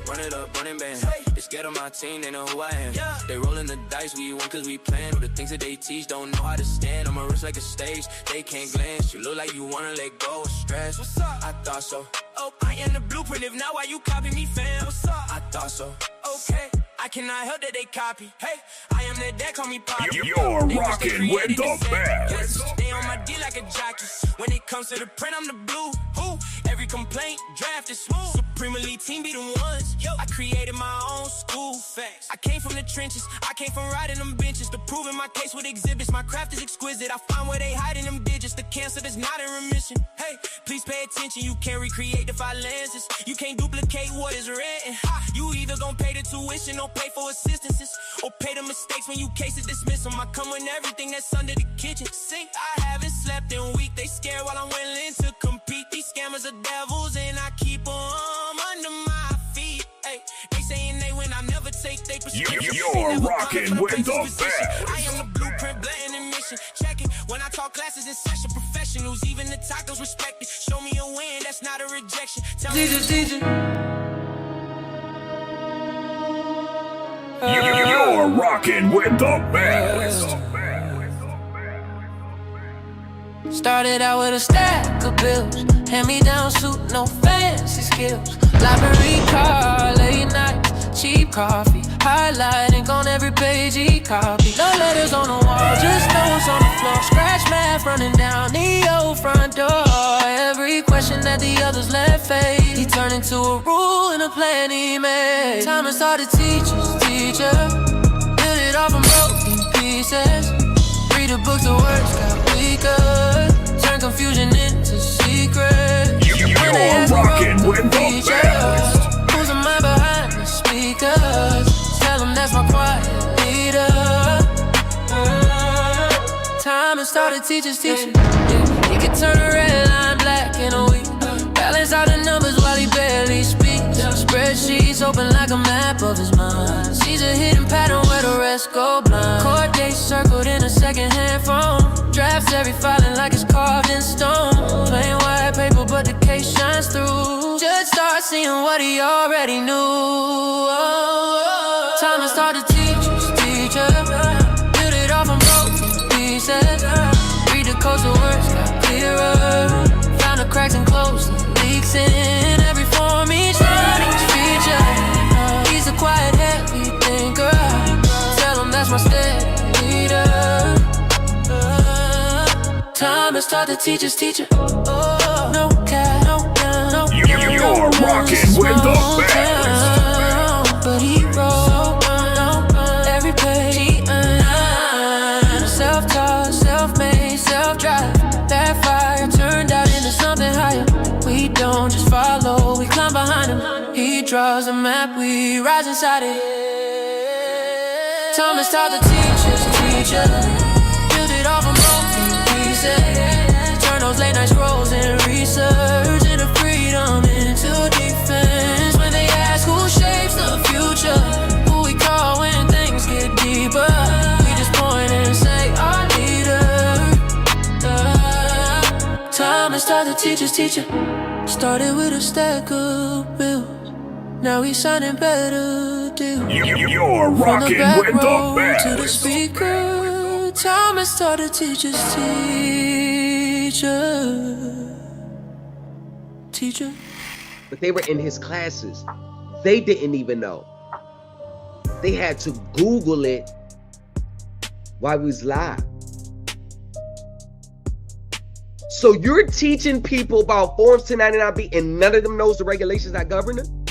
run it up, running band. They scared of my team, they know who I am. They rolling the dice, we won cause we plan. The things that they teach, don't know how to stand. I'm a wrist like a stage, they can't glance. You look like you wanna let go of stress. What's up? I thought so. Oh, I am the blueprint, if not, why you copy me, fam? What's up? I thought so. Okay, I cannot help that they copy. Hey, I am the dad, call me Pop. You're rocking with the best. They on my D like a jockey. When it comes to the print, I'm the blue. Who? Every complaint, draft is smooth. Supreme Elite team be the ones. Yo, I created my own school. Facts. I came from the trenches. I came from riding them benches. To proving my case with exhibits. My craft is exquisite. I find where they hiding them digits. The cancer that's not in remission. Hey, please pay attention. You can't recreate the five lenses. You can't duplicate what is written. You either gon' pay the tuition or pay for assistances, or pay the mistakes when you case it, dismiss them. I come with everything that's under the kitchen sink. I haven't slept in a week. They scared while I'm willing to compete. These scammers are devils and I keep them under my feet. Hey, they saying they win, I never take they prescription. You're rocking with the best. I am the blueprint, blatant and mission. Check it when I talk classes in session. Professionals, even the tacos respect it. Show me a win, that's not a rejection. Tell me You're rocking with the best. Started out with a stack of bills, hand-me-down suit, no fancy skills. Library card, late nights, cheap coffee, highlighting on every page he copied. No letters on the wall, just notes on the floor. Scratch math running down the old front door. Every question that the others left fade, he turned into a rule and a plan he made. Time to start to teacher, build it all from broken pieces. Read the books, the words got weaker. Turn confusion into secret. You're rocking with the best. Who's the man behind the speakers? Tell them that's my quiet leader. Time to start a teacher's teacher. He can turn a red line black in a week. Balance out the numbers while he barely speaks. Spreadsheets open like a map of his mind. Sees a hidden pattern where the rest go blind. Court dates circled in a second-hand phone. Drafts every filing like it's carved in stone. Plain white paper, but the case shines through. Judge starts seeing what he already knew. Time to start the teacher. Build it all from broken pieces. Read the codes, the words got clearer. Found the cracks and closed the leaks in every form, each line, each feature. He's a quiet, heavy thinker. Tell him that's my steady leader. Time to start the teacher's teacher. No cap, no down, no. You're rocking with the best. But he wrote every page he earned. Self-taught, self-made, self-drive. That fire turned out into something higher. We don't just follow, we climb behind him. He draws a map, we rise inside it. Time to start the teacher's teacher. Build it all from broken pieces. Turn those late night scrolls and research into freedom, into defense. When they ask who shapes the future, who we call when things get deeper, we just point and say our leader. Time to start the teacher's teacher. Started with a stack of bills, now he's signing better deals. You're rocking with the best. To the speaker, time to start a teacher's teacher. But they were in his classes. They didn't even know. They had to Google it while we was live. So you're teaching people about Forms 1099B and none of them knows the regulations that govern them?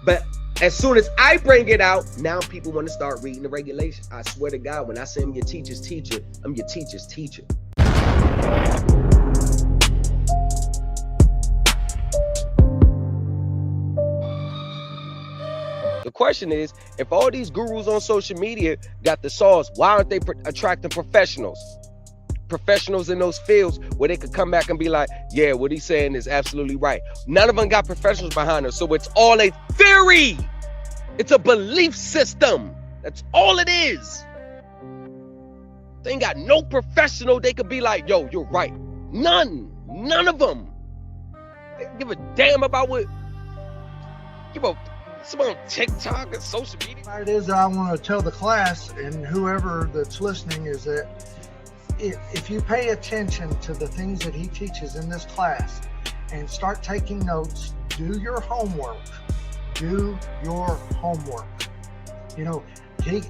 But as soon as I bring it out, now people want to start reading the regulations. I swear to God, when I say I'm your teacher's teacher, I'm your teacher's teacher. The question is, if all these gurus on social media got the sauce, why aren't they attracting professionals? Professionals in those fields where they could come back and be like, yeah, what he's saying is absolutely right. None of them got professionals behind them, so it's all a theory. It's a belief system. That's all it is. They ain't got no professional they could be like, yo, you're right. None of them. They don't give a damn about what. You on some on TikTok and social media. It is that I want to tell the class and whoever that's listening is that if you pay attention to the things that he teaches in this class and start taking notes, do your homework. Do your homework. You know, he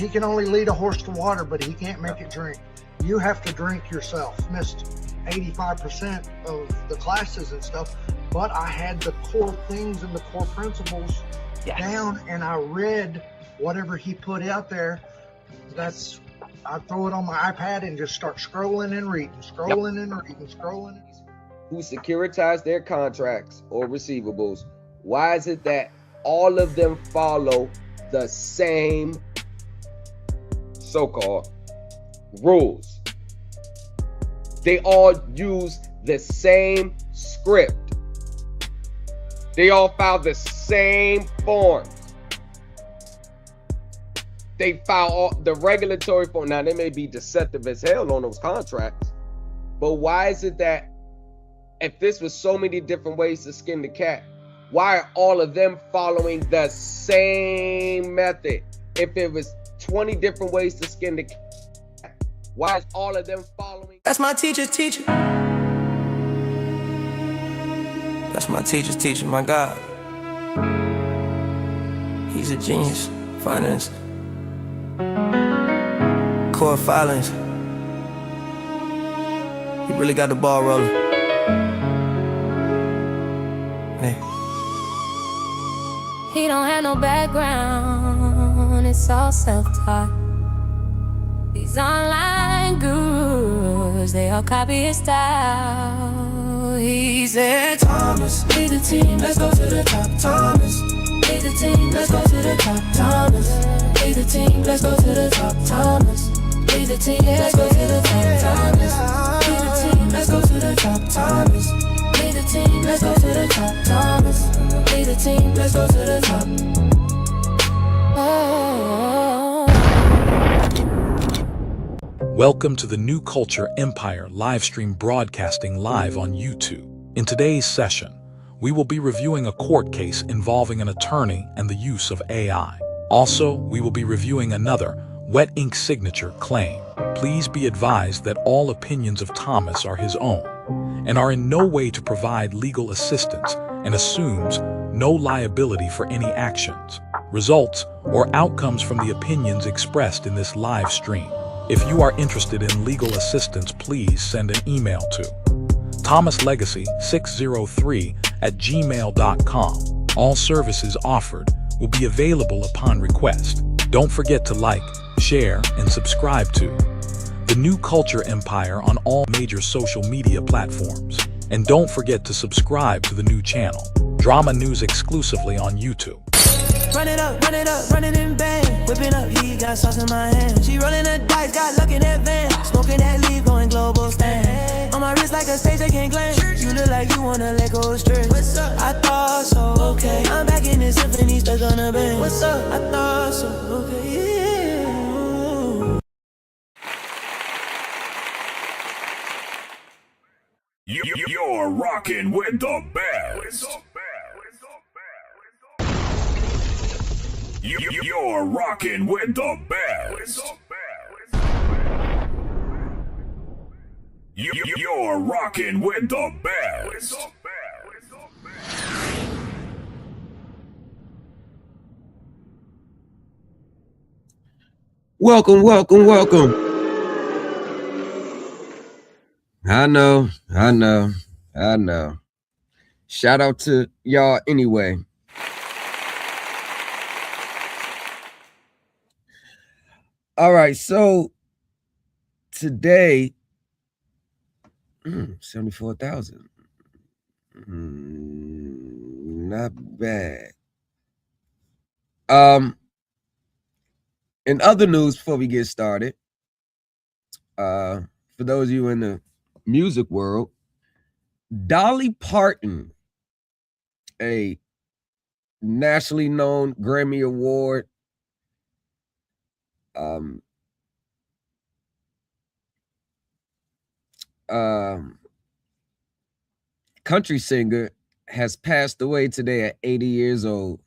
can only lead a horse to water, but he can't make it drink. You have to drink yourself. Missed 85% of the classes and stuff, but I had the core things and the core principles down, and I read whatever he put out there. I throw it on my iPad and just start scrolling and reading, scrolling. Who securitize their contracts or receivables? Why is it that all of them follow the same so-called rules? They all use the same script. They all file the same forms. They file all the regulatory form. Now, they may be deceptive as hell on those contracts, but why is it that if this was so many different ways to skin the cat, why are all of them following the same method? If it was 20 different ways to skin the cat, why is all of them following? That's my teacher's teacher. That's my teacher's teacher, my God. He's a genius. Finance. Court filings. He really got the ball rolling. Hey. He don't have no background, it's all self-taught. These online gurus, they all copy his style. He said, Thomas, lead the team, let's go to the top. Thomas, lead the team, let's go to the top. Thomas, lead the team, let's go to the top. Thomas, lead the team, let's go to the top. Thomas, lead the team, let's go to the top. Thomas, lead the team, let's go to the top. Thomas, lead the team, let's go to the top. Oh. Welcome to the New Culture Empire livestream broadcasting live on YouTube. In today's session, we will be reviewing a court case involving an attorney and the use of AI. Also, we will be reviewing another wet ink signature claim. Please be advised that all opinions of Thomas are his own and are in no way to provide legal assistance and assumes no liability for any actions, results, or outcomes from the opinions expressed in this live stream. If you are interested in legal assistance, please send an email to thomaslegacy603@gmail.com. All services offered will be available upon request. Don't forget to like, share, and subscribe to the New Culture Empire on all major social media platforms. And don't forget to subscribe to the new channel, Drama News, exclusively on YouTube. Run it up, running in bang. Whipping up, he got sauce in my hand. She rolling the dice, got luck in that van. Smoking that leaf, going global stand. On my wrist like a stage, I can't claim. You look like you wanna let go straight. What's up? I thought so, okay. I'm back in this symphony, stuck on a band. What's up? I thought so, okay, yeah. You're rocking with the best. You're rocking with the best. You're rocking with the best. Welcome. I know. Shout out to y'all anyway. All right, so today, 74,000. Not bad. In other news, before we get started, for those of you in the music world, Dolly Parton, a nationally known Grammy Award country singer, has passed away today at 80 years old.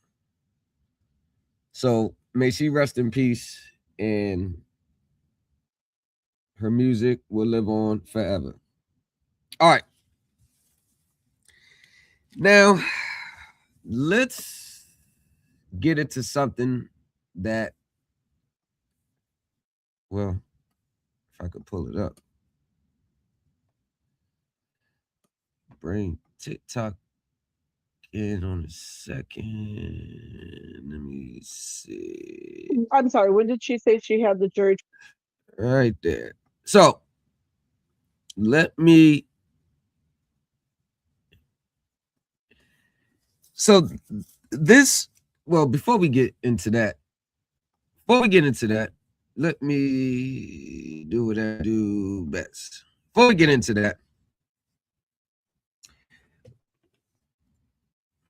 So may she rest in peace, and her music will live on forever. All right. Now, let's get into something that, well, if I could pull it up. Bring TikTok in on a second. Let me see. I'm sorry, when did she say she had the jury? Right there. So, let me. So, this, well, before we get into that, let me do what I do best. Before we get into that,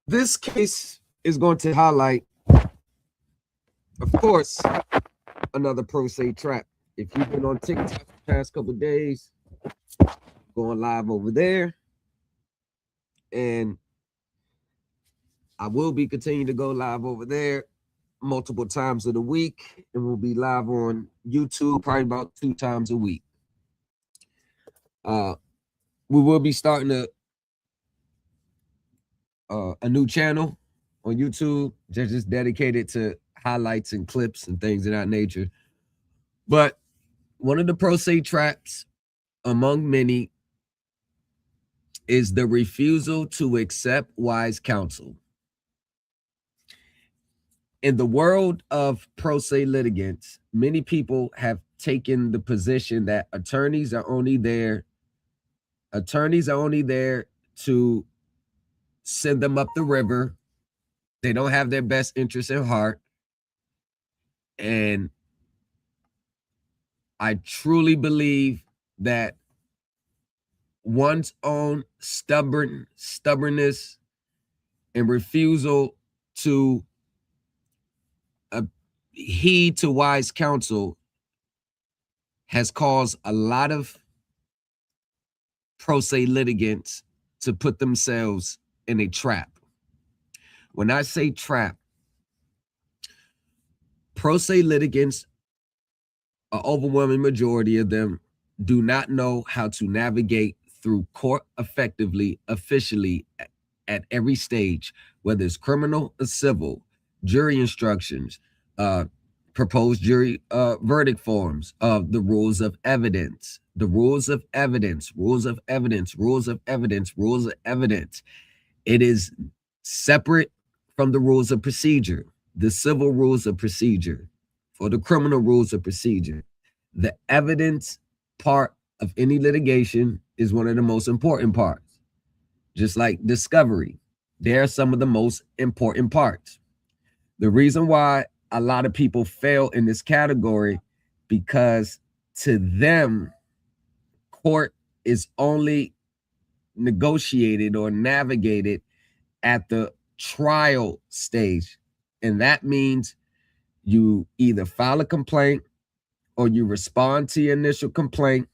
this case is going to highlight, of course, another pro se trap. If you've been on TikTok the past couple of days, going live over there, and I will be continuing to go live over there multiple times of the week, and we'll be live on YouTube probably about 2 times a week. We will be starting a new channel on YouTube, just dedicated to highlights and clips and things of that nature. But one of the pro se traps among many is the refusal to accept wise counsel. In the world of pro se litigants, many people have taken the position that attorneys are only there to send them up the river. They don't have their best interests at heart. And I truly believe that one's own stubbornness and refusal to heed to wise counsel has caused a lot of pro se litigants to put themselves in a trap. When I say trap, pro se litigants, an overwhelming majority of them, do not know how to navigate through court effectively, officially, at every stage, whether it's criminal or civil, jury instructions, proposed jury verdict forms, of the rules of evidence, rules of evidence. It is separate from the rules of procedure, the civil rules of procedure, or the criminal rules of procedure. The evidence part of any litigation is one of the most important parts. Just like discovery, they are some of the most important parts. The reason why a lot of people fail in this category, because to them, court is only negotiated or navigated at the trial stage. And that means you either file a complaint or you respond to your initial complaint.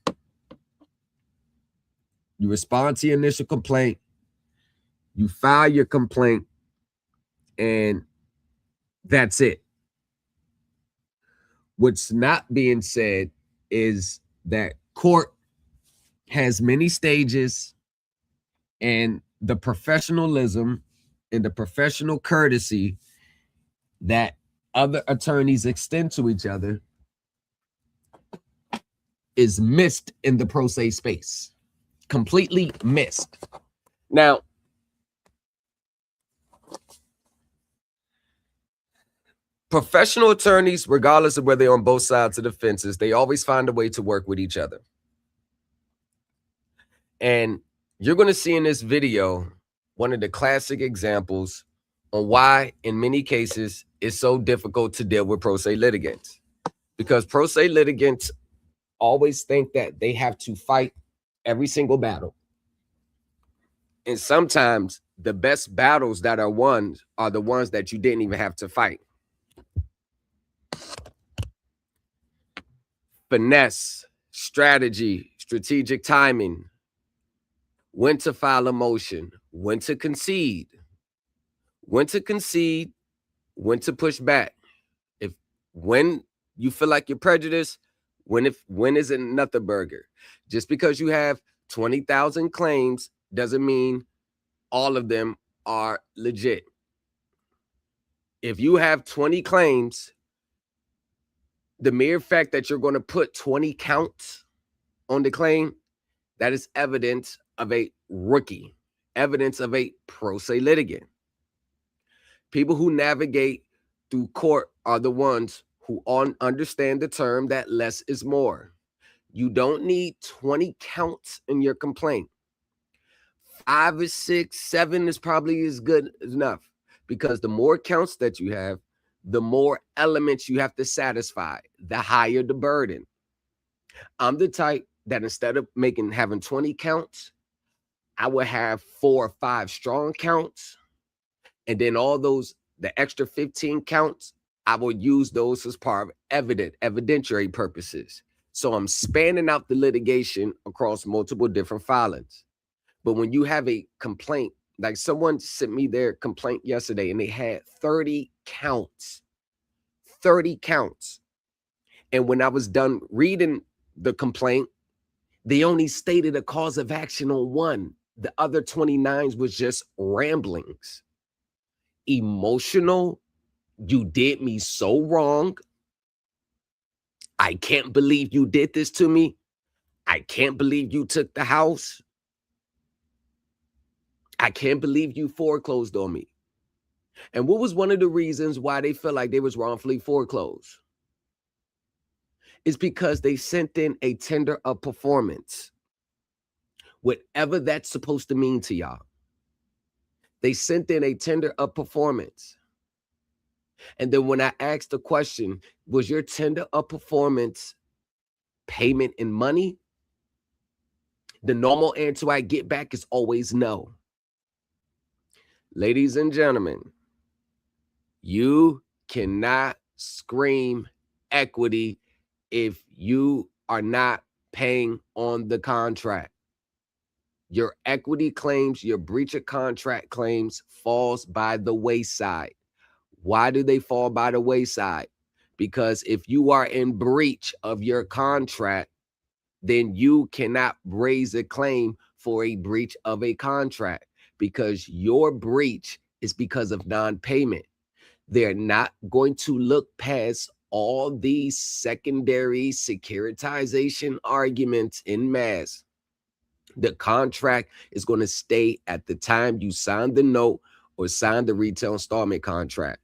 You file your complaint, and that's it. What's not being said is that court has many stages, and the professionalism and the professional courtesy that other attorneys extend to each other is missed in the pro se space. Completely missed. Now, professional attorneys, regardless of whether they're on both sides of the fences, they always find a way to work with each other. And you're going to see in this video one of the classic examples on why, in many cases, it's so difficult to deal with pro se litigants. Because pro se litigants always think that they have to fight every single battle. And sometimes the best battles that are won are the ones that you didn't even have to fight. Finesse, strategy, strategic timing, when to file a motion, when to concede, when to push back. When you feel like you're prejudiced, when is another burger. Just because you have 20,000 claims doesn't mean all of them are legit. If you have 20 claims, the mere fact that you're going to put 20 counts on the claim, that is evidence of a rookie, evidence of a pro se litigant. People who navigate through court are the ones who understand the term that less is more. You don't need 20 counts in your complaint. 5 or 6, 7 is probably as good enough, because the more counts that you have, the more elements you have to satisfy, the higher the burden. I'm the type that instead of having 20 counts, I would have 4 or 5 strong counts, and then the extra 15 counts, I will use those as part of evidentiary purposes. So I'm spanning out the litigation across multiple different filings. But when you have a complaint, like someone sent me their complaint yesterday and they had 30 counts. 30 counts. And when I was done reading the complaint, they only stated a cause of action on one. The other 29 was just ramblings. Emotional. You did me so wrong. I can't believe you did this to me. I can't believe you took the house. I can't believe you foreclosed on me. And what was one of the reasons why they felt like they was wrongfully foreclosed? It's because they sent in a tender of performance. Whatever that's supposed to mean to y'all. They sent in a tender of performance. And then when I asked the question, was your tender of performance payment in money? The normal answer I get back is always no. Ladies and gentlemen, you cannot scream equity if you are not paying on the contract. Your equity claims, your breach of contract claims falls by the wayside. Why do they fall by the wayside? Because if you are in breach of your contract, then you cannot raise a claim for a breach of a contract, because your breach is because of non-payment. They're not going to look past all these secondary securitization arguments in mass. The contract is going to stay at the time you sign the note or sign the retail installment contract.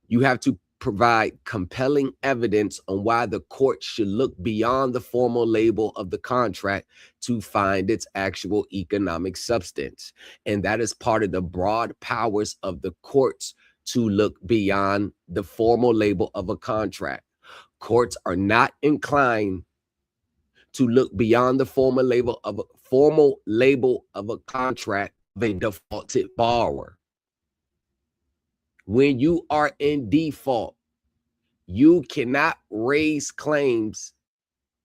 You have to provide compelling evidence on why the court should look beyond the formal label of the contract to find its actual economic substance. And that is part of the broad powers of the courts, to look beyond the formal label of a contract. Courts are not inclined to look beyond the formal label of a contract of a defaulted borrower. When you are in default, you cannot raise claims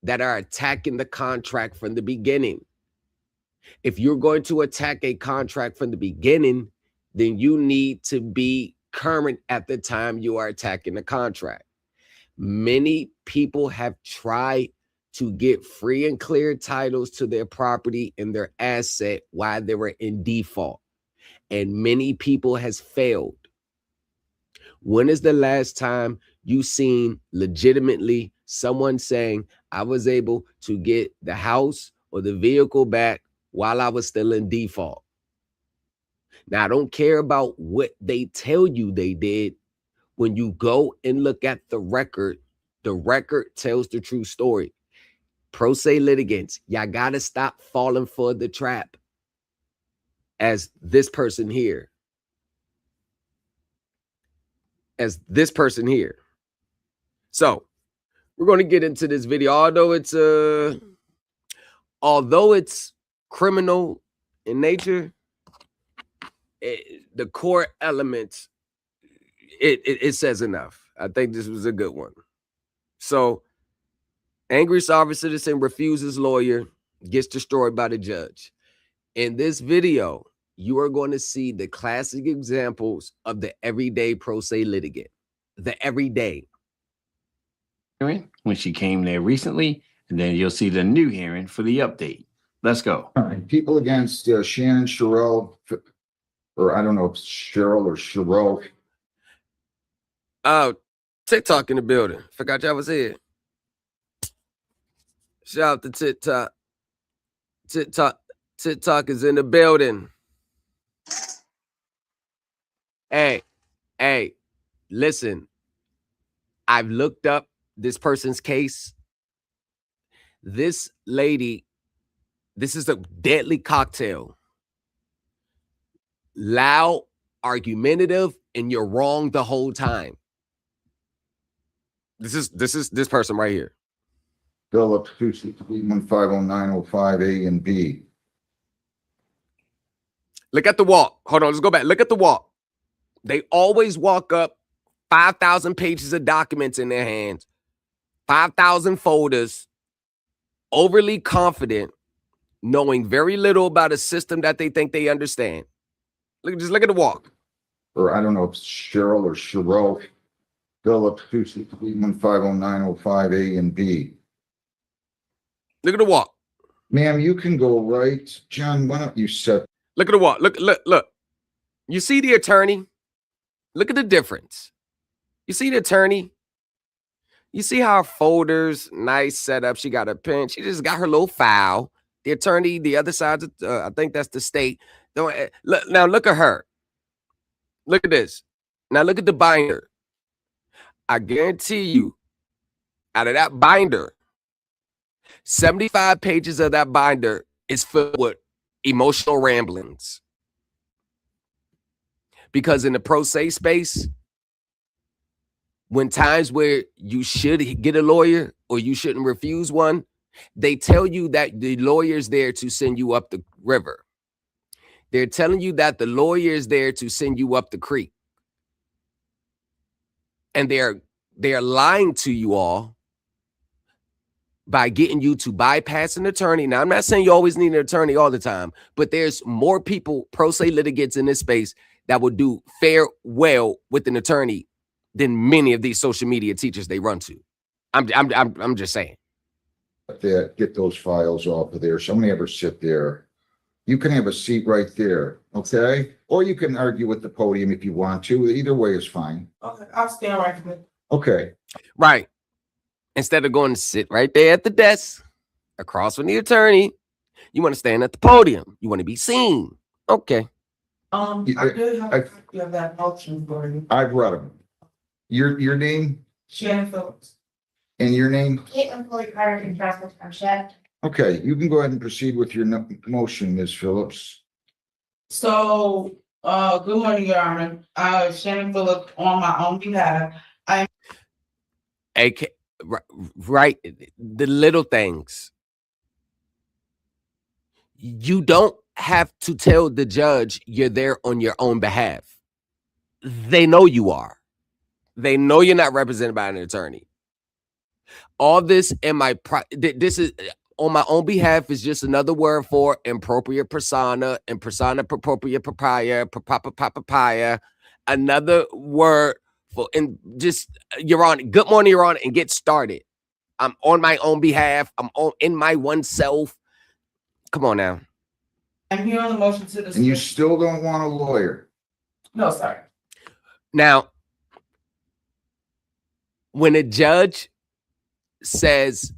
that are attacking the contract from the beginning. If you're going to attack a contract from the beginning, then you need to be current at the time you are attacking the contract. Many people have tried to get free and clear titles to their property and their asset while they were in default, and many people has failed. When is the last time you seen legitimately someone saying, I was able to get the house or the vehicle back while I was still in default? Now, I don't care about what they tell you they did. When you go and look at the record tells the true story. Pro se litigants, y'all got to stop falling for the trap as this person here. So we're going to get into this video. Although it's criminal in nature, the core elements, it says enough. I think this was a good one. So, angry sovereign citizen refuses lawyer, gets destroyed by the judge. In this video, you are going to see the classic examples of the everyday pro se litigant. The everyday. Hearing when she came there recently, and then you'll see the new hearing for the update. Let's go. All right, people against Shannon Sherrill, or I don't know if it's Cheryl or Sherrill. Oh, TikTok in the building. Forgot y'all was here. Shout out to TikTok. TikTok is in the building. Hey, listen. I've looked up this person's case. This lady, this is a deadly cocktail. Loud, argumentative, and you're wrong the whole time. This is this person right here. Phillips 263-150905 A and B. Look at the walk. Hold on, let's go back. Look at the walk. They always walk up 5,000 pages of documents in their hands, 5,000 folders, overly confident, knowing very little about a system that they think they understand. Just look at the walk. Or I don't know if it's Cheryl or Sherrill. Phillips 263-150905 A and B. Look at the walk. Ma'am, you can go right. John, why don't you set? Look at the walk. Look. You see the attorney? Look at the difference. You see the attorney? You see how her folders, nice setup. She got a pen. She just got her little file. The attorney, the other side, I think that's the state. Now look at her. Look at this. Now look at the binder. I guarantee you, out of that binder, 75 pages of that binder is filled with emotional ramblings. Because in the pro se space, when times where you should get a lawyer or you shouldn't refuse one, they tell you that the lawyer's there to send you up the river. They're telling you that the lawyer is there to send you up the creek. And they're lying to you all by getting you to bypass an attorney. Now, I'm not saying you always need an attorney all the time, but there's more people, pro se litigants in this space, that will do well with an attorney than many of these social media teachers they run to. I'm just saying. Get those files off of there. Somebody ever sit there. You can have a seat right there, okay? Or you can argue at the podium if you want to. Either way is fine. Okay, I'll stand right here. Okay. Right. Instead of going to sit right there at the desk, across from the attorney, you want to stand at the podium. You want to be seen. Okay. I did have a copy of that motion for you. I've read them. Your name Shannon Phillips. and your name? Caitlin Floyd Carter and Jocelyn Archette. Okay, you can go ahead and proceed with your motion, Ms. Phillips. So, good morning, Your Honor. Shannon Phillips on my own behalf. Right. The little things. You don't have to tell the judge you're there on your own behalf. They know you are. They know you're not represented by an attorney. All this this is on my own behalf is just another word for appropriate persona and persona appropriate papaya, another word for, and just, Your Honor, good morning, Your Honor, and get started. I'm on my own behalf. I'm in my oneself. Come on now. I'm here on the motion to dismiss. And you still don't want a lawyer? No, sorry. Now, when a judge says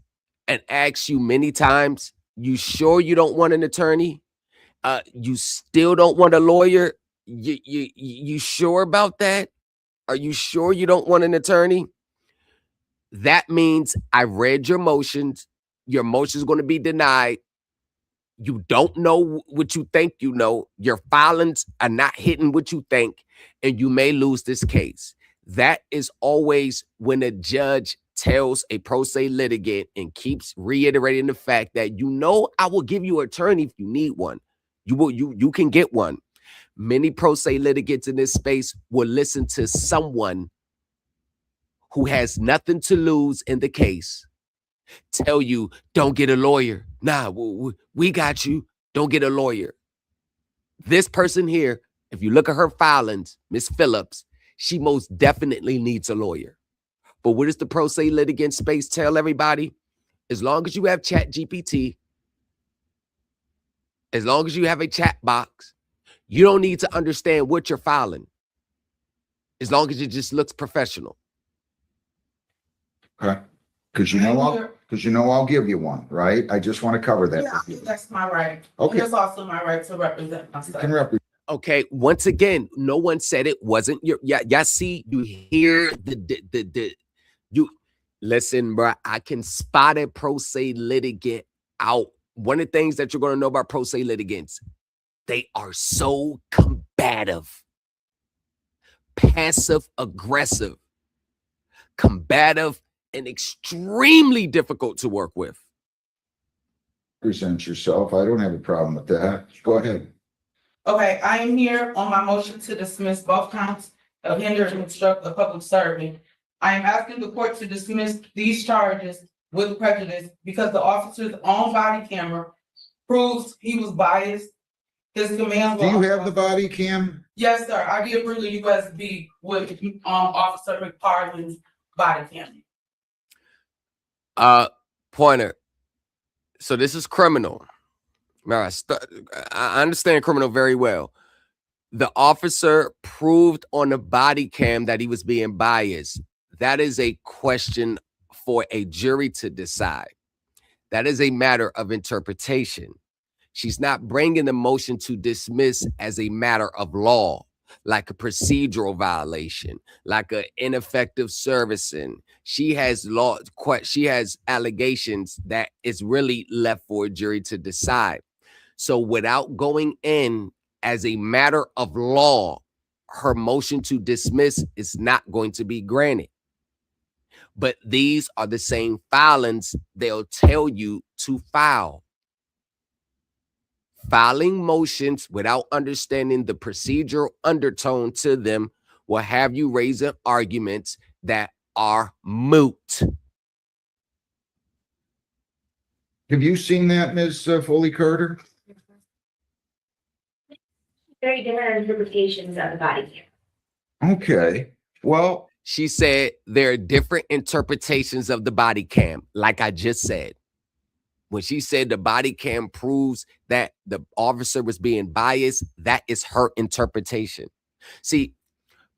and asks you many times, you sure you don't want an attorney? You still don't want a lawyer? You sure about that? Are you sure you don't want an attorney? That means I read your motions. Your motion is going to be denied. You don't know what you think you know. Your filings are not hitting what you think, and you may lose this case. That is always when a judge tells a pro se litigant and keeps reiterating the fact that, I will give you an attorney if you need one. You can get one. Many pro se litigants in this space will listen to someone who has nothing to lose in the case tell you, don't get a lawyer. Nah, we got you. Don't get a lawyer. This person here, if you look at her filings, Miss Phillips, she most definitely needs a lawyer. But what does the pro se litigant space tell everybody? As long as you have Chat GPT, as long as you have a chat box, you don't need to understand what you're filing. As long as it just looks professional. Okay. Because I'll give you one, right? I just want to cover that. Yeah, that's my right. Okay. It's also my right to represent myself. Okay, once again, no one said it wasn't your. Yeah, see, you hear you listen, bro. I can spot a pro se litigant out. One of the things that you're going to know about pro se litigants, they are so combative, passive aggressive, combative, and extremely difficult to work with. Present yourself. I don't have a problem with that. Go ahead. Okay, I am here on my motion to dismiss both counts of hinder and obstruct a public servant. I am asking the court to dismiss these charges with prejudice because the officer's own body camera proves he was biased. His commands. Do you have the body cam? Yes, sir. I did bring the USB with Officer McParland's body camera. Pointer. So this is criminal. I understand criminal very well. The officer proved on the body cam that he was being biased. That is a question for a jury to decide. That is a matter of interpretation. She's not bringing the motion to dismiss as a matter of law, like a procedural violation, like an ineffective servicing. She has allegations that is really left for a jury to decide. So without going in as a matter of law, her motion to dismiss is not going to be granted. But these are the same filings they'll tell you to file. Filing motions without understanding the procedural undertone to them will have you raising arguments that are moot. Have you seen that, Ms. Foley Carter? Very different interpretations of the body cam. Okay. Well, she said there are different interpretations of the body cam, like I just said. When she said the body cam proves that the officer was being biased, that is her interpretation. See,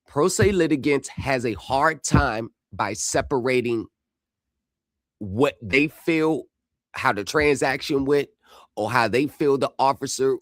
pro se litigants has a hard time by separating what they feel, how the transaction went, or how they feel the officer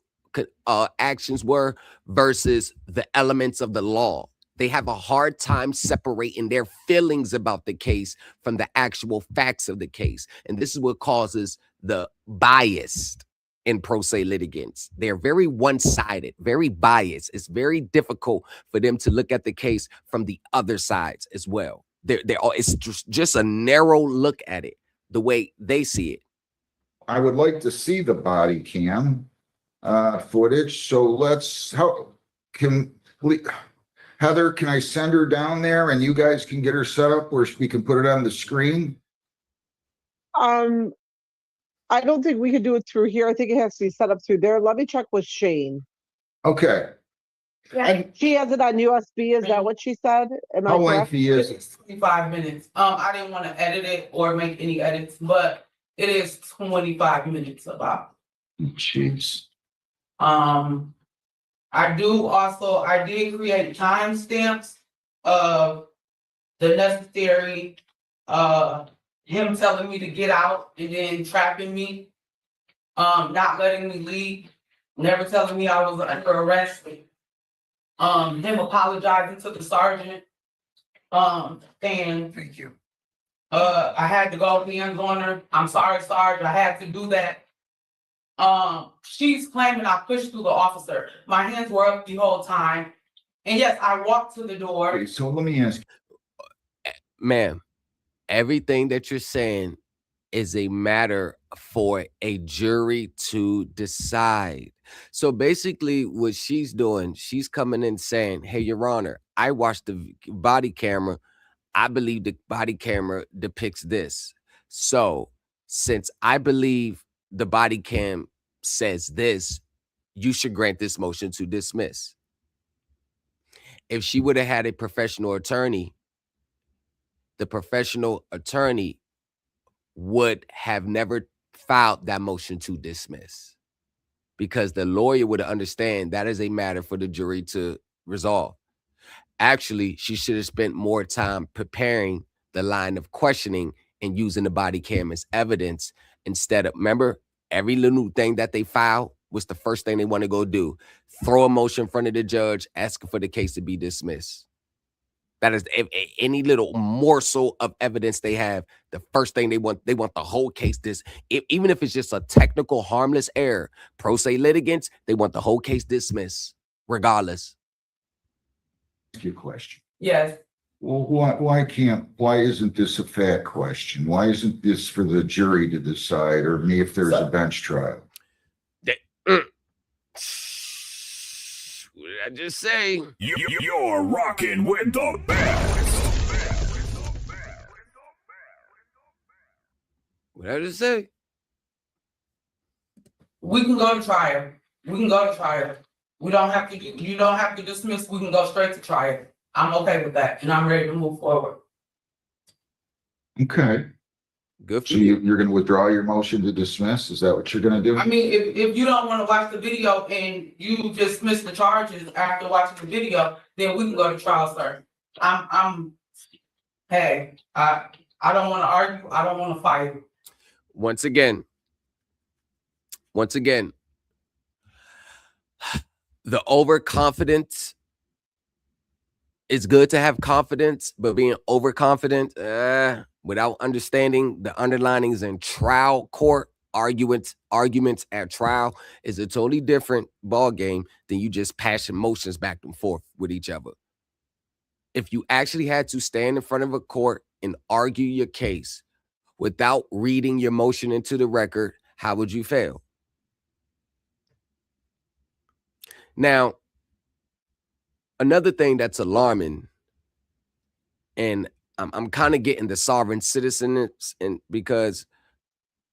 actions were versus the elements of the law. They have a hard time separating their feelings about the case from the actual facts of the case. And this is what causes the bias in pro se litigants. They're very one-sided, very biased. It's very difficult for them to look at the case from the other sides as well. It's just a narrow look at it, the way they see it. I would like to see the body cam footage. So Heather, can I send her down there and you guys can get her set up where we can put it on the screen? I don't think we can do it through here. I think it has to be set up through there. Let me check with Shane. Okay. Yeah, she has it on USB. Is that what she said? Am I How correct? lengthy is it? 25 minutes. I didn't want to edit it or make any edits, but it is 25 minutes about. Jeez. I did create timestamps of the necessary, him telling me to get out and then trapping me, not letting me leave, never telling me I was under arrest, him apologizing to the sergeant, saying, thank you. I had to go hands on her. I'm sorry, Sarge, I had to do that. She's claiming I pushed through the officer. My hands were up the whole time. And yes, I walked to the door. Okay, so let me ask. Ma'am, everything that you're saying is a matter for a jury to decide. So basically what she's doing, she's coming in saying, hey, Your Honor, I watched the body camera. I believe the body camera depicts this. So since I believe the body cam says this, you should grant this motion to dismiss. If she would have had a professional attorney, the professional attorney would have never filed that motion to dismiss, because the lawyer would understand that is a matter for the jury to resolve. Actually, she should have spent more time preparing the line of questioning and using the body cam as evidence instead of, remember, every little thing that they filed was the first thing they want to go do. Throw a motion in front of the judge asking for the case to be dismissed. That is, if any little morsel of evidence they have, the first thing they want the whole case even if it's just a technical harmless error. Pro se litigants, they want the whole case dismissed, regardless. Your question. Yes. Well, why isn't this a fact question? Why isn't this for the jury to decide, or me if there's a bench trial? What did I just say? You're rocking with the best. What did I just say? We can go to trial. We can go to trial. You don't have to dismiss. We can go straight to trial. I'm okay with that, and I'm ready to move forward. Okay. Good for So you. you're going to withdraw your motion to dismiss? Is that what you're going to do? I mean, if you don't want to watch the video and you dismiss the charges after watching the video, then we can go to trial, sir. Hey, I don't want to argue. I don't want to fight. Once again, the overconfidence, it's good to have confidence, but being overconfident without understanding the underlinings in trial court arguments at trial is a totally different ball game than you just passing motions back and forth with each other. If you actually had to stand in front of a court and argue your case without reading your motion into the record, how would you fail? Now, another thing that's alarming, and I'm kind of getting the sovereign citizens, and because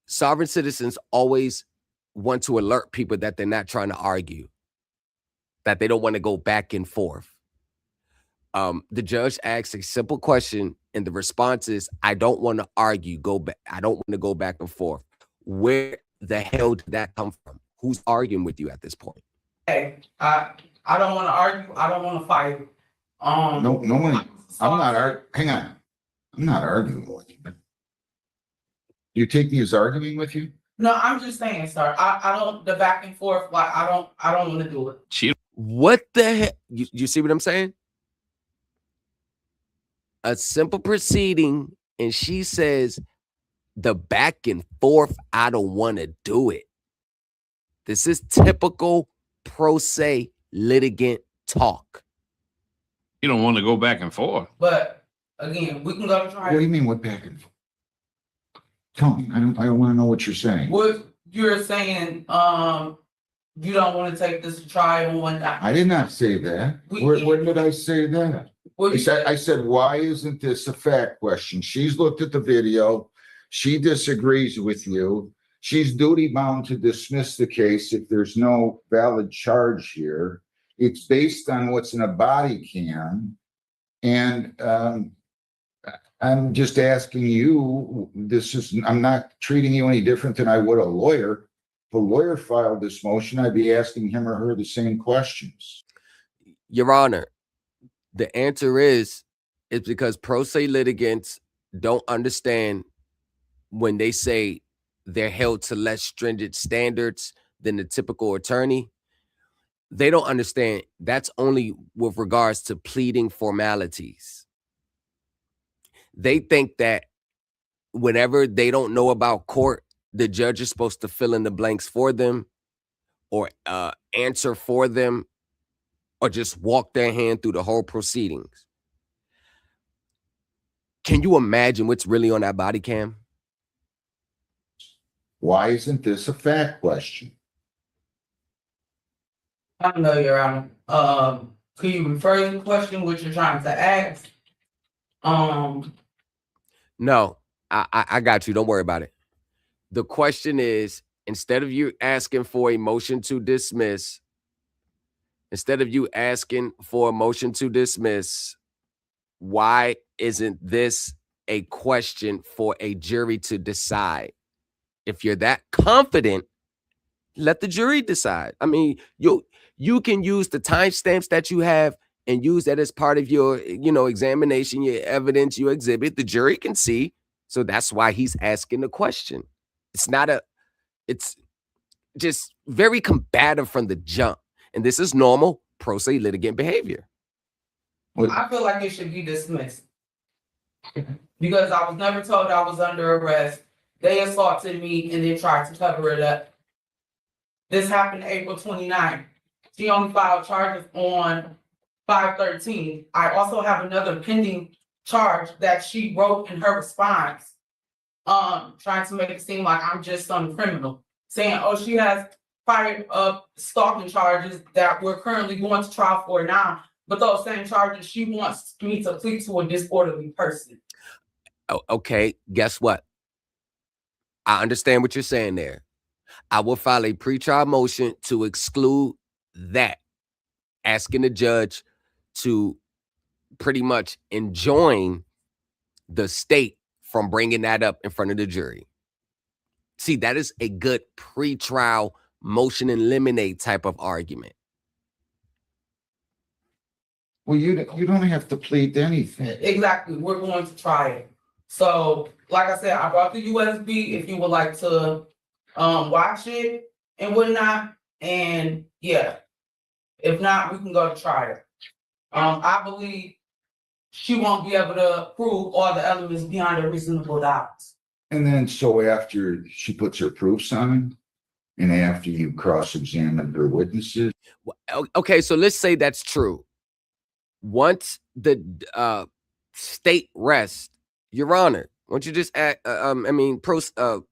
sovereign citizens always want to alert people that they're not trying to argue, that they don't want to go back and forth. The judge asks a simple question, and the response is, I don't want to argue, go back. I don't want to go back and forth. Where the hell did that come from? Who's arguing with you at this point? Hey, I don't want to argue. I don't want to fight. No one. I'm not arguing. Hang on. I'm not arguing with you. You take me as arguing with you? No, I'm just saying, sir. I don't, the back and forth. Like I don't want to do it. What the heck? You see what I'm saying? A simple proceeding, and she says the back and forth, I don't want to do it. This is typical pro se litigant talk. You don't want to go back and forth. But again, we can go to trial. What do you mean, what back and forth? Tell me. I don't want to know what you're saying. What you're saying, you don't want to take this to trial and whatnot. I did not say that. When did I say that? I said, why isn't this a fact question? She's looked at the video. She disagrees with you. She's duty bound to dismiss the case if there's no valid charge here. It's based on what's in a body cam. And I'm just asking you, I'm not treating you any different than I would a lawyer. If a lawyer filed this motion, I'd be asking him or her the same questions. Your Honor, the answer is it's because pro se litigants don't understand when they say they're held to less stringent standards than the typical attorney. They don't understand that's only with regards to pleading formalities. They think that whenever they don't know about court, the judge is supposed to fill in the blanks for them or answer for them or just walk their hand through the whole proceedings. Can you imagine what's really on that body cam? Why isn't this a fact question? I don't know, Your Honor. Could you rephrase the question, what you're trying to ask? No, I got you. Don't worry about it. The question is, instead of you asking for a motion to dismiss, why isn't this a question for a jury to decide? If you're that confident, let the jury decide. I mean, you can use the timestamps that you have and use that as part of your, examination, your evidence, your exhibit. The jury can see. So that's why he's asking the question. It's just very combative from the jump. And this is normal pro se litigant behavior. I feel like it should be dismissed. Because I was never told I was under arrest. They assaulted me and then tried to cover it up. This happened April 29th. She only filed charges on 5/13. I also have another pending charge that she wrote in her response, trying to make it seem like I'm just some criminal, saying, oh, she has fired up stalking charges that we're currently going to trial for now. But those same charges, she wants me to plead to a disorderly person. Oh, okay, guess what? I understand what you're saying there. I will file a pretrial motion to exclude that, asking the judge to pretty much enjoin the state from bringing that up in front of the jury. See, that is a good pretrial motion in limine type of argument. Well, you don't have to plead to anything. Exactly. We're going to try it. So, like I said, I brought the USB if you would like to watch it and whatnot. And yeah, if not, we can go to trial. I believe she won't be able to prove all the elements beyond a reasonable doubt. And then, so after she puts her proofs on, and after you cross-examine her witnesses. Okay, so let's say that's true. Once the state rests, Your Honor, won't you just ask,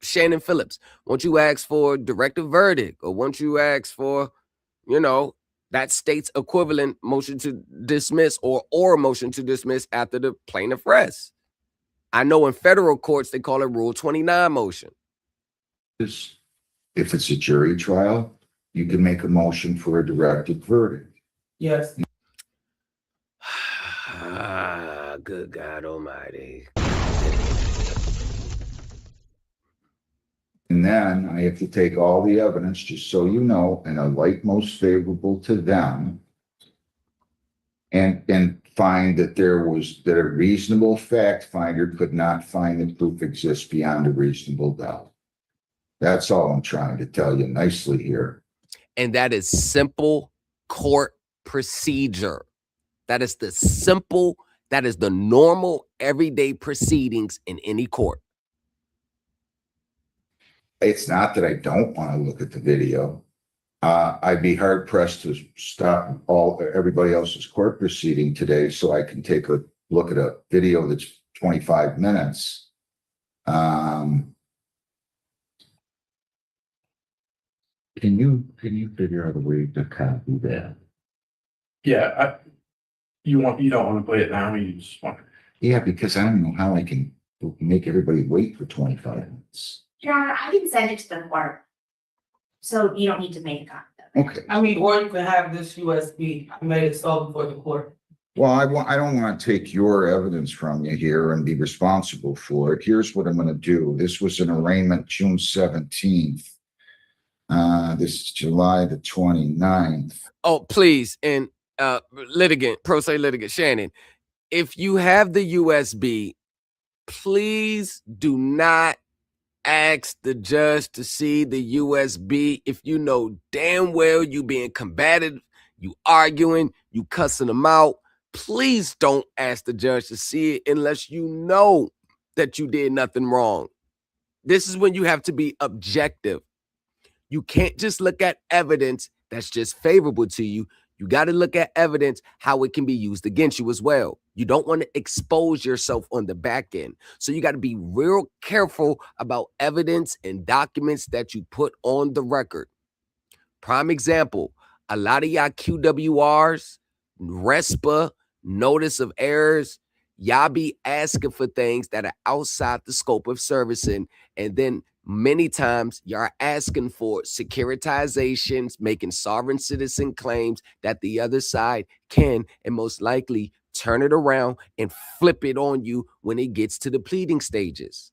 Shannon Phillips, won't you ask for directive verdict, or won't you ask for, that state's equivalent motion to dismiss or motion to dismiss after the plaintiff rests? I know in federal courts, they call it Rule 29 motion. If it's a jury trial, you can make a motion for a directive verdict. Yes. Good God Almighty. And then I have to take all the evidence, just so you know, in a light most favorable to them, and find that that a reasonable fact finder could not find that proof exists beyond a reasonable doubt. That's all I'm trying to tell you nicely here. And that is simple court procedure. That is the normal everyday proceedings in any court. It's not that I don't want to look at the video. I'd be hard pressed to stop everybody else's court proceeding today so I can take a look at a video that's 25 minutes. Can you figure out a way to copy that? Yeah, you don't want to play it now. You just want. Yeah, because I don't know how I can make everybody wait for 25 minutes. Your Honor, I can send it to the court, so you don't need to make a copy of it. Okay. I mean, or you can have this USB. I made it so before the court. Well, I don't want to take your evidence from you here and be responsible for it. Here's what I'm going to do. This was an arraignment June 17th. This is July the 29th. Oh, please. And litigant, pro se litigant, Shannon, if you have the USB, please do not ask the judge to see the USB if you know damn well you being combative, you arguing, you cussing them out. Please don't ask the judge to see it unless you know that you did nothing wrong. This is when you have to be objective. You can't just look at evidence that's just favorable to you. You got to look at evidence, how it can be used against you as well. You don't want to expose yourself on the back end. So you got to be real careful about evidence and documents that you put on the record. Prime example, a lot of y'all QWRs, RESPA, notice of errors, y'all be asking for things that are outside the scope of servicing and then Many times you're asking for securitizations, making sovereign citizen claims that the other side can and most likely turn it around and flip it on you when it gets to the pleading stages.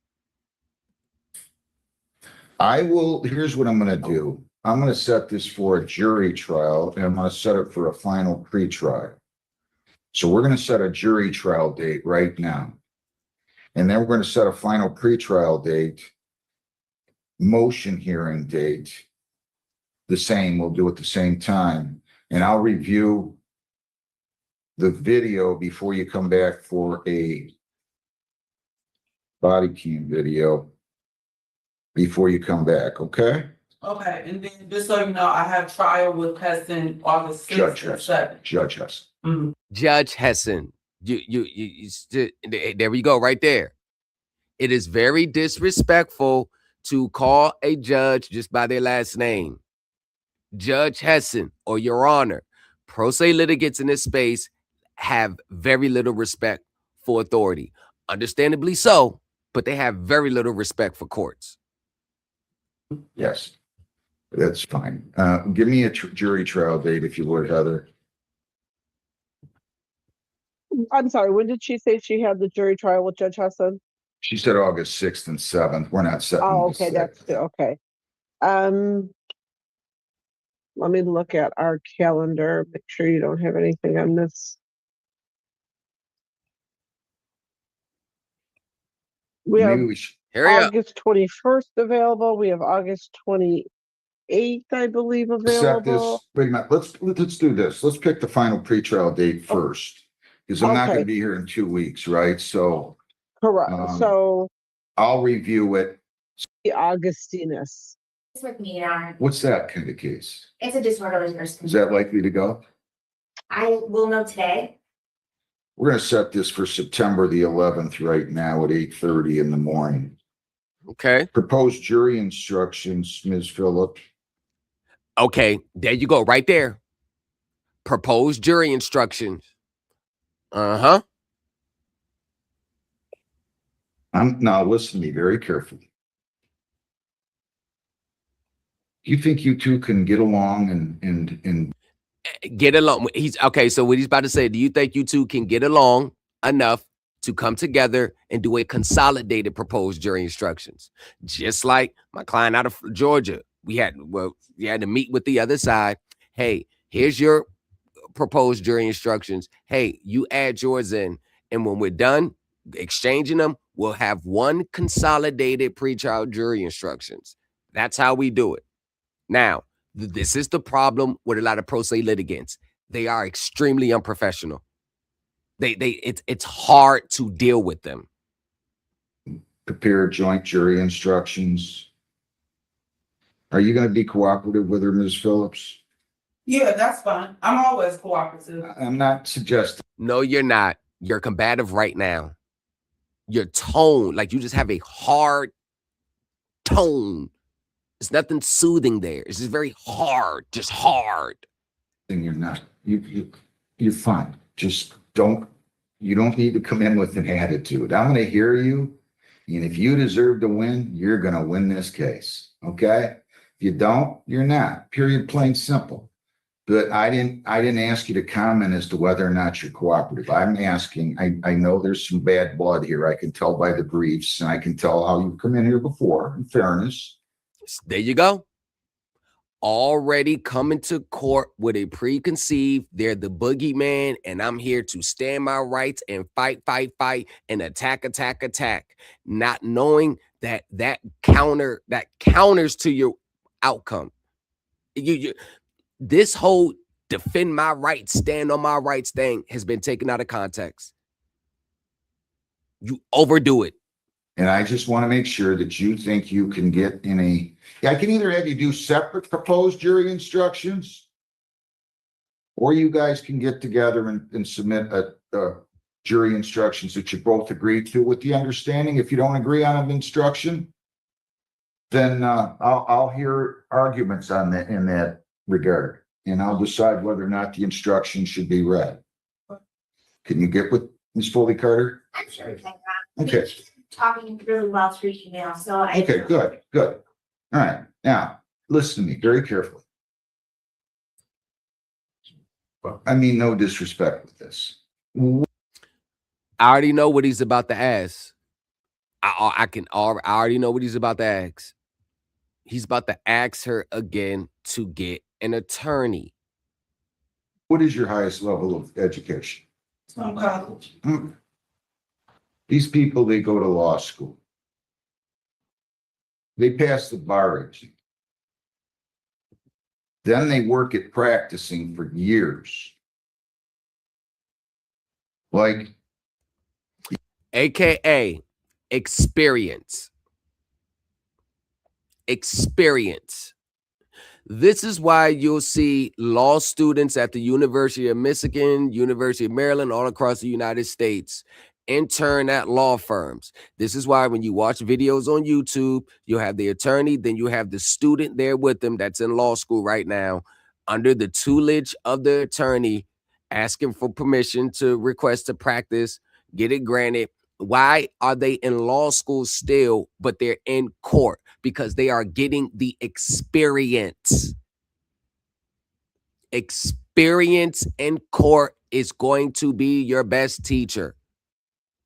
Here's what I'm going to do. I'm going to set this for a jury trial, and I'm going to set it for a final pretrial. So we're going to set a jury trial date right now. And then we're going to set a final pretrial date, motion hearing date, the same. We'll do it at the same time. And I'll review the video before you come back for a body cam video before you come back, okay? Okay, and then just so you know, I have trial with Heston August 6th and 7th. Judge Heston. Mm-hmm. Judge Heston, there we go, right there. It is very disrespectful to call a judge just by their last name. Judge Heston or Your Honor. Pro se litigants in this space have very little respect for authority. Understandably so, but they have very little respect for courts. Yes, that's fine. Give me a jury trial date if you would, Heather. I'm sorry, when did she say she had the jury trial with Judge Heston? She said August 6th and 7th. We're not setting. Oh, okay, that's okay. Let me look at our calendar, make sure you don't have anything on this. We have August 21st available. We have August 28th, I believe, available. Wait a minute. Let's do this. Let's pick the final pretrial date first, because I'm not going to be here in 2 weeks, right? So correct. So I'll review it. The Augustinus. It's with me, Your Honor. What's that kind of case? It's a disorderly person. Is that likely to go? I will know today. We're going to set this for September the 11th right now at 8:30 in the morning. Okay. Proposed jury instructions, Ms. Phillip. Okay, there you go, right there. Proposed jury instructions. Now listen to me very carefully. You think you two can get along and get along? He's okay. So what he's about to say, do you think you two can get along enough to come together and do a consolidated proposed jury instructions? Just like my client out of Georgia, we had to meet with the other side. Hey, here's your proposed jury instructions. Hey, you add yours in, and when we're done exchanging them, we'll have one consolidated pretrial jury instructions. That's how we do it. Now, this is the problem with a lot of pro se litigants. They are extremely unprofessional. It's hard to deal with them. prepare joint jury instructions? Are you going to be cooperative with her, Ms. Phillips? Yeah, that's fine. I'm always cooperative. I'm not suggesting. No, you're not. You're combative right now. Your tone, like you just have a hard tone. There's nothing soothing there. It's just very hard, just hard. And you're not. You're fine. Just you don't need to come in with an attitude. I'm going to hear you. And if you deserve to win, you're going to win this case. Okay? If you don't, you're not. Period. Plain simple. But I didn't ask you to comment as to whether or not you're cooperative. I'm asking, I know there's some bad blood here. I can tell by the briefs, and I can tell how you've come in here before, in fairness. There you go. Already coming to court with a preconceived, they're the boogeyman, and I'm here to stand my rights and fight, and attack. Not knowing that counters to your outcome. This whole defend my rights, stand on my rights thing has been taken out of context. You overdo it. And I just want to make sure that you think you can get I can either have you do separate proposed jury instructions, or you guys can get together and submit a jury instructions that you both agree to, with the understanding, if you don't agree on an instruction, then I'll hear arguments on that in that regard, and I'll decide whether or not the instruction should be read. Can you get with Ms. Foley Carter? I'm sure. Okay. talking really well through email, so I. Okay, good. All right, now, listen to me very carefully. I mean, no disrespect with this. I already know what he's about to ask. I already know what he's about to ask. He's about to ask her again to get an attorney. What is your highest level of education? Some college. These people, they go to law school. They pass the bar exam. Then they work at practicing for years. Like, AKA experience. This is why you'll see law students at the University of Michigan, University of Maryland, all across the United States intern at law firms. This is why when you watch videos on YouTube, you have the attorney, then you have the student there with them that's in law school right now under the tutelage of the attorney, asking for permission to request to practice, get it granted. Why are they in law school still, but they're in court? Because they are getting the experience. Experience in court is going to be your best teacher.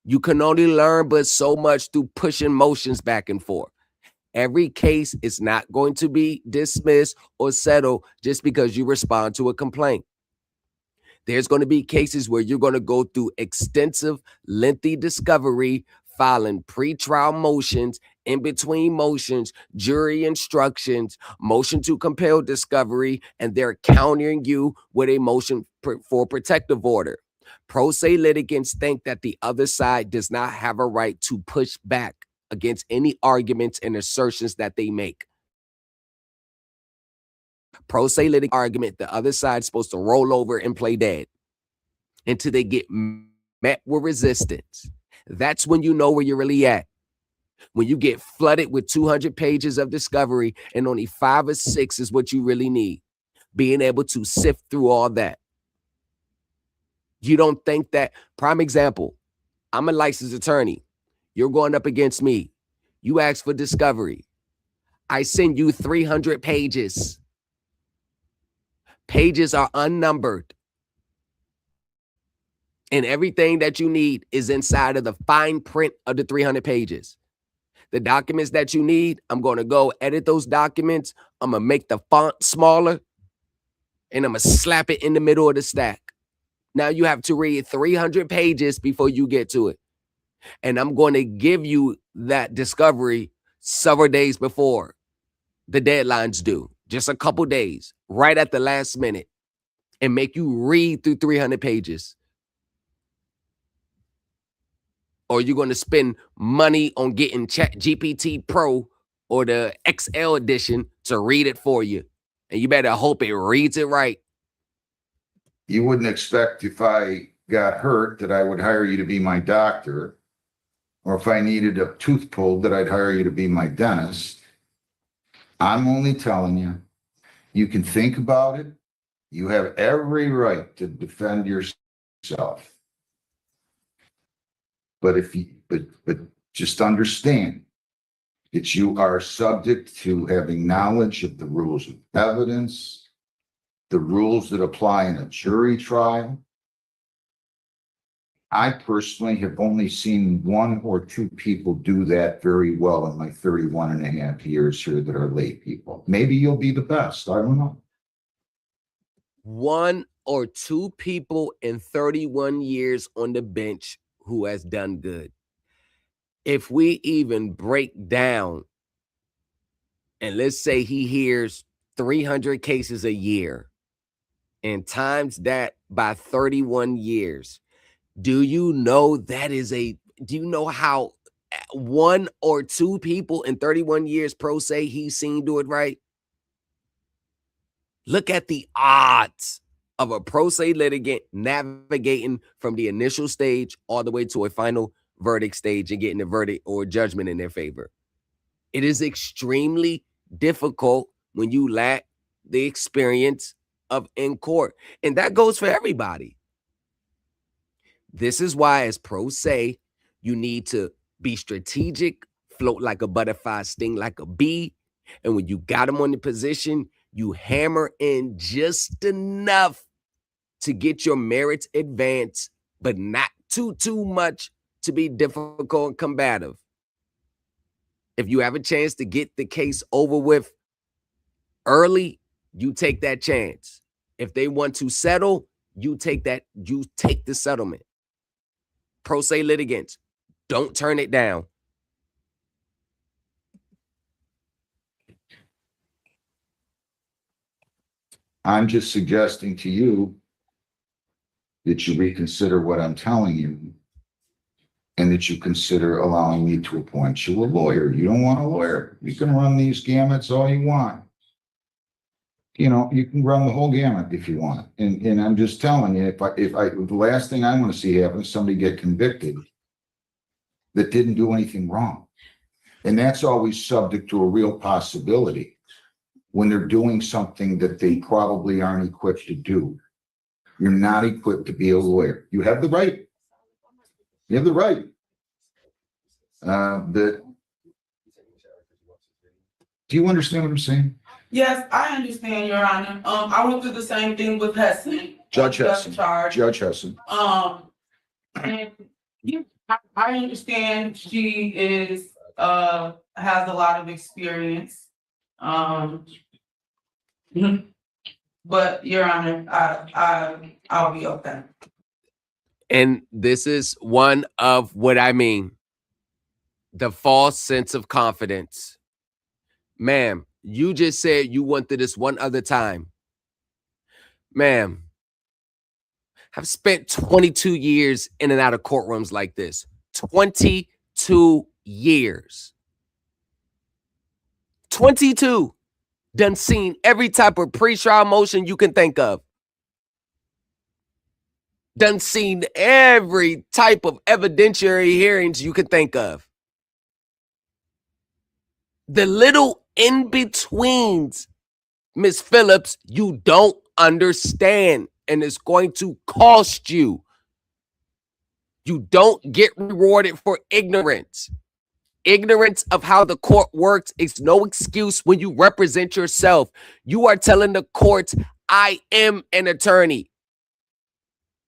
You can only learn but so much through pushing motions back and forth. Every case is not going to be dismissed or settled just because you respond to a complaint. There's going to be cases where you're going to go through extensive, lengthy discovery, filing pretrial motions, in between motions, jury instructions, motion to compel discovery, and they're countering you with a motion for protective order. Pro se litigants think that the other side does not have a right to push back against any arguments and assertions that they make. Pro se litigant argument, the other side's supposed to roll over and play dead until they get met with resistance. That's when you know where you're really at. When you get flooded with 200 pages of discovery and only 5 or 6 is what you really need. Being able to sift through all that. You don't think that, prime example, I'm a licensed attorney. You're going up against me. You ask for discovery. I send you 300 pages. Pages are unnumbered. And everything that you need is inside of the fine print of the 300 pages. The documents that you need, I'm going to go edit those documents. I'm going to make the font smaller. And I'm going to slap it in the middle of the stack. Now you have to read 300 pages before you get to it. And I'm going to give you that discovery several days before the deadline's due. Just a couple days, right at the last minute. And make you read through 300 pages. Or you're going to spend money on getting ChatGPT Pro or the XL edition to read it for you. And you better hope it reads it right. you wouldn't expect if I got hurt that I would hire you to be my doctor, or if I needed a tooth pulled that I'd hire you to be my dentist. I'm only telling you, you can think about it. You have every right to defend yourself. But but just understand that you are subject to having knowledge of the rules of evidence, the rules that apply in a jury trial. I personally have only seen 1 or 2 people do that very well in my 31 and a half years here that are lay people. Maybe you'll be the best. I don't know. 1 or 2 people in 31 years on the bench who has done good. If we even break down, and let's say he hears 300 cases a year and times that by 31 years, do you know how 1 or 2 people in 31 years pro se he's seen do it right? Look at the odds of a pro se litigant navigating from the initial stage all the way to a final verdict stage and getting a verdict or judgment in their favor. It is extremely difficult when you lack the experience of in court. And that goes for everybody. This is why, as pro se, you need to Be strategic, float like a butterfly, sting like a bee. And when you got them on the position, you hammer in just enough to get your merits advanced, but not too much to be difficult and combative. If you have a chance to get the case over with early, you take that chance. If they want to settle, you take the settlement. Pro se litigants, don't turn it down. I'm just suggesting to you that you reconsider what I'm telling you and that you consider allowing me to appoint you a lawyer. You don't want a lawyer. You can run these gamuts all you want. You know, you can run the whole gamut if you want. And I'm just telling you, the last thing I want to see happen is somebody get convicted that didn't do anything wrong. And that's always subject to a real possibility when they're doing something that they probably aren't equipped to do. You're not equipped to be a lawyer. You have the right. You have the right. Do you understand what I'm saying? Yes, I understand, Your Honor. I went through the same thing with Hesson. Judge Hesson. And yeah, I understand she is has a lot of experience. But Your Honor, I'll be okay. And this is one of what I mean. The false sense of confidence. Ma'am, you just said you wanted this one other time. Ma'am, I've spent 22 years in and out of courtrooms like this. 22 years. 22. Done seen every type of pre-trial motion you can think of. Done seen every type of evidentiary hearings you can think of. The little in-betweens, Miss Phillips, you don't understand, and it's going to cost you. You don't get rewarded for ignorance. Ignorance of how the court works is no excuse when you represent yourself. You are telling the courts, I am an attorney.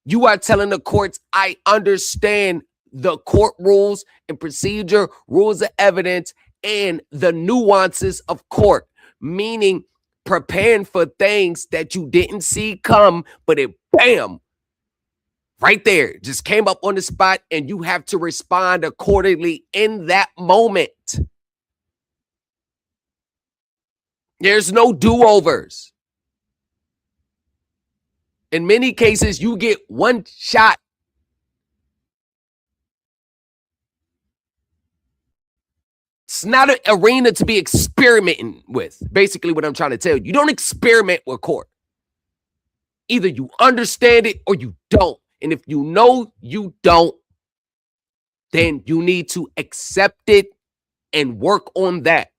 You are telling the courts, I understand the court rules and procedure, rules of evidence, and the nuances of court, meaning preparing for things that you didn't see come, but it, bam, right there, just came up on the spot, and you have to respond accordingly in that moment. There's no do-overs. In many cases, you get one shot. It's not an arena to be experimenting with. Basically, what I'm trying to tell you. You don't experiment with court. Either you understand it or you don't. And if you know you don't, then you need to accept it and work on that.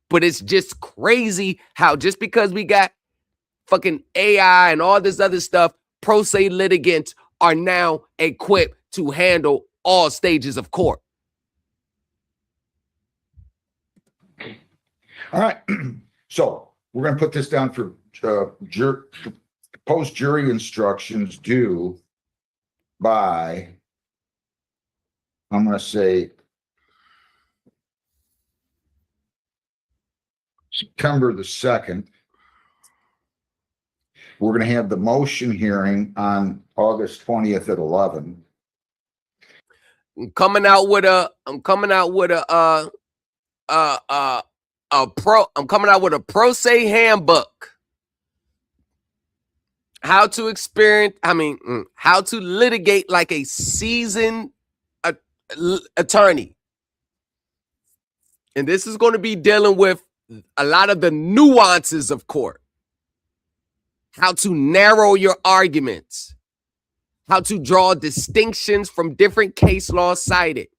But it's just crazy how just because we got fucking AI and all this other stuff, pro se litigants are now equipped to handle all stages of court. All right. So we're going to put this down for proposed jury instructions due by, I'm going to say, September the 2nd. We're going to have the motion hearing on August 20th at 11. I'm coming out with a pro se handbook. How to litigate like a seasoned attorney. And this is going to be dealing with a lot of the nuances of court. How to narrow your arguments. How to draw distinctions from different case laws cited.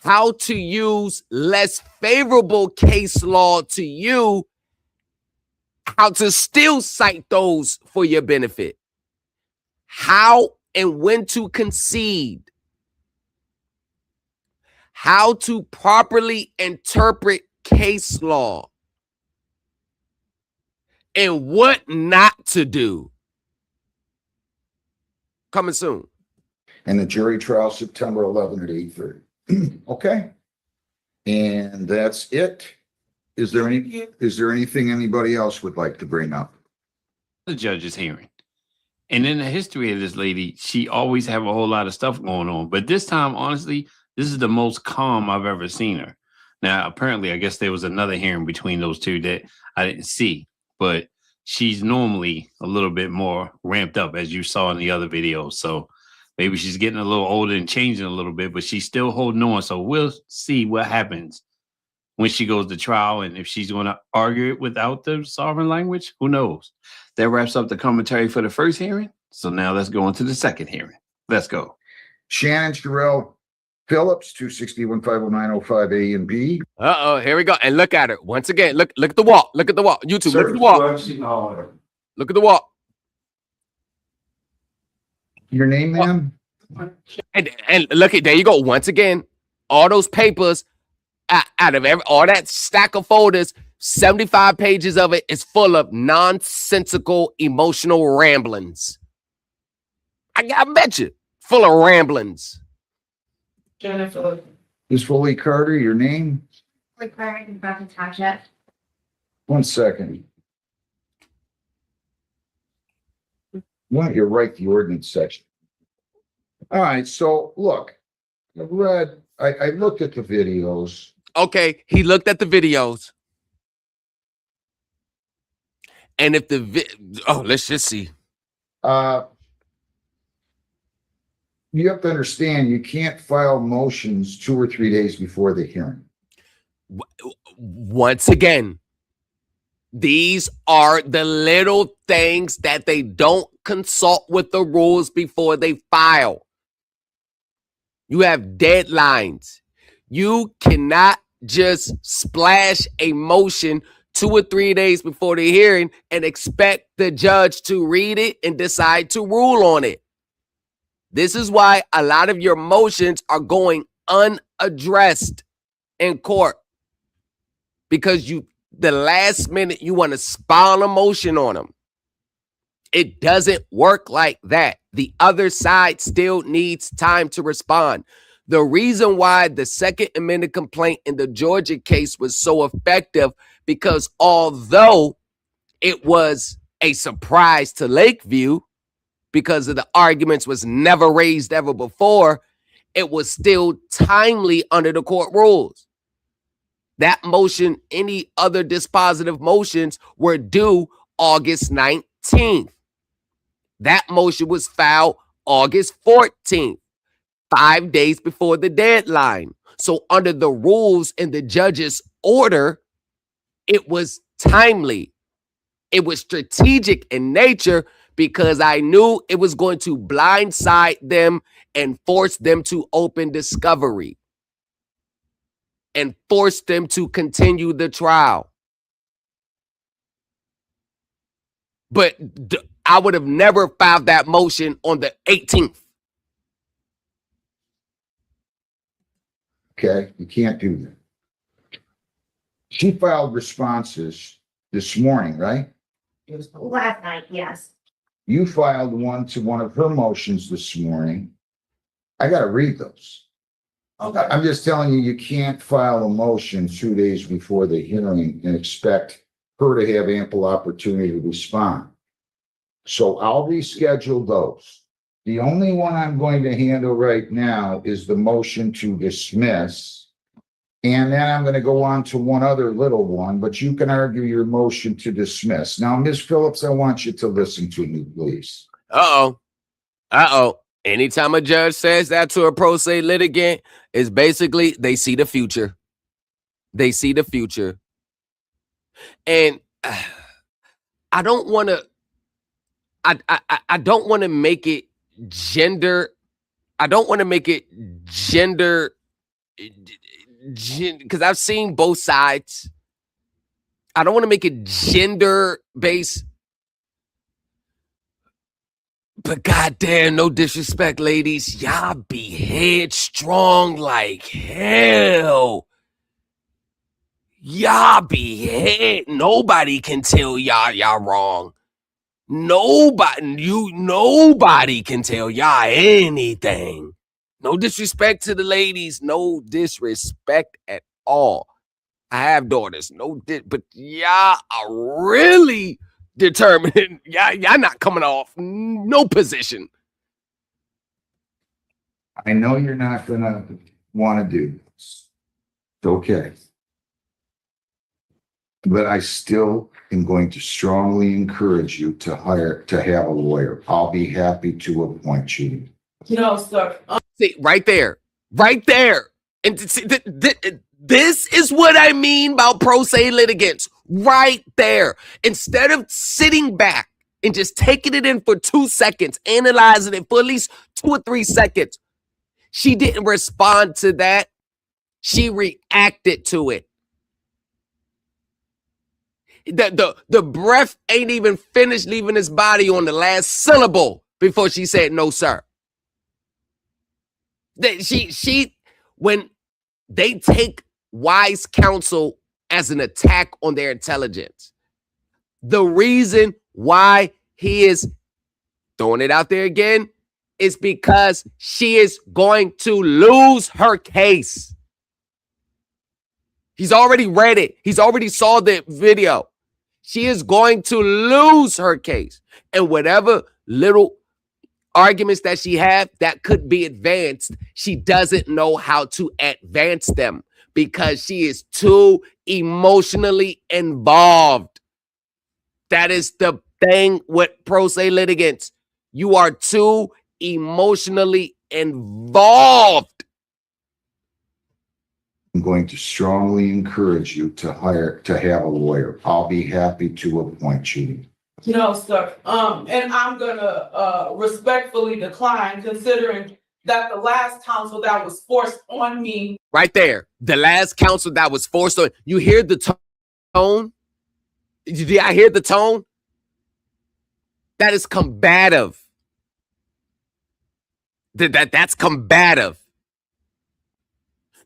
How to use less favorable case law to you. How to still cite those for your benefit. How and when to concede. how to properly interpret case law and what not to do. Coming soon. And the jury trial September 11 at 8:30. Okay. And that's it. Is there anything anybody else would like to bring up? The judge's hearing. And in the history of this lady, she always have a whole lot of stuff going on. But this time, honestly, this is the most calm I've ever seen her. Now, apparently, I guess there was another hearing between those two that I didn't see. But she's normally a little bit more ramped up, as you saw in the other videos. So maybe she's getting a little older and changing a little bit, but she's still holding on. So we'll see what happens when she goes to trial, and if she's going to argue it without the sovereign language, who knows? That wraps up the commentary for the first hearing. So now let's go into the second hearing. Let's go. Shannon Sherrill Phillips, 261-509-05 A and B. Here we go. And look at her. Once again, look at the walk. Look at the walk. YouTube, look at the walk. Look at the walk. Your name, ma'am? And look at, there you go. Once again, all those papers out of all that stack of folders, 75 pages of it is full of nonsensical emotional ramblings. I bet you, full of ramblings. Jennifer. Ms. Foley Carter, your name? Required in Brockton Township. 1 second. Why don't you write the ordinance section? All right, so look, I looked at the videos. Okay, he looked at the videos. And if let's just see. You have to understand, you can't file motions 2 or 3 days before the hearing. Once again, these are the little things that they don't consult with the rules before they file. You have deadlines. You cannot just splash a motion 2 or 3 days before the hearing and expect the judge to read it and decide to rule on it. This is why a lot of your motions are going unaddressed in court, because the last minute you want to spile a motion on them. It doesn't work like that. The other side still needs time to respond. The reason why the second amended complaint in the Georgia case was so effective, because although it was a surprise to Lakeview because of the arguments was never raised ever before, it was still timely under the court rules. That motion, any other dispositive motions were due August 19th. That motion was filed August 14th, 5 days before the deadline. So under the rules in the judge's order, it was timely. It was strategic in nature because I knew it was going to blindside them and force them to open discovery and force them to continue the trial. But I would have never filed that motion on the 18th. Okay, you can't do that. She filed responses this morning, right? Last night, yes. You filed one to one of her motions this morning. I got to read those. Okay. I'm just telling you, you can't file a motion 2 days before the hearing and expect her to have ample opportunity to respond. So I'll reschedule those. The only one I'm going to handle right now is the motion to dismiss. And then I'm going to go on to one other little one, but you can argue your motion to dismiss. Now, Ms. Phillips, I want you to listen to me, please. Anytime a judge says that to a pro se litigant, is basically they see the future. They see the future. And I don't want to make it gender. I don't want to make it gender because I've seen both sides. I don't want to make it gender based, But goddamn, no disrespect, ladies. Y'all be headstrong like hell. Y'all be head. Nobody can tell y'all wrong. Nobody can tell y'all anything. No disrespect to the ladies. No disrespect at all. I have daughters. But y'all are really determined. Y'all not coming off no position. I know you're not gonna want to do this. It's okay. But I still am going to strongly encourage you to have a lawyer. I'll be happy to appoint you. Sir. See, right there. And this is what I mean about pro se litigants. Right there. Instead of sitting back and just taking it in for 2 seconds, analyzing it for at least 2 or 3 seconds, she didn't respond to that. She reacted to it. The breath ain't even finished leaving his body on the last syllable before she said, no, sir. When they take wise counsel as an attack on their intelligence, the reason why he is throwing it out there again is because she is going to lose her case. He's already read it. He's already saw the video. She is going to lose her case. And whatever little arguments that she have that could be advanced, she doesn't know how to advance them because she is too emotionally involved. That is the thing with pro se litigants. You are too emotionally involved. I'm going to strongly encourage you to have a lawyer. I'll be happy to appoint you. Sir. And I'm gonna respectfully decline, considering that the last counsel that was forced on me. Right there. The last counsel that was forced on. You hear the tone? Did I hear the tone? That is combative. That's combative.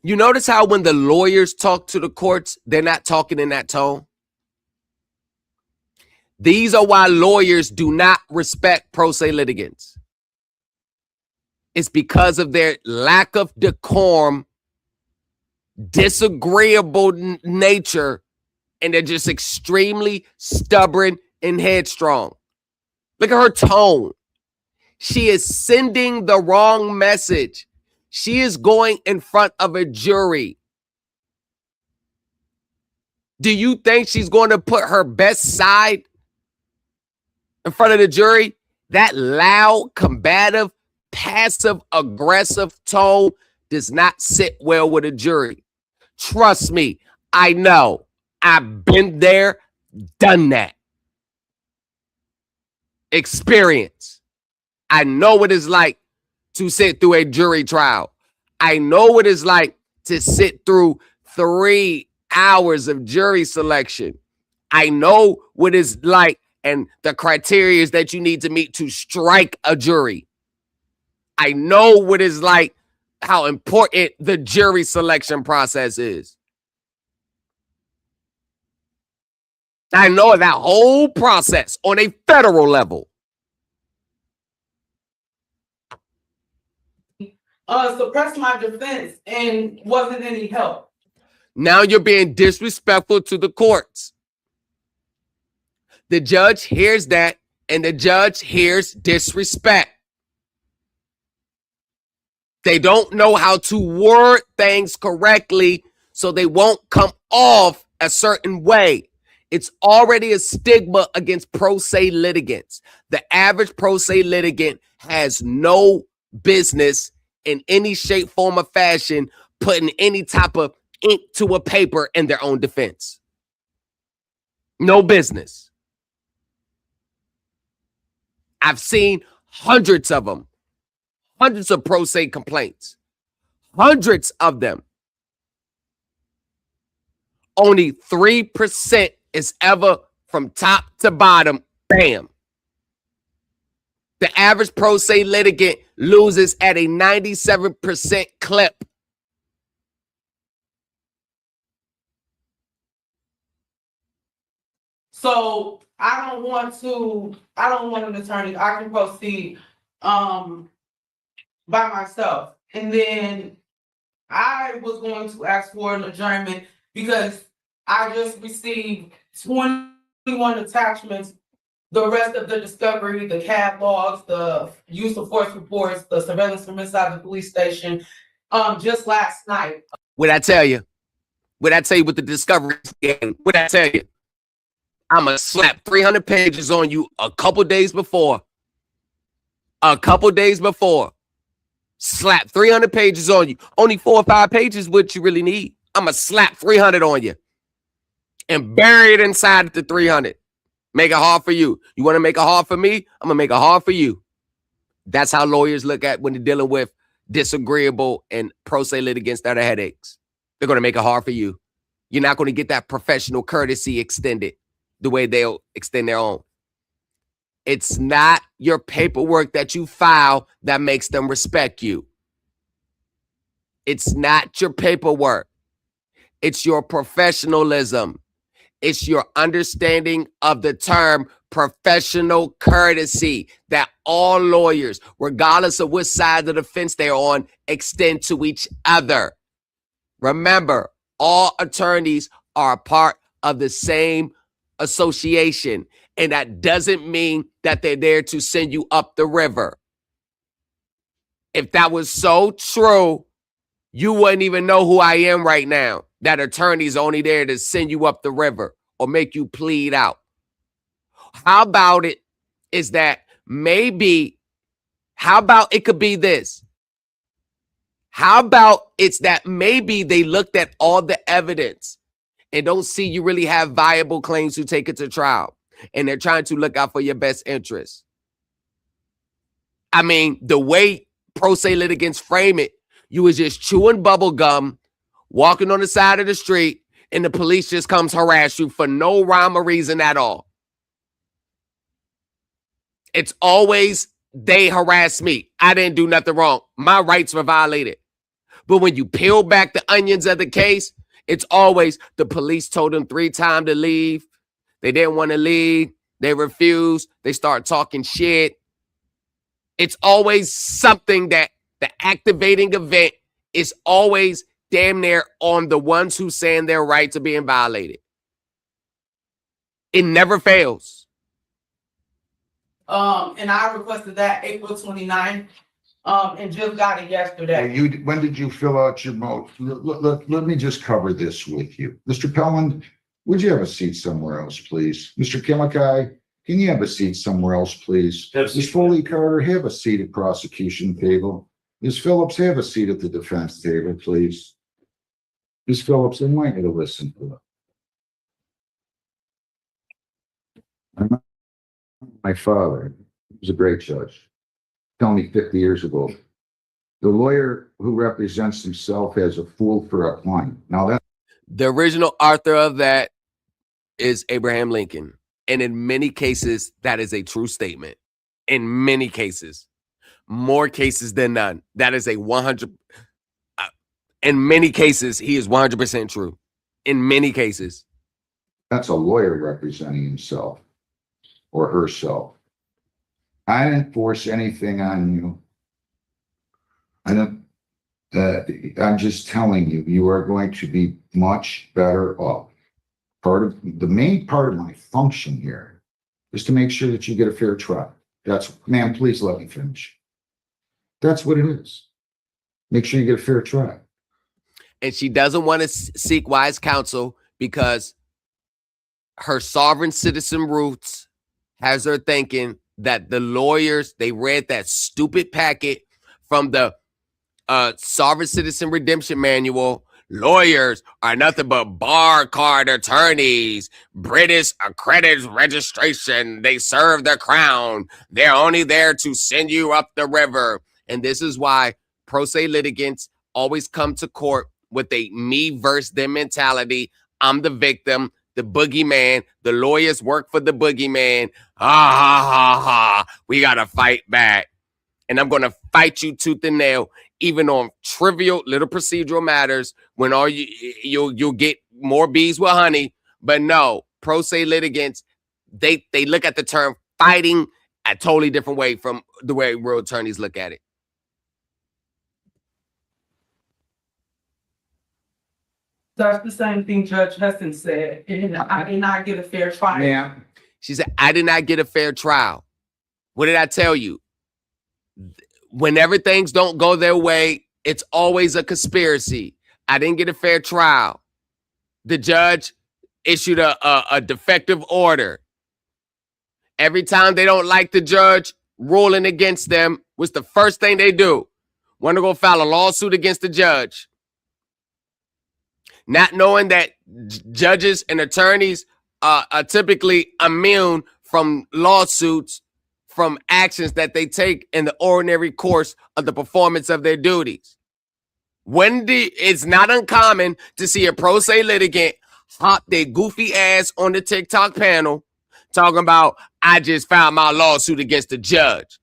You notice how when the lawyers talk to the courts, they're not talking in that tone? These are why lawyers do not respect pro se litigants. It's because of their lack of decorum, disagreeable nature, and they're just extremely stubborn and headstrong. Look at her tone. She is sending the wrong message. She is going in front of a jury. Do you think she's going to put her best side in front of the jury? That loud, combative, passive-aggressive tone does not sit well with a jury. Trust me, I know. I've been there, done that. Experience. I know what it's like to sit through a jury trial. I know what it's like to sit through 3 hours of jury selection. I know what it's like and the criteria that you need to meet to strike a jury. I know what it's like, how important the jury selection process is. I know that whole process on a federal level. Suppressed my defense and wasn't any help. Now you're being disrespectful to the courts. The judge hears that, and the judge hears disrespect. They don't know how to word things correctly, so they won't come off a certain way. It's already a stigma against pro se litigants. The average pro se litigant has no business in any shape, form, or fashion putting any type of ink to a paper in their own defense. No business. I've seen hundreds of them. Hundreds of pro se complaints. Hundreds of them. Only 3% is ever from top to bottom. Bam. The average pro se litigant loses at a 97% clip. So I don't want an attorney. I can proceed by myself. And then I was going to ask for an adjournment because I just received 21 attachments, the rest of the discovery, the CAD logs, the use of force reports, the surveillance from inside the police station, just last night. What'd I tell you? What'd I tell you with the discovery game? What'd I tell you? I'm going to slap 300 pages on you a couple days before. Slap 300 pages on you. Only 4 or 5 pages what you really need. I'm going to slap 300 on you and bury it inside the 300. Make it hard for you. You want to make it hard for me? I'm going to make it hard for you. That's how lawyers look at when they're dealing with disagreeable and pro se litigants that are headaches. They're going to make it hard for you. You're not going to get that professional courtesy extended the way they'll extend their own. It's not your paperwork that you file that makes them respect you. It's not your paperwork. It's your professionalism. It's your understanding of the term professional courtesy that all lawyers, regardless of which side of the fence they're on, extend to each other. Remember, all attorneys are a part of the same association, and that doesn't mean that they're there to send you up the river. If that was so true, you wouldn't even know who I am right now. That attorney's only there to send you up the river or make you plead out. How about it is that maybe, how about it could be this? How about it's that maybe they looked at all the evidence and don't see you really have viable claims to take it to trial, and they're trying to look out for your best interest. I mean, the way pro se litigants frame it, you was just chewing bubble gum, walking on the side of the street, and the police just comes harass you for no rhyme or reason at all. It's always, they harass me. I didn't do nothing wrong. My rights were violated. But when you peel back the onions of the case, it's always the police told them 3 times to leave. They didn't want to leave. They refused. They start talking shit. It's always something that the activating event is always damn near on the ones who saying their rights are being violated. It never fails. And I requested that April 29th, and just got it yesterday. When did you fill out your let me just cover this with you. Mr. Pellman, would you have a seat somewhere else, please? Mr. Kimikai, can you have a seat somewhere else, please? Ms. Foley Carter, have a seat at prosecution table. Ms. Phillips, have a seat at the defense table, please. Ms. Phillips, I want you to listen to it. My father was a great judge. Tell me 50 years ago, the lawyer who represents himself as a fool for a client. Now that the original author of that is Abraham Lincoln. And in many cases, that is a true statement. In many cases, more cases than none. That is a 100. In many cases, he is 100% true. In many cases. That's a lawyer representing himself or herself. I didn't force anything on you. I'm just telling you, you are going to be much better off. The main part of my function here is to make sure that you get a fair trial. Ma'am, please let me finish. That's what it is. Make sure you get a fair trial. And she doesn't want to seek wise counsel because her sovereign citizen roots has her thinking that the lawyers, they read that stupid packet from the sovereign citizen redemption manual. Lawyers are nothing but bar card attorneys, British accredited registration. They serve the crown. They're only there to send you up the river. And this is why pro se litigants always come to court with a me versus them mentality. I'm the victim, the boogeyman. The lawyers work for the boogeyman. We got to fight back. And I'm going to fight you tooth and nail, even on trivial little procedural matters when all you'll get more bees with honey. But no, pro se litigants, they look at the term fighting a totally different way from the way real attorneys look at it. That's the same thing Judge Hudson said. And I did not get a fair trial. Yeah. She said, I did not get a fair trial. What did I tell you? Whenever things don't go their way, it's always a conspiracy. I didn't get a fair trial. The judge issued a defective order. Every time they don't like the judge ruling against them, what's the first thing they do? Want to go file a lawsuit against the judge. Not knowing that judges and attorneys are typically immune from lawsuits, from actions that they take in the ordinary course of the performance of their duties. It's not uncommon to see a pro se litigant hop their goofy ass on the TikTok panel talking about, I just filed my lawsuit against the judge.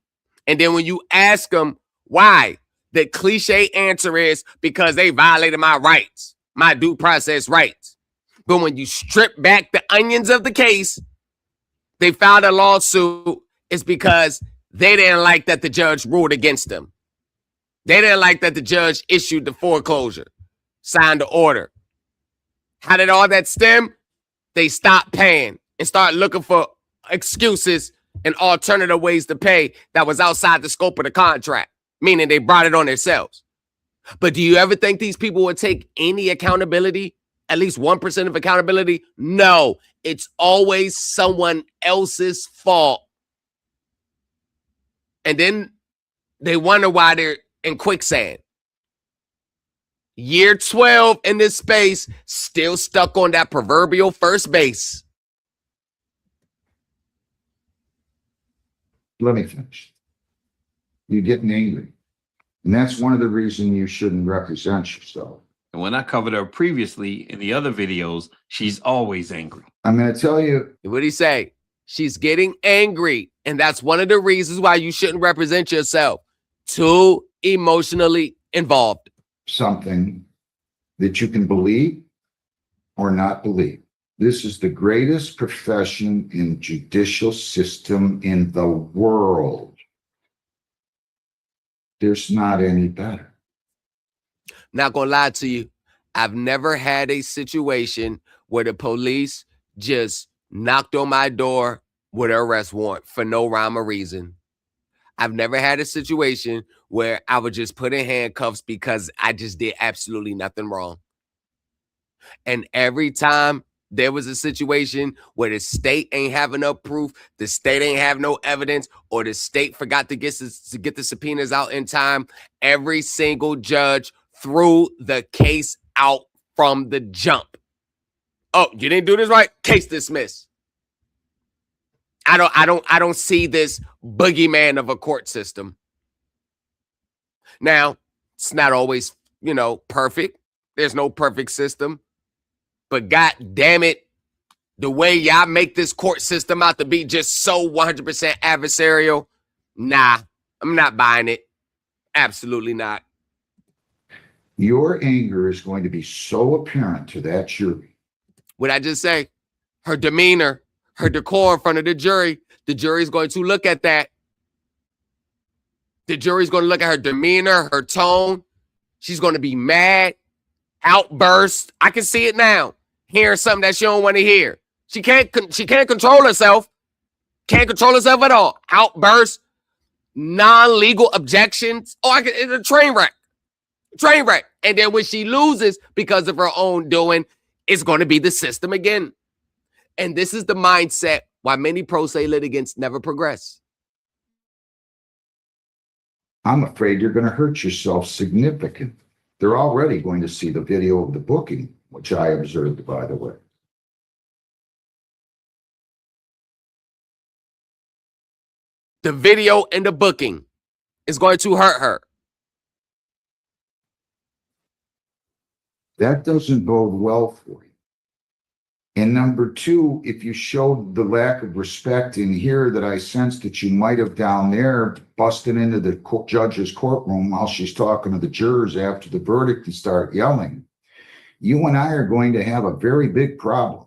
And then when you ask them why, the cliche answer is because they violated my rights, my due process rights. But when you strip back the onions of the case, they filed a lawsuit. It's because they didn't like that the judge ruled against them. They didn't like that the judge issued the foreclosure, signed the order. How did all that stem? They stopped paying and started looking for excuses and alternative ways to pay that was outside the scope of the contract, meaning they brought it on themselves. But do you ever think these people would take any accountability? At least 1% of accountability? No, it's always someone else's fault. And then they wonder why they're in quicksand. Year 12 in this space, still stuck on that proverbial first base. Let me finish. You're getting angry. And that's one of the reasons you shouldn't represent yourself. And when I covered her previously in the other videos, she's always angry. I'm going to tell you. What did he say? She's getting angry. And that's one of the reasons why you shouldn't represent yourself. Too emotionally involved. Something that you can believe or not believe. This is the greatest profession in judicial system in the world. There's not any better. Not gonna lie to you. I've never had a situation where the police just knocked on my door with an arrest warrant for no rhyme or reason. I've never had a situation where I was just put in handcuffs because I just did absolutely nothing wrong. And every time there was a situation where the state ain't have enough proof, the state ain't have no evidence, or the state forgot to get the subpoenas out in time, every single judge threw the case out from the jump. Oh, you didn't do this right? Case dismissed. I don't see this boogeyman of a court system. Now, it's not always, perfect. There's no perfect system. But God damn it, the way y'all make this court system out to be just so 100% adversarial, nah, I'm not buying it. Absolutely not. Your anger is going to be so apparent to that jury. What I just say, her demeanor, her decor in front of the jury's going to look at that. The jury's going to look at her demeanor, her tone. She's going to be mad, outburst. I can see it now. Hearing something that she don't want to hear. She can't control herself. Can't control herself at all. Outburst, non-legal objections. Oh, it's a train wreck. Train wreck. And then when she loses because of her own doing, it's going to be the system again. And this is the mindset why many pro se litigants never progress. I'm afraid you're going to hurt yourself significantly. They're already going to see the video of the booking, which I observed, by the way. The video and the booking is going to hurt her. That doesn't bode well for you. And number two, if you showed the lack of respect in here that I sensed that you might have down there, busting into the judge's courtroom while she's talking to the jurors after the verdict and start yelling, you and I are going to have a very big problem.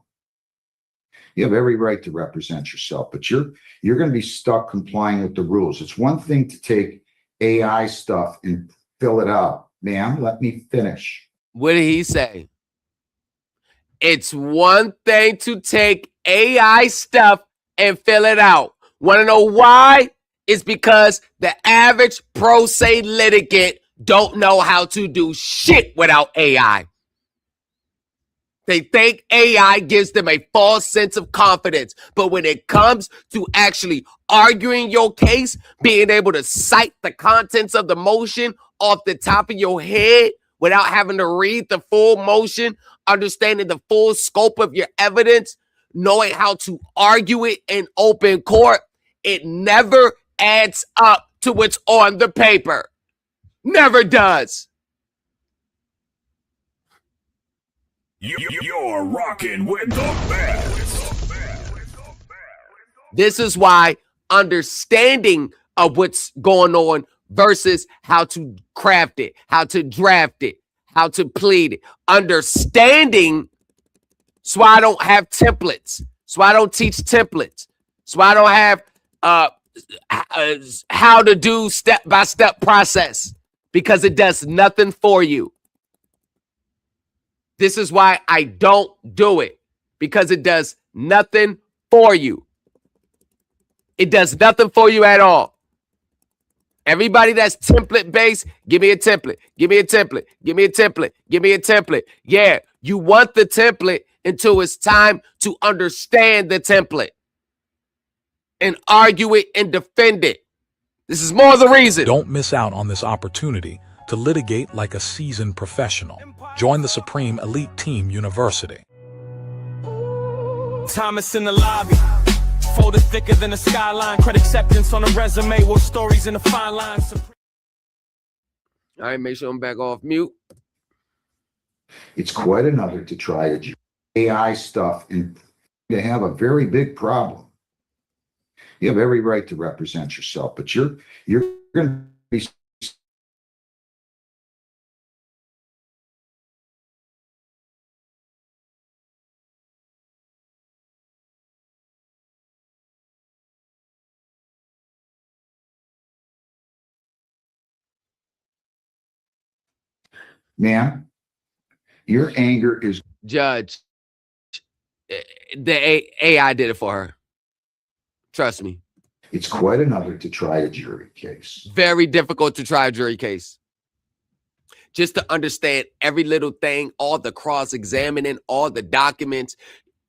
You have every right to represent yourself, but you're going to be stuck complying with the rules. It's one thing to take AI stuff and fill it out. Ma'am, let me finish. What did he say? It's one thing to take AI stuff and fill it out. Want to know why? It's because the average pro se litigant don't know how to do shit without AI. They think AI gives them a false sense of confidence. But when it comes to actually arguing your case, being able to cite the contents of the motion off the top of your head without having to read the full motion, understanding the full scope of your evidence, knowing how to argue it in open court, it never adds up to what's on the paper. Never does. You're rocking with the best. This is why understanding of what's going on versus how to craft it, how to draft it, how to plead it. Understanding. That's why I don't have templates. That's why I don't teach templates. That's why I don't have how to do step-by-step process, because it does nothing for you. This is why I don't do it, because it does nothing for you. It does nothing for you at all. Everybody that's template based, give me a template. Give me a template. Give me a template. Give me a template. Yeah, you want the template until it's time to understand the template and argue it and defend it. This is more the reason. Don't miss out on this opportunity to litigate like a seasoned professional. Join the Supreme Elite Team University. Thomas in the lobby. Folded thicker than a skyline. Credit acceptance on a resume with stories in the fine lines. All right, make sure I'm back off mute. It's quite another to try to AI stuff and to have a very big problem. You have every right to represent yourself, but you're going to be Ma'am, your anger is... Judge, the AI did it for her. Trust me. It's quite another to try a jury case. Very difficult to try a jury case. Just to understand every little thing, all the cross-examining, all the documents,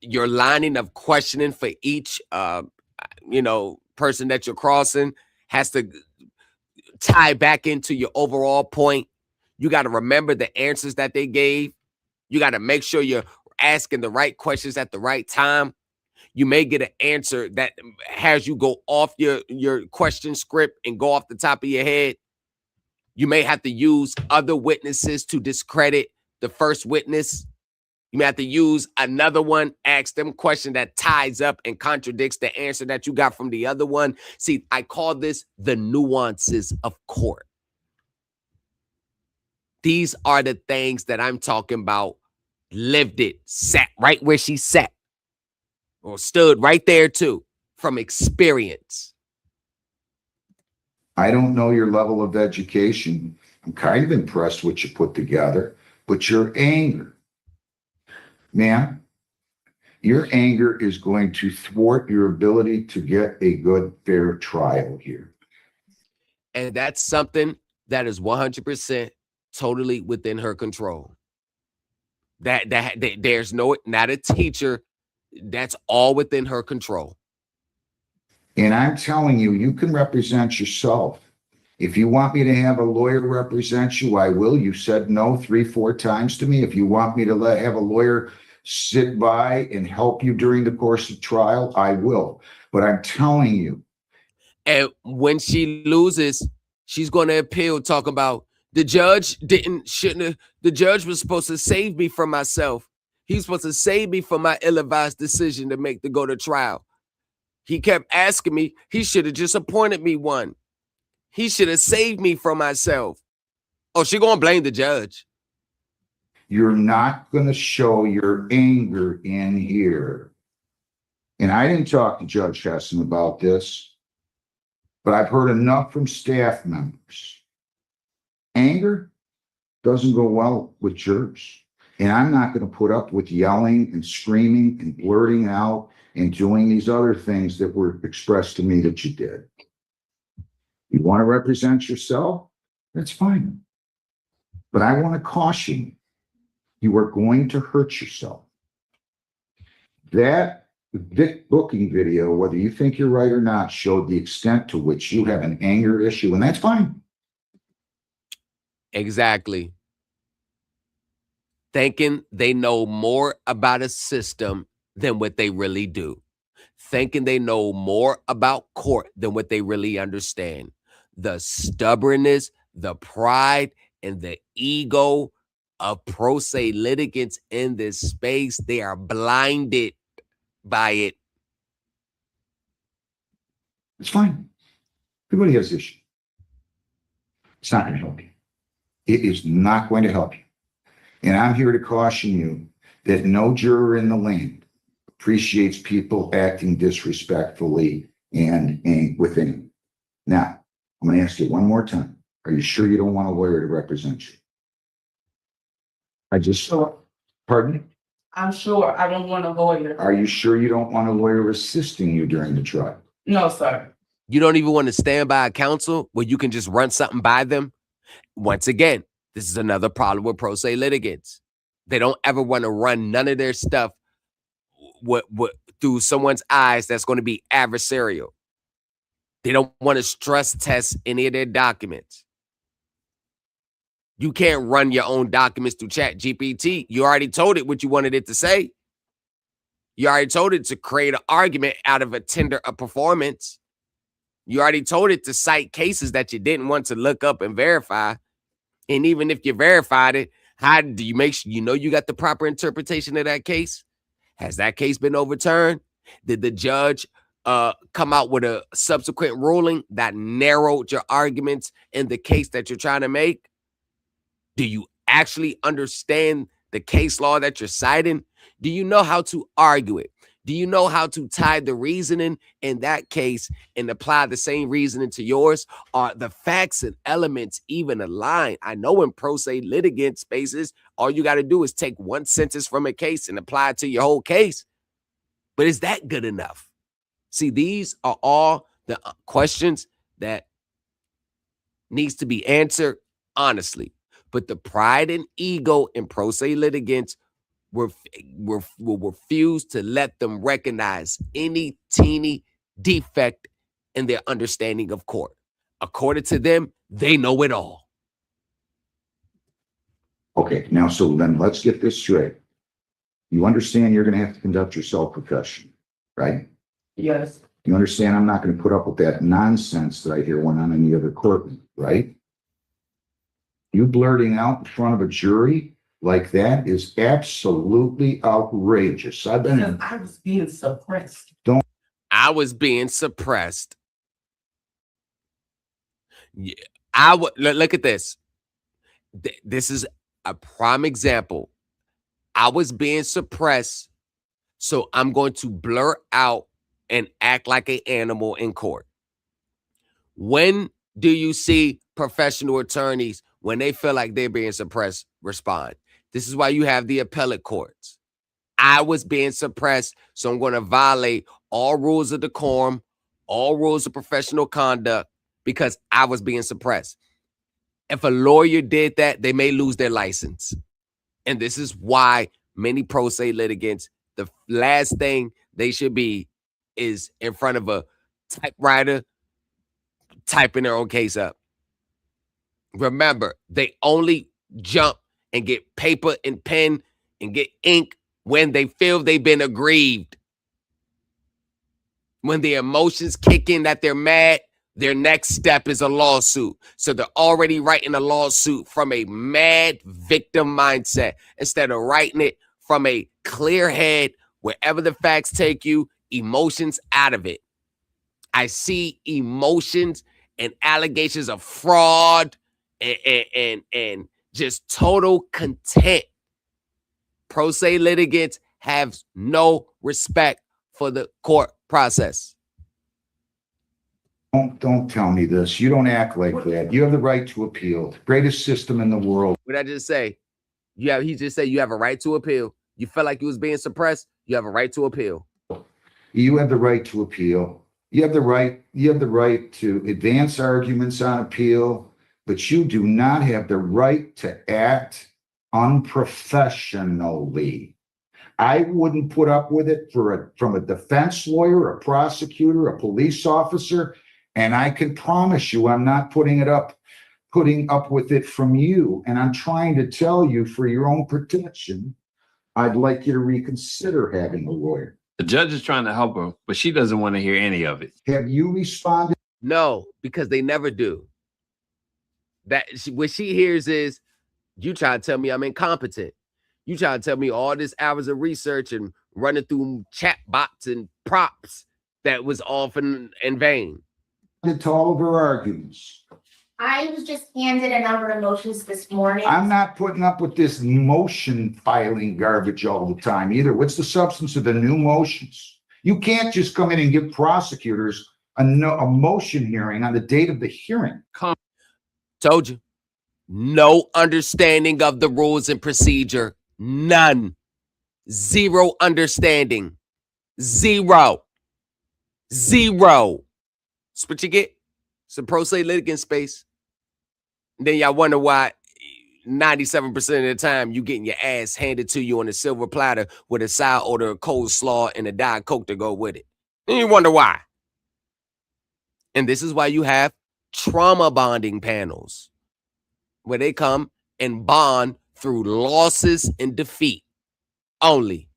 your lining of questioning for each, person that you're crossing has to tie back into your overall point. You got to remember the answers that they gave. You got to make sure you're asking the right questions at the right time. You may get an answer that has you go off your question script and go off the top of your head. You may have to use other witnesses to discredit the first witness. You may have to use another one, ask them a question that ties up and contradicts the answer that you got from the other one. See, I call this the nuances of court. These are the things that I'm talking about. Lived it, sat right where she sat, or stood right there too, from experience. I don't know your level of education. I'm kind of impressed what you put together, but your anger, ma'am, your anger is going to thwart your ability to get a good, fair trial here. And that's something that is 100% totally within her control. That there's not a teacher. That's all within her control. And I'm telling you, you can represent yourself. If you want me to have a lawyer represent you, I will. You said no 3-4 times to me. If you want me to have a lawyer sit by and help you during the course of trial, I will. But I'm telling you. And when she loses, she's going to appeal, talk about the judge the judge was supposed to save me from myself. He's supposed to save me from my ill-advised decision to go to trial. He kept asking me. He should have just appointed me one. He should have saved me from myself. Oh, she gonna blame the judge. You're not going to show your anger in here. And I didn't talk to Judge Hessen about this, but I've heard enough from staff members. Anger doesn't go well with jurors. And I'm not going to put up with yelling and screaming and blurting out and doing these other things that were expressed to me that you did. You want to represent yourself? That's fine. But I want to caution you. You are going to hurt yourself. That booking video, whether you think you're right or not, showed the extent to which you have an anger issue, and that's fine. Exactly. Thinking they know more about a system than what they really do. Thinking they know more about court than what they really understand. The stubbornness, the pride, and the ego of pro se litigants in this space, they are blinded by it. It's fine. Everybody has this issue. It's not going to help you. It is not going to help you. And I'm here to caution you that no juror in the land appreciates people acting disrespectfully and with anger. Now, I'm going to ask you one more time. Are you sure you don't want a lawyer to represent you? Pardon me? I'm sure I don't want a lawyer. Are you sure you don't want a lawyer assisting you during the trial? No, sir. You don't even want to stand by a counsel where you can just run something by them? Once again, this is another problem with pro se litigants. They don't ever want to run none of their stuff through someone's eyes that's going to be adversarial. They don't want to stress test any of their documents. You can't run your own documents through Chat GPT. You already told it what you wanted it to say. You already told it to create an argument out of a tender of performance. You already told it to cite cases that you didn't want to look up and verify. And even if you verified it, how do you make sure you know you got the proper interpretation of that case? Has that case been overturned? Did the judge come out with a subsequent ruling that narrowed your arguments in the case that you're trying to make? Do you actually understand the case law that you're citing? Do you know how to argue it? Do you know how to tie the reasoning in that case and apply the same reasoning to yours? Are the facts and elements even aligned? I know in pro se litigant spaces, all you got to do is take one sentence from a case and apply it to your whole case. But is that good enough? See, these are all the questions that needs to be answered honestly. But the pride and ego in pro se litigants will refuse to let them recognize any teeny defect in their understanding of court. According to them, they know it all. Okay, now, so then let's get this straight. You understand you're going to have to conduct yourself professionally, right? Yes. You understand I'm not going to put up with that nonsense that I hear when I'm in the other courtroom, right? You blurting out in front of a jury like that is absolutely outrageous. I was being suppressed. I was being suppressed. Yeah, I would look at this. This is a prime example. I was being suppressed, so I'm going to blur out and act like an animal in court. When do you see professional attorneys, when they feel like they're being suppressed, respond? This is why you have the appellate courts. I was being suppressed, so I'm going to violate all rules of decorum, all rules of professional conduct, because I was being suppressed. If a lawyer did that, they may lose their license. And this is why many pro se litigants, the last thing they should be is in front of a typewriter typing their own case up. Remember, they only jump and get paper and pen and get ink when they feel they've been aggrieved. When the emotions kick in that they're mad, their next step is a lawsuit. So they're already writing a lawsuit from a mad victim mindset instead of writing it from a clear head, wherever the facts take you, emotions out of it. I see emotions and allegations of fraud and just total content. Pro se litigants have no respect for the court process. Don't tell me this. You don't act like that. You have the right to appeal. Greatest system in the world. What did I just say? He just said you have a right to appeal. You felt like you was being suppressed. You have a right to appeal. You have the right to appeal. You have the right to advance arguments on appeal, but you do not have the right to act unprofessionally. I wouldn't put up with it from a defense lawyer, a prosecutor, a police officer, and I can promise you I'm not putting up with it from you. And I'm trying to tell you, for your own protection, I'd like you to reconsider having a lawyer. The judge is trying to help her, but she doesn't want to hear any of it. Have you responded? No, because they never do. What she hears is, you try to tell me I'm incompetent. You try to tell me all this hours of research and running through chat bots and props that was often in vain. To all of her arguments. I was just handed a number of motions this morning. I'm not putting up with this motion filing garbage all the time either. What's the substance of the new motions? You can't just come in and give prosecutors a motion hearing on the date of the hearing. Told you. No understanding of the rules and procedure. None. Zero understanding. Zero. That's what you get. It's a pro se litigant space. And then y'all wonder why 97% of the time you getting your ass handed to you on a silver platter with a side order of coleslaw and a Diet Coke to go with it. And you wonder why. And this is why you have trauma bonding panels, where they come and bond through losses and defeat only.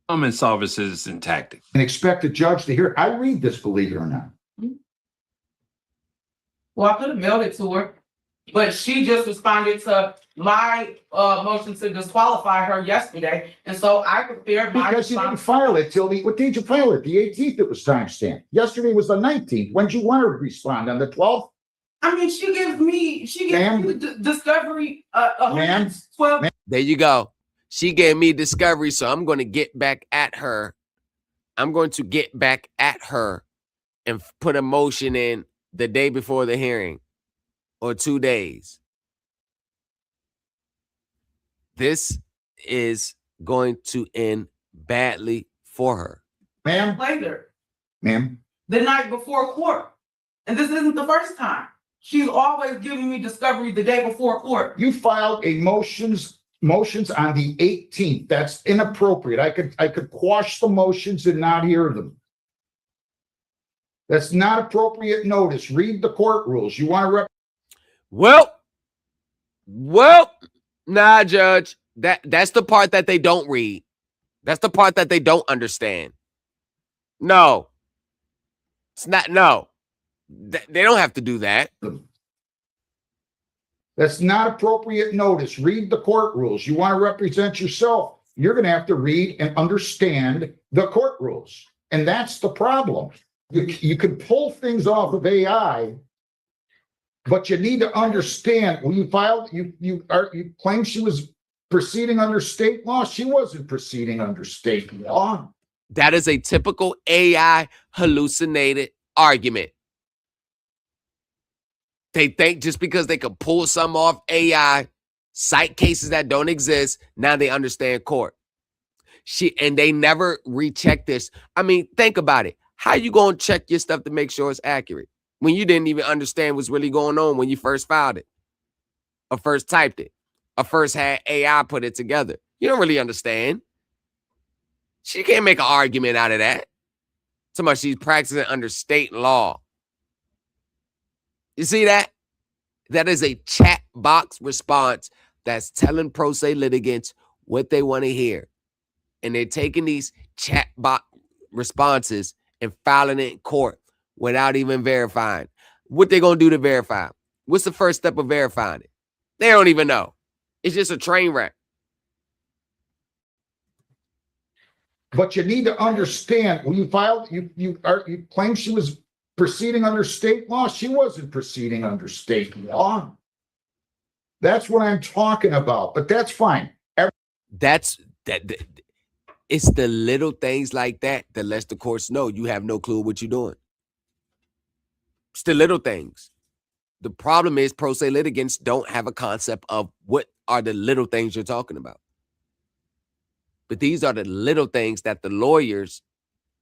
Common services and tactic. And expect a judge to hear. I read this, believe it or not. Well, I could have mailed it to her, but she just responded to my motion to disqualify her yesterday. And so I prepared my Because you didn't file it till what did you file it? The 18th it was timestamped. Yesterday was the 19th. When did you want to respond? On the 12th? I mean, she gave me the discovery. Ma'am? 12. There you go. She gave me discovery, so I'm going to get back at her. I'm going to get back at her and put a motion in the day before the hearing or 2 days. This is going to end badly for her. Ma'am? Later. Ma'am? The night before court. And this isn't the first time. She's always giving me discovery the day before court. You filed a motions on the 18th. That's inappropriate. I could quash the motions and not hear them. That's not appropriate notice. Read the court rules. You want to Well, nah, Judge. That's the part that they don't read. That's the part that they don't understand. No. It's not, no. They don't have to do that. That's not appropriate notice. Read the court rules. You want to represent yourself. You're going to have to read and understand the court rules. And that's the problem. You can pull things off of AI, but you need to understand when you filed, you claim she was proceeding under state law. She wasn't proceeding under state law. That is a typical AI hallucinated argument. They think just because they can pull some off AI, cite cases that don't exist, now they understand court. And they never recheck this. I mean, think about it. How you going to check your stuff to make sure it's accurate when you didn't even understand what's really going on when you first filed it or first typed it or first had AI put it together? You don't really understand. She can't make an argument out of that. Somebody she's practicing under state law. You see that? That is a chat box response that's telling pro se litigants what they want to hear. And they're taking these chat box responses and filing it in court without even verifying. What they going to do to verify? What's the first step of verifying it? They don't even know. It's just a train wreck. But you need to understand, when you filed, you claim she was proceeding under state law. She wasn't proceeding under state law. That's what I'm talking about, but that's fine. That's that. It's the little things like that that lets the courts know you have no clue what you're doing. It's the little things. The problem is pro se litigants don't have a concept of what are the little things you're talking about. But these are the little things that the lawyers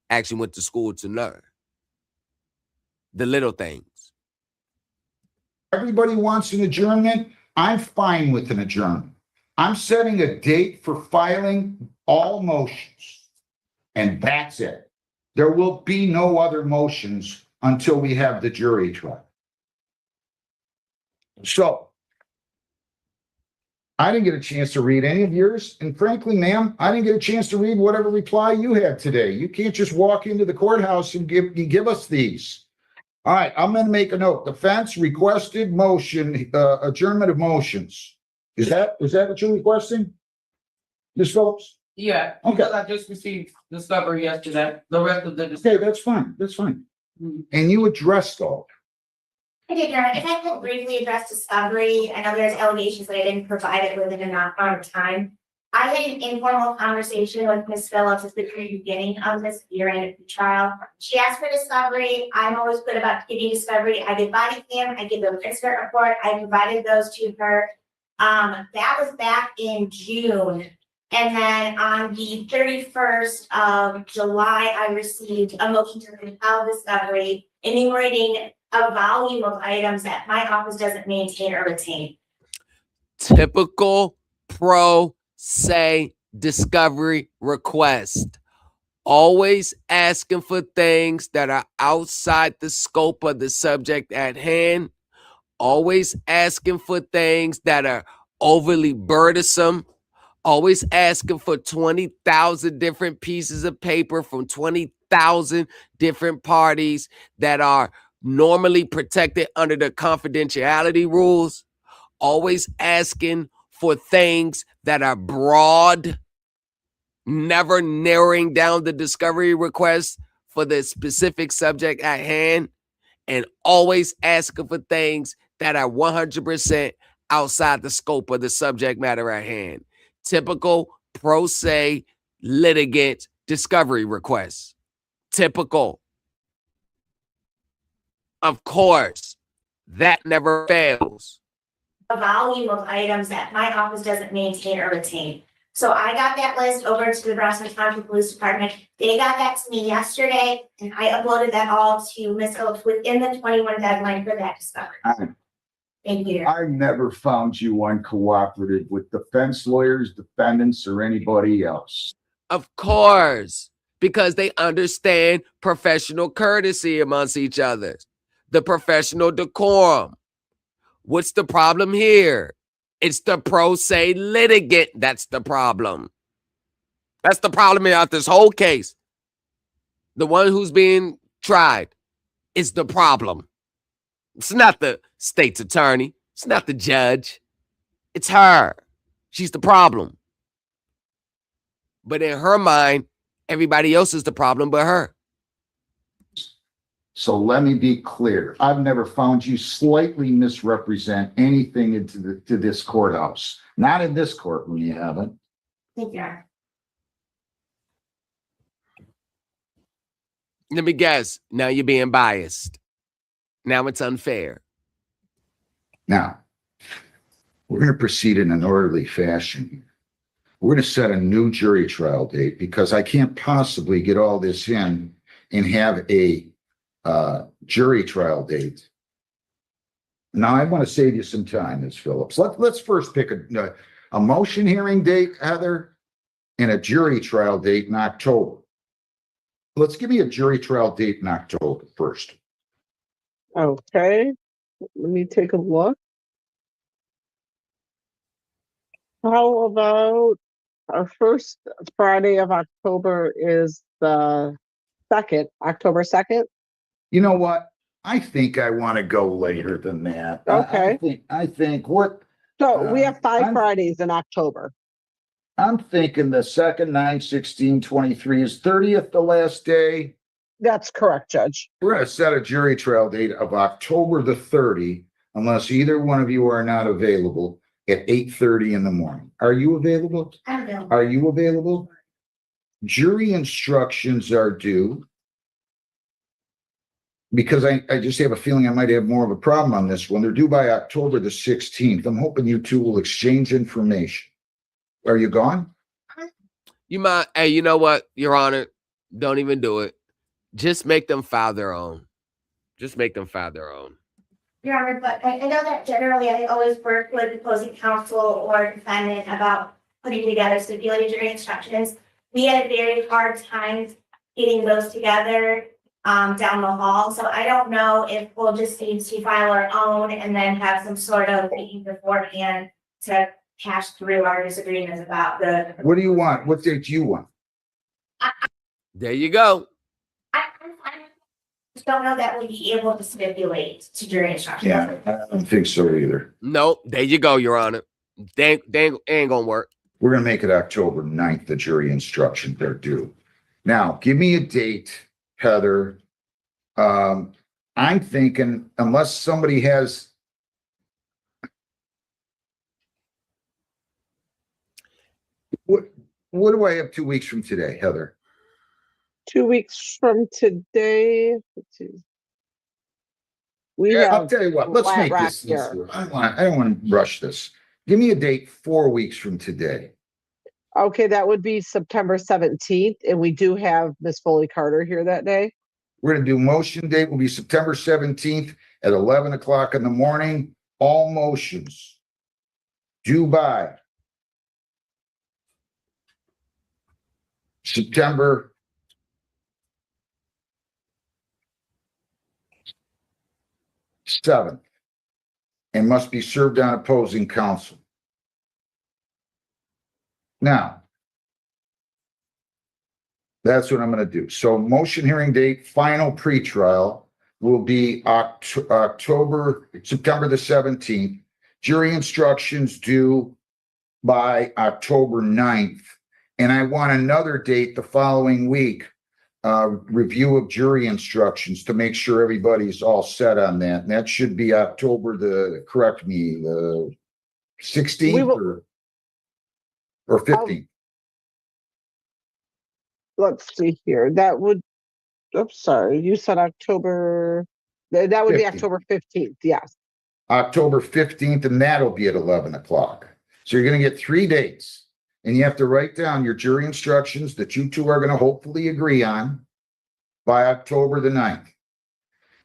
actually went to school to learn. The little things. Everybody wants an adjournment. I'm fine with an adjournment. I'm setting a date for filing all motions. And that's it. There will be no other motions until we have the jury trial. So, I didn't get a chance to read any of yours. And frankly, ma'am, I didn't get a chance to read whatever reply you had today. You can't just walk into the courthouse and give us these. All right, I'm going to make a note. Defense requested motion, adjournment of motions. Is that what you're requesting? Ms. Phillips? Yeah, Okay. because I just received discovery yesterday. The rest of the Okay, that's fine. That's fine. And you addressed all. Okay, Karen, if I could briefly address discovery, I know there's allegations that I didn't provide it within enough amount of time. I had an informal conversation with Ms. Phillips at the very beginning of this year-end of the trial. She asked for discovery. I'm always good about giving discovery. I give body cam, I give the incident report, I provided those to her. That was back in June. And then on the 31st of July, I received a motion to compel discovery, enumerating a volume of items that my office doesn't maintain or retain. Typical pro se discovery request. Always asking for things that are outside the scope of the subject at hand. Always asking for things that are overly burdensome. Always asking for 20,000 different pieces of paper from 20,000 different parties that are normally protected under the confidentiality rules. Always asking for things that are broad, never narrowing down the discovery request for the specific subject at hand, and always asking for things that are 100% outside the scope of the subject matter at hand. Typical pro se litigant discovery requests. Typical. Of course, that never fails. A volume of items that my office doesn't maintain or retain. So I got that list over to the Rossman County Police Department. They got that to me yesterday, and I uploaded that all to Ms. Phillips within the 21 deadline for that discovery. Thank you. I've never found you uncooperative with defense lawyers, defendants, or anybody else. Of course, because they understand professional courtesy amongst each other, the professional decorum. What's the problem here? It's the pro se litigant that's the problem. That's the problem about this whole case. The one who's being tried is the problem. It's not the state's attorney. It's not the judge. It's her. She's the problem. But in her mind, everybody else is the problem but her. So let me be clear. I've never found you slightly misrepresent anything into this courthouse. Not in this courtroom, you haven't. Thank you. Let me guess. Now you're being biased. Now it's unfair. Now, we're going to proceed in an orderly fashion. We're going to set a new jury trial date because I can't possibly get all this in and have a jury trial date. Now, I want to save you some time, Ms. Phillips. Let's first pick a motion hearing date, Heather, and a jury trial date in October. Let's give me a jury trial date in October first. Okay, let me take a look. How about our first Friday of October is the 2nd, October 2nd? You know what? I think I want to go later than that. Okay. I think what? So we have 5 Fridays in October. I'm thinking the second, 9/16/23 is 30th the last day. That's correct, Judge. We're gonna set a jury trial date of October the 30, unless either one of you are not available at 8:30 in the morning. Are you available? I'm available. Are you available? Jury instructions are due. Because I just have a feeling I might have more of a problem on this one. They're due by October the 16th. I'm hoping you two will exchange information. Are you gone? You might, hey, you know what, Your Honor? Don't even do it. Just make them file their own. Just make them file their own. Your Honor, but I know that generally I always work with opposing counsel or defendant about putting together stipulated jury instructions. We had a very hard time getting those together down the hall. So I don't know if we'll just need to file our own and then have some sort of meeting beforehand to hash through our disagreements about the. What do you want? What date do you want? There you go. I just don't know that we'll be able to stipulate to jury instructions. Yeah, I don't think so either. No, there you go, Your Honor. They ain't gonna work. We're gonna make it October 9th, the jury instructions are due. Now, give me a date, Heather. I'm thinking unless somebody has. What do I have 2 weeks from today, Heather? 2 weeks from today. I'll tell you what, let's make this easier. I don't want to rush this. Give me a date 4 weeks from today. Okay, that would be September 17th, and we do have Miss Foley Carter here that day. We're gonna do motion date will be September 17th at 11 o'clock in the morning. All motions due by September 7th and must be served on opposing counsel. Now, that's what I'm going to do. So motion hearing date, final pretrial will be September the 17th. Jury instructions due by October 9th. And I want another date the following week, review of jury instructions to make sure everybody's all set on that. And that should be October the 16th or 15th. Let's see here. That would, oops, sorry. You said October, that would be 15th. October 15th. Yes. October 15th, and that'll be at 11 o'clock. So you're going to get 3 dates, and you have to write down your jury instructions that you two are going to hopefully agree on by October the 9th.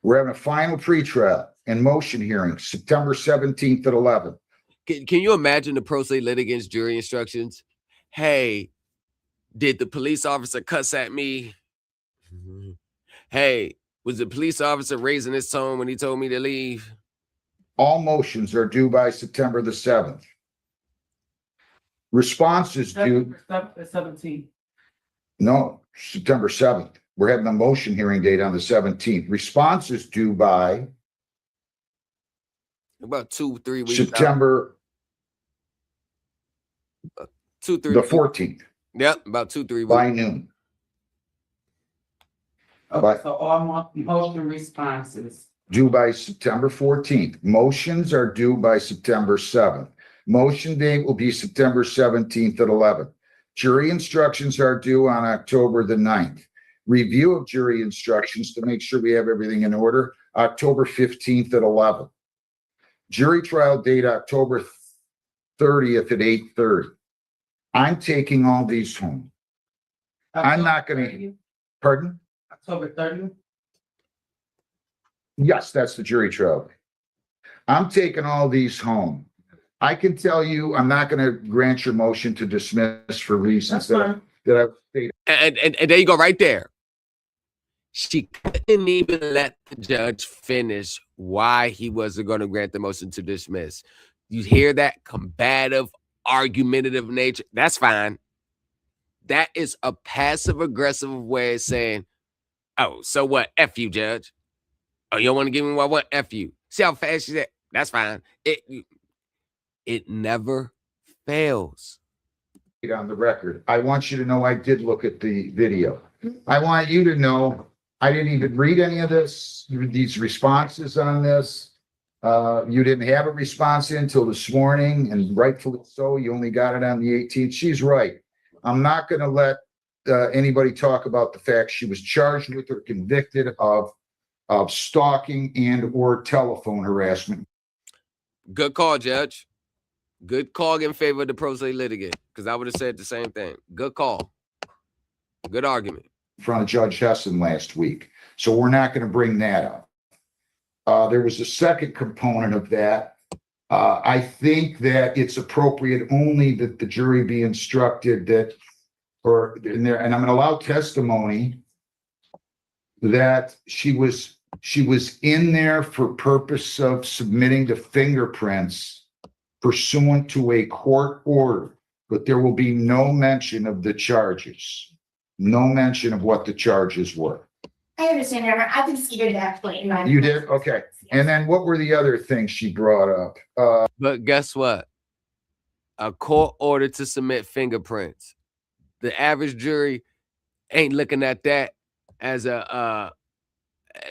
We're having a final pretrial and motion hearing September 17th at 11. Can you imagine the pro se litigants jury instructions? Hey, did the police officer cuss at me? Hey, was the police officer raising his tone when he told me to leave? All motions are due by September the 7th. Responses due. 17th. No, September 7th. We're having a motion hearing date on the 17th. Responses due by about 2-3 weeks. September 2-3 the 14th. Yep, about 2-3 weeks. By noon. Okay, so all motion responses. Due by September 14th. Motions are due by September 7th. Motion date will be September 17th at 11. Jury instructions are due on October the 9th. Review of jury instructions to make sure we have everything in order, October 15th at 11. Jury trial date, October 30th at 8:30. I'm taking all these home. I'm not going to, pardon? October 30th? Yes, that's the jury trial. I'm taking all these home. I can tell you, I'm not going to grant your motion to dismiss for reasons that I've stated. And there you go, right there. She couldn't even let the judge finish why he wasn't going to grant the motion to dismiss. You hear that combative, argumentative nature? That's fine. That is a passive-aggressive way of saying, oh, so what? F you, judge. Oh, you don't want to give me what? F you. See how fast she said? That's fine. It never fails. On the record, I want you to know I did look at the video. I want you to know I didn't even read any of these responses on this. You didn't have a response until this morning, and rightfully so. You only got it on the 18th. She's right. I'm not going to let anybody talk about the fact she was charged with or convicted of stalking and or telephone harassment. Good call, Judge. Good call in favor of the pro se litigant, because I would have said the same thing. Good call. Good argument. In front of Judge Hessen last week. So we're not going to bring that up. There was a second component of that. I think that it's appropriate only that the jury be instructed that, and I'm going to allow testimony that she was in there for purpose of submitting the fingerprints pursuant to a court order, but there will be no mention of the charges, no mention of what the charges were. I understand, Your Honor. I conceded that point in my. You did? Okay. And then what were the other things she brought up? But guess what? A court order to submit fingerprints. The average jury ain't looking at that as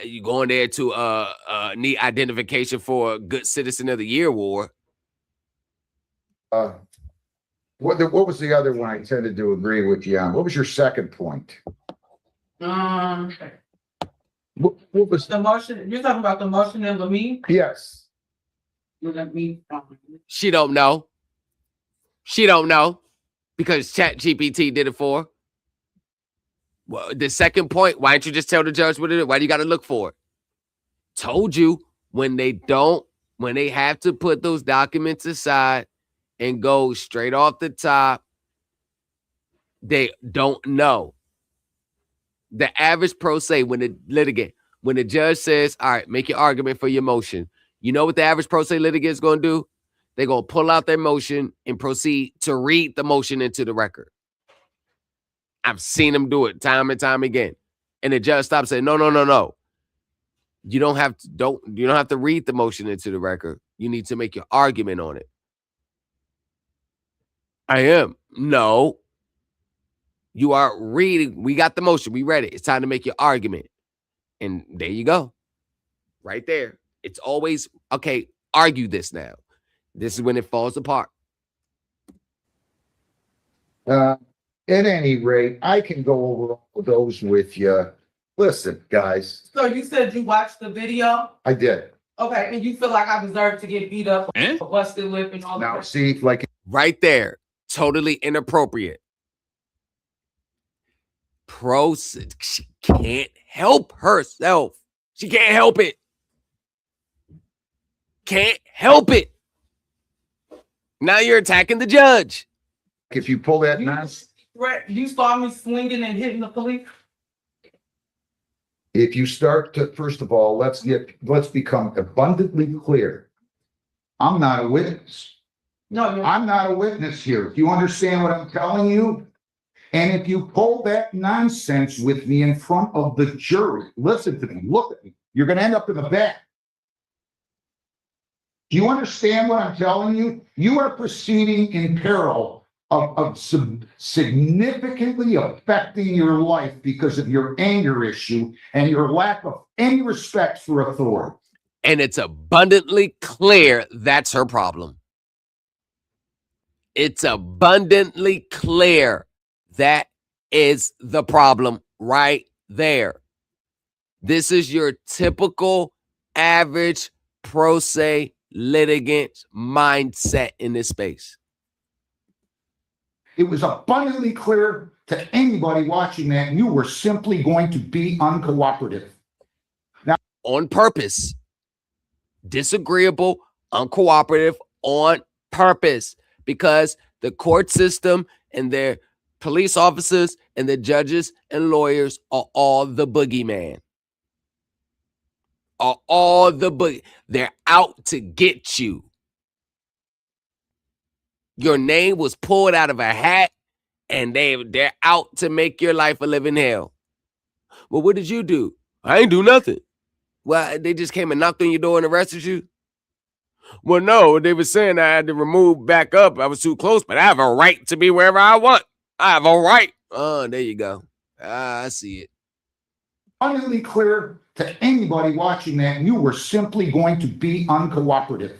you going there to need identification for a Good Citizen of the Year award. What was the other one I tended to agree with you on? What was your second point? What was the motion? You're talking about the motion in me? Yes. She don't know. She don't know because ChatGPT did it for her. Well, the second point, why don't you just tell the judge what it is? Why do you got to look for it? Told you when they have to put those documents aside and go straight off the top, they don't know. The average pro se, when the judge says, all right, make your argument for your motion, you know what the average pro se litigant is going to do? They're going to pull out their motion and proceed to read the motion into the record. I've seen them do it time and time again. And the judge stops saying, no. You don't have to read the motion into the record. You need to make your argument on it. I am. No. You are reading. We got the motion. We read it. It's time to make your argument. And there you go. Right there. It's always, okay, argue this now. This is when it falls apart. At any rate, I can go over all those with you. Listen, guys. So you said you watched the video? I did. Okay, and you feel like I deserve to get beat up, busted lip, and all that? Now, see, like right there. Totally inappropriate. She can't help herself. She can't help it. Can't help it. Now you're attacking the judge. If you pull that you saw me swinging and hitting the police. If you start to, first of all, let's become abundantly clear. I'm not a witness. No, I'm not a witness here. Do you understand what I'm telling you? And if you pull that nonsense with me in front of the jury, listen to me, look at me, you're going to end up in the back. Do you understand what I'm telling you? You are proceeding in peril of significantly affecting your life because of your anger issue and your lack of any respect for authority. And it's abundantly clear that's her problem. It's abundantly clear that is the problem right there. This is your typical average pro se litigant mindset in this space. It was abundantly clear to anybody watching that you were simply going to be uncooperative. Now, on purpose. Disagreeable, uncooperative, on purpose. Because the court system and their police officers and the judges and lawyers are all the boogeyman. They're out to get you. Your name was pulled out of a hat and they're out to make your life a living hell. Well, what did you do? I ain't do nothing. Well, they just came and knocked on your door and arrested you. Well, no, they were saying I had to remove back up. I was too close, but I have a right to be wherever I want. I have a right. Oh, there you go. I see it. Abundantly clear to anybody watching that you were simply going to be uncooperative.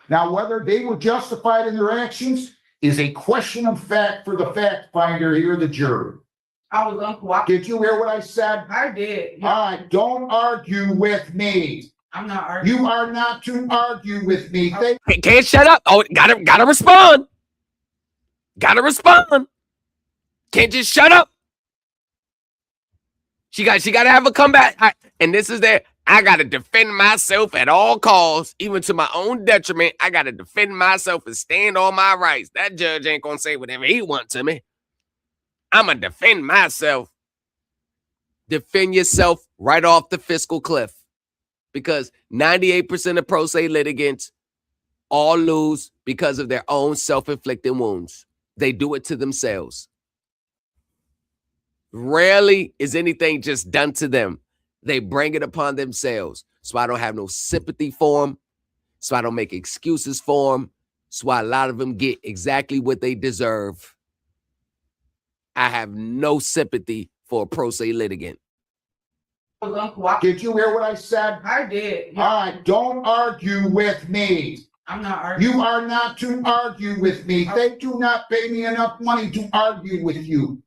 Now, whether they were justified in their actions is a question of fact for the fact finder here, the jury. I was uncooperative. Did you hear what I said? I did. All right, don't argue with me. I'm not arguing. You are not to argue with me. Can't shut up. Oh, gotta respond. Gotta respond. Can't just shut up. She got to have a comeback. And this is there. I got to defend myself at all costs, even to my own detriment. I got to defend myself and stand on my rights. That judge ain't going to say whatever he wants to me. I'm going to defend myself. Defend yourself right off the fiscal cliff. Because 98% of pro se litigants all lose because of their own self-inflicted wounds. They do it to themselves. Rarely is anything just done to them. They bring it upon themselves. So I don't have no sympathy for them. So I don't make excuses for them. So why a lot of them get exactly what they deserve. I have no sympathy for a pro se litigant. Did you hear what I said? I did. All right, don't argue with me. I'm not arguing. You are not to argue with me. They do not pay me enough money to argue with you.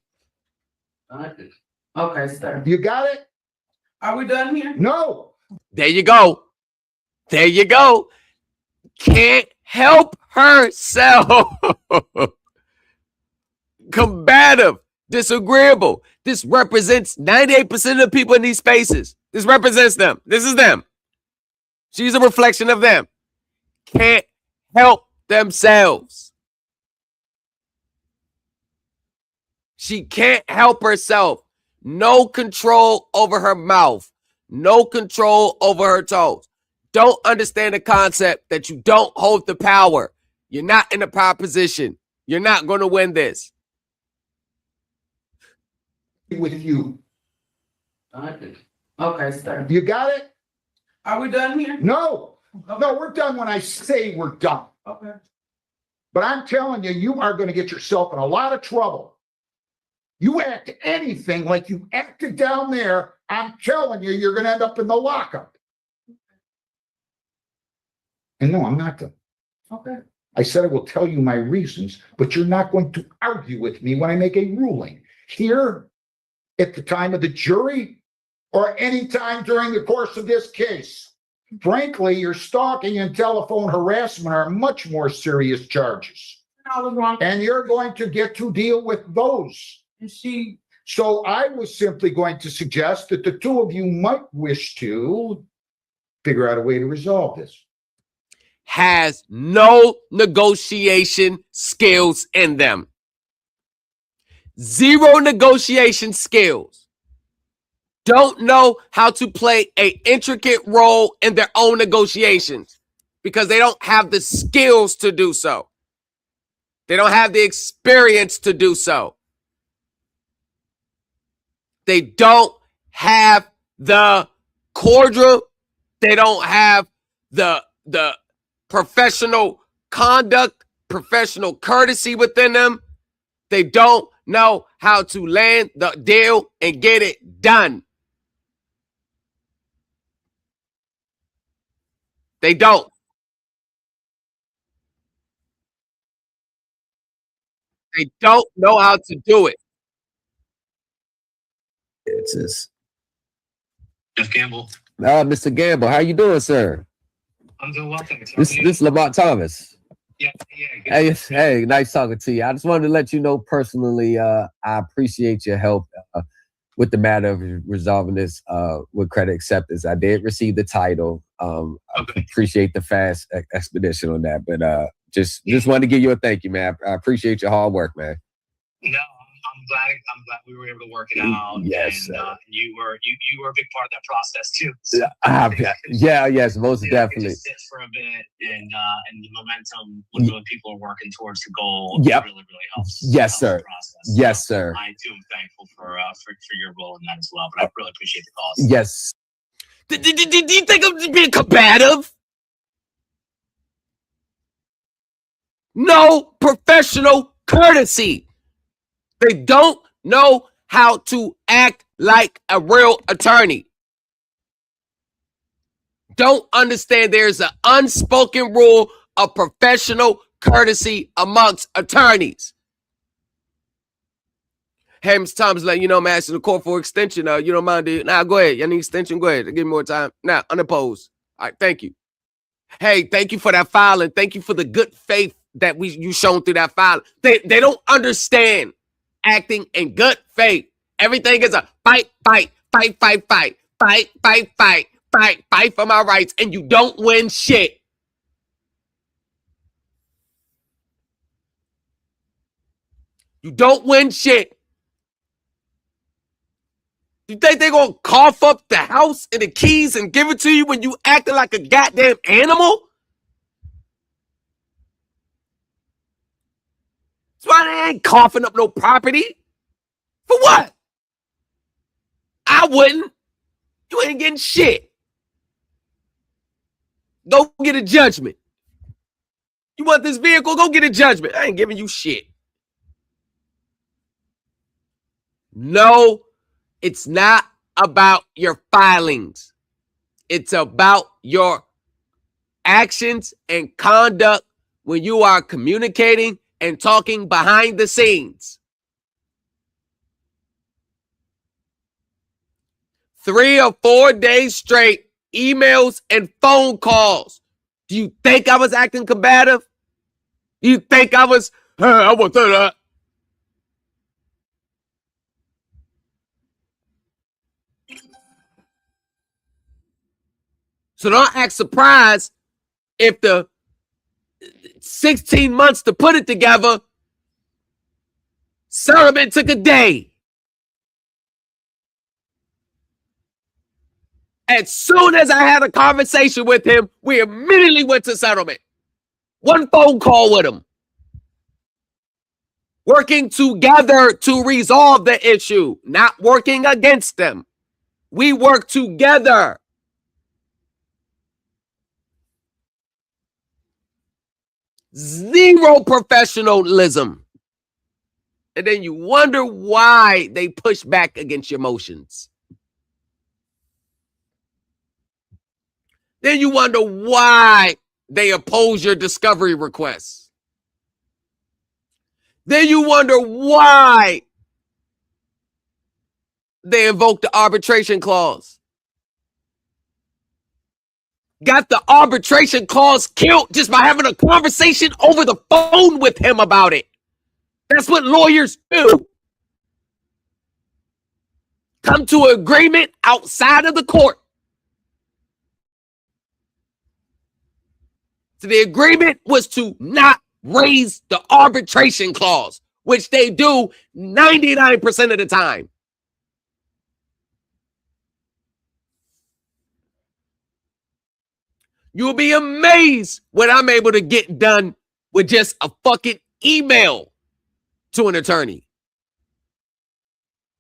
Okay, sir. You got it? Are we done here? No. There you go. There you go. Can't help herself. Combative, disagreeable. This represents 98% of the people in these spaces. This represents them. This is them. She's a reflection of them. Can't help themselves. She can't help herself. No control over her mouth. No control over her toes. Don't understand the concept that you don't hold the power. You're not in a power position. You're not going to win this. With you. Okay, sir. You got it? Are we done here? No. No, we're done when I say we're done. Okay. But I'm telling you, you are going to get yourself in a lot of trouble. You act anything like you acted down there, I'm telling you, you're going to end up in the lockup. And no, I'm not going. Okay. I said I will tell you my reasons, but you're not going to argue with me when I make a ruling. Here, at the time of the jury, or any time during the course of this case. Frankly, your stalking and telephone harassment are much more serious charges. I was wrong. And you're going to get to deal with those. So I was simply going to suggest that the two of you might wish to figure out a way to resolve this. Has no negotiation skills in them. Zero negotiation skills. Don't know how to play an intricate role in their own negotiations because they don't have the skills to do so. They don't have the experience to do so. They don't have the courtroom. They don't have the professional conduct, professional courtesy within them. They don't know how to land the deal and get it done. They don't. They don't know how to do it. It's this. Jeff Gamble. Mr. Gamble, how you doing, sir? I'm doing well, thanks. This is Lamont Thomas. Yeah. Hey, nice talking to you. I just wanted to let you know personally, I appreciate your help with the matter of resolving this with credit acceptance. I did receive the title. I appreciate the fast expedition on that, but just wanted to give you a thank you, man. I appreciate your hard work, man. No, I'm glad we were able to work it out. Yes, and you were a big part of that process too. So, yes, most definitely. Just sit for a bit, and the momentum when people are working towards the goal Yep. really helps. Yes, sir. The process. Yes, sir. I too am thankful for your role in that as well. But I really appreciate the cause. Yes. Do you think I'm just being combative? no professional courtesy. They don't know how to act like a real attorney. Don't understand there's an unspoken rule of professional courtesy amongst attorneys. Hey, Mr. Thomas, like, you know, I'm asking the court for extension. You don't mind, dude? Nah, go ahead. You need extension? Go ahead. Give me more time. Nah, unopposed. All right, thank you. Hey, thank you for that filing. Thank you for the good faith that you shown through that filing. They don't understand acting in good faith. Everything is a fight for my rights, and you don't win shit. You don't win shit. You think they're going to cough up the house and the keys and give it to you when you acting like a goddamn animal? That's why they ain't coughing up no property. For what? I wouldn't. You ain't getting shit. Go get a judgment. You want this vehicle? Go get a judgment. I ain't giving you shit. No, it's not about your filings. It's about your actions and conduct when you are communicating and talking behind the scenes. 3 or 4 days straight, emails and phone calls. Do you think I was acting combative? Do you think I was, hey, I want that? So don't act surprised if the 16 months to put it together, settlement took a day. As soon as I had a conversation with him, we immediately went to settlement. One phone call with him. Working together to resolve the issue, not working against them. We work together. Zero professionalism. And then you wonder why they push back against your motions. Then you wonder why they oppose your discovery requests. Then you wonder why they invoke the arbitration clause. Got the arbitration clause killed just by having a conversation over the phone with him about it. That's what lawyers do. Come to an agreement outside of the court. So the agreement was to not raise the arbitration clause, which they do 99% of the time. You'll be amazed what I'm able to get done with just a fucking email to an attorney.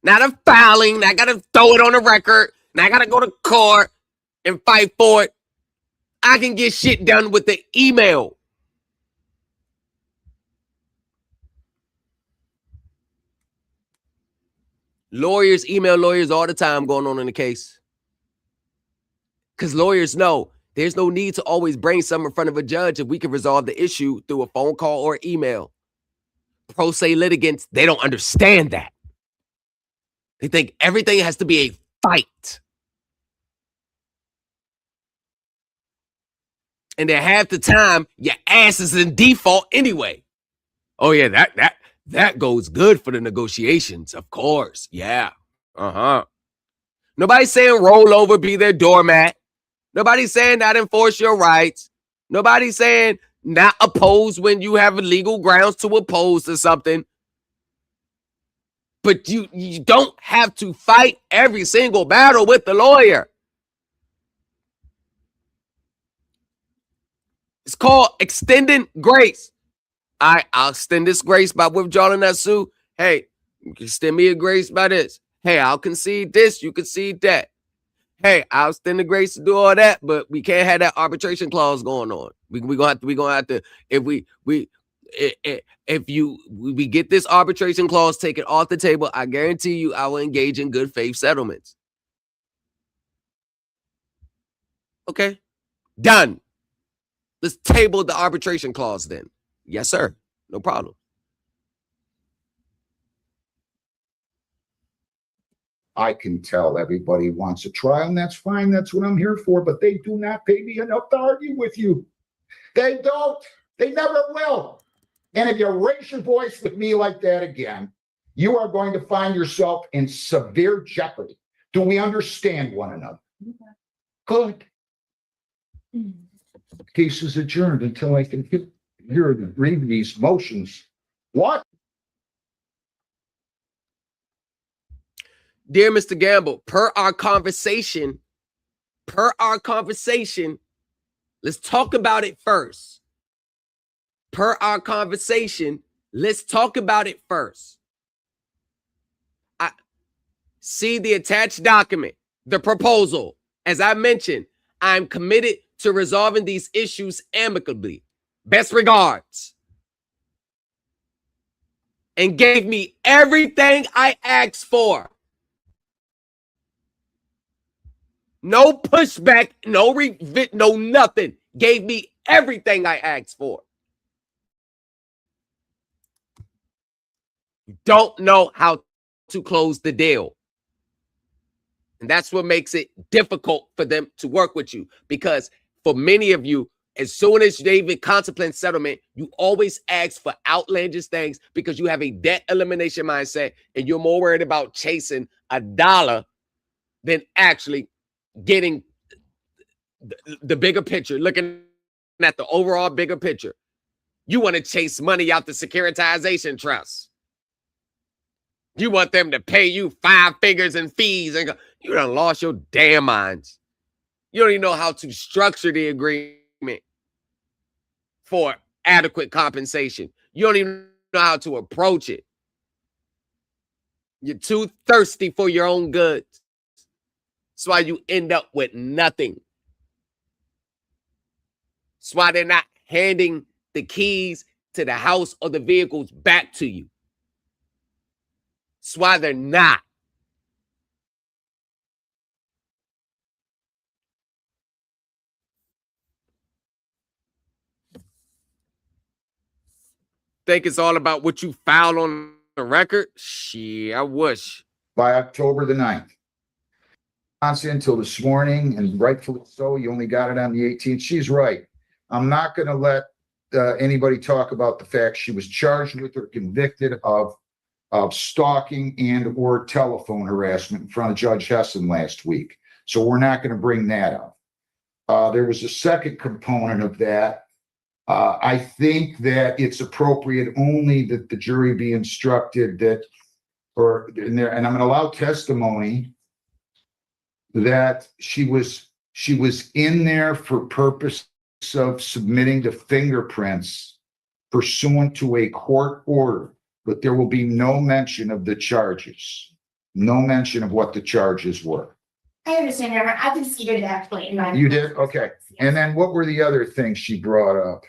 Not a filing, I gotta throw it on the record, and I gotta go to court and fight for it. I can get shit done with the email. Lawyers email lawyers all the time going on in the case. Because lawyers know there's no need to always bring something in front of a judge if we can resolve the issue through a phone call or email. Pro se litigants, they don't understand that. They think everything has to be a fight. And then half the time, your ass is in default anyway. Oh yeah, that goes good for the negotiations, of course. Yeah. Nobody's saying roll over, be their doormat. Nobody's saying not enforce your rights. Nobody's saying not oppose when you have legal grounds to oppose to something. But you don't have to fight every single battle with the lawyer. It's called extending grace. I'll extend this grace by withdrawing that suit. Hey, you can extend me a grace by this. Hey, I'll concede this, you concede that. Hey, I'll extend the grace to do all that, but we can't have that arbitration clause going on. We gonna have to if we If we get this arbitration clause taken off the table, I guarantee you I will engage in good faith settlements. Okay, done. Let's table the arbitration clause then. Yes, sir. No problem. I can tell everybody wants a trial, and that's fine. That's what I'm here for. But they do not pay me enough to argue with you. They don't. They never will. And if you raise your voice with me like that again, you are going to find yourself in severe jeopardy. Do we understand one another? Good. Case is adjourned until I can hear and read these motions. What? Dear Mr. Gamble, per our conversation, let's talk about it first. Per our conversation, let's talk about it first. I see the attached document, the proposal. As I mentioned, I'm committed to resolving these issues amicably. Best regards. And gave me everything I asked for. No pushback, no nothing. Gave me everything I asked for. You don't know how to close the deal. And that's what makes it difficult for them to work with you. Because for many of you, as soon as they even contemplate settlement, you always ask for outlandish things because you have a debt elimination mindset and you're more worried about chasing a dollar than actually getting the bigger picture, looking at the overall bigger picture. You want to chase money out the securitization trust. You want them to pay you 5 figures in fees and go, you done lost your damn minds. You don't even know how to structure the agreement for adequate compensation. You don't even know how to approach it. You're too thirsty for your own goods. That's why you end up with nothing. That's why they're not handing the keys to the house or the vehicles back to you. That's why they're not. Think it's all about what you filed on the record? Shit, I wish. By October the 9th. Until this morning, and rightfully so, you only got it on the 18th. She's right. I'm not going to let anybody talk about the fact she was charged with or convicted of stalking and or telephone harassment in front of Judge Hessen last week. So we're not going to bring that up. There was a second component of that. I think that it's appropriate only that the jury be instructed that, and I'm going to allow testimony that she was in there for purpose of submitting to fingerprints pursuant to a court order, but there will be no mention of the charges, no mention of what the charges were. I understand, Your Honor. I conceded that point in my. You did? Okay. And then what were the other things she brought up?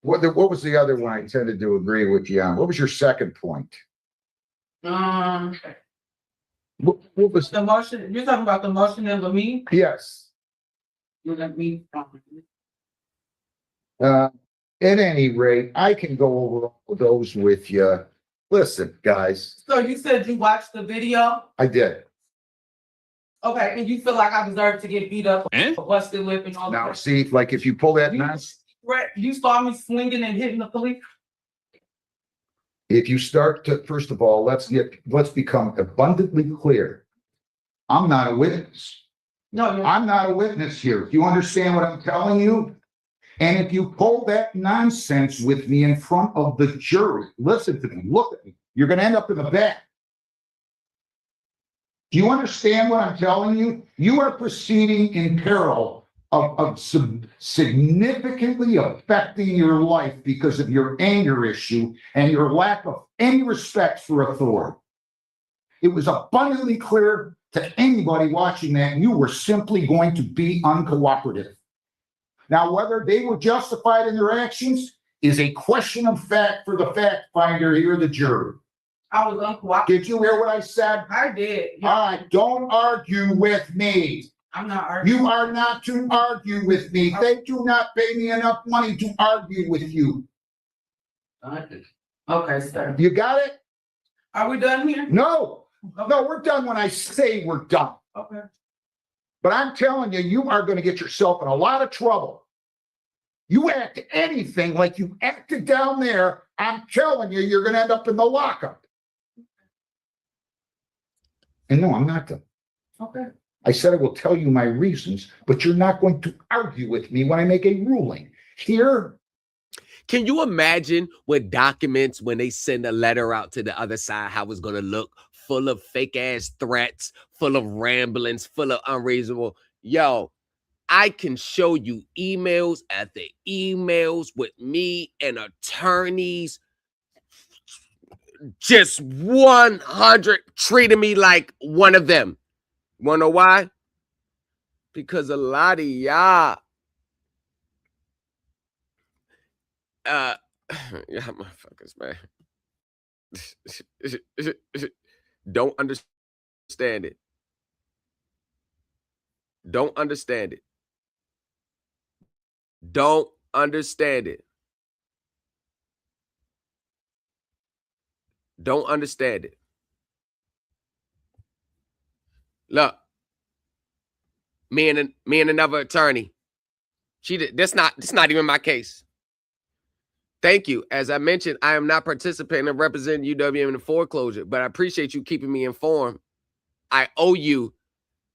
What was the other one I tended to agree with you on? What was your second point? What was the motion? You're talking about the motion in me? Yes. Let me. At any rate, I can go over all those with you. Listen, guys. So you said you watched the video? I did. Okay, and you feel like I deserve to get beat up, busted lip, and all that? Now, see, like if you pull that mess. You saw me swinging and hitting the police? If you start to, first of all, let's become abundantly clear. I'm not a witness. No, I'm not a witness here. Do you understand what I'm telling you? And if you pull that nonsense with me in front of the jury, listen to me, look at me, you're going to end up in the back. Do you understand what I'm telling you? You are proceeding in peril of significantly affecting your life because of your anger issue and your lack of any respect for authority. It was abundantly clear to anybody watching that you were simply going to be uncooperative. Now, whether they were justified in their actions is a question of fact for the fact finder here, the jury. I was uncooperative. Did you hear what I said? I did. All right, don't argue with me. I'm not arguing. You are not to argue with me. They do not pay me enough money to argue with you. Okay, sir. You got it? Are we done here? No, no, we're done when I say we're done. Okay. But I'm telling you, you are going to get yourself in a lot of trouble. You act anything like you acted down there, I'm telling you, you're going to end up in the lockup. And no, I'm not done. Okay. I said I will tell you my reasons, but you're not going to argue with me when I make a ruling. Here. Can you imagine what documents when they send a letter out to the other side, how it's going to look? Full of fake ass threats, full of ramblings, full of unreasonable. Yo, I can show you emails after emails with me and attorneys just 100 treating me like one of them. Wanna know why? Because a lot of y'all yeah, motherfuckers, man. Don't understand it. Don't understand it. Don't understand it. Don't understand it. Look, me and another attorney. That's not even my case. Thank you. As I mentioned, I am not participating in representing UWM in the foreclosure, but I appreciate you keeping me informed. I owe you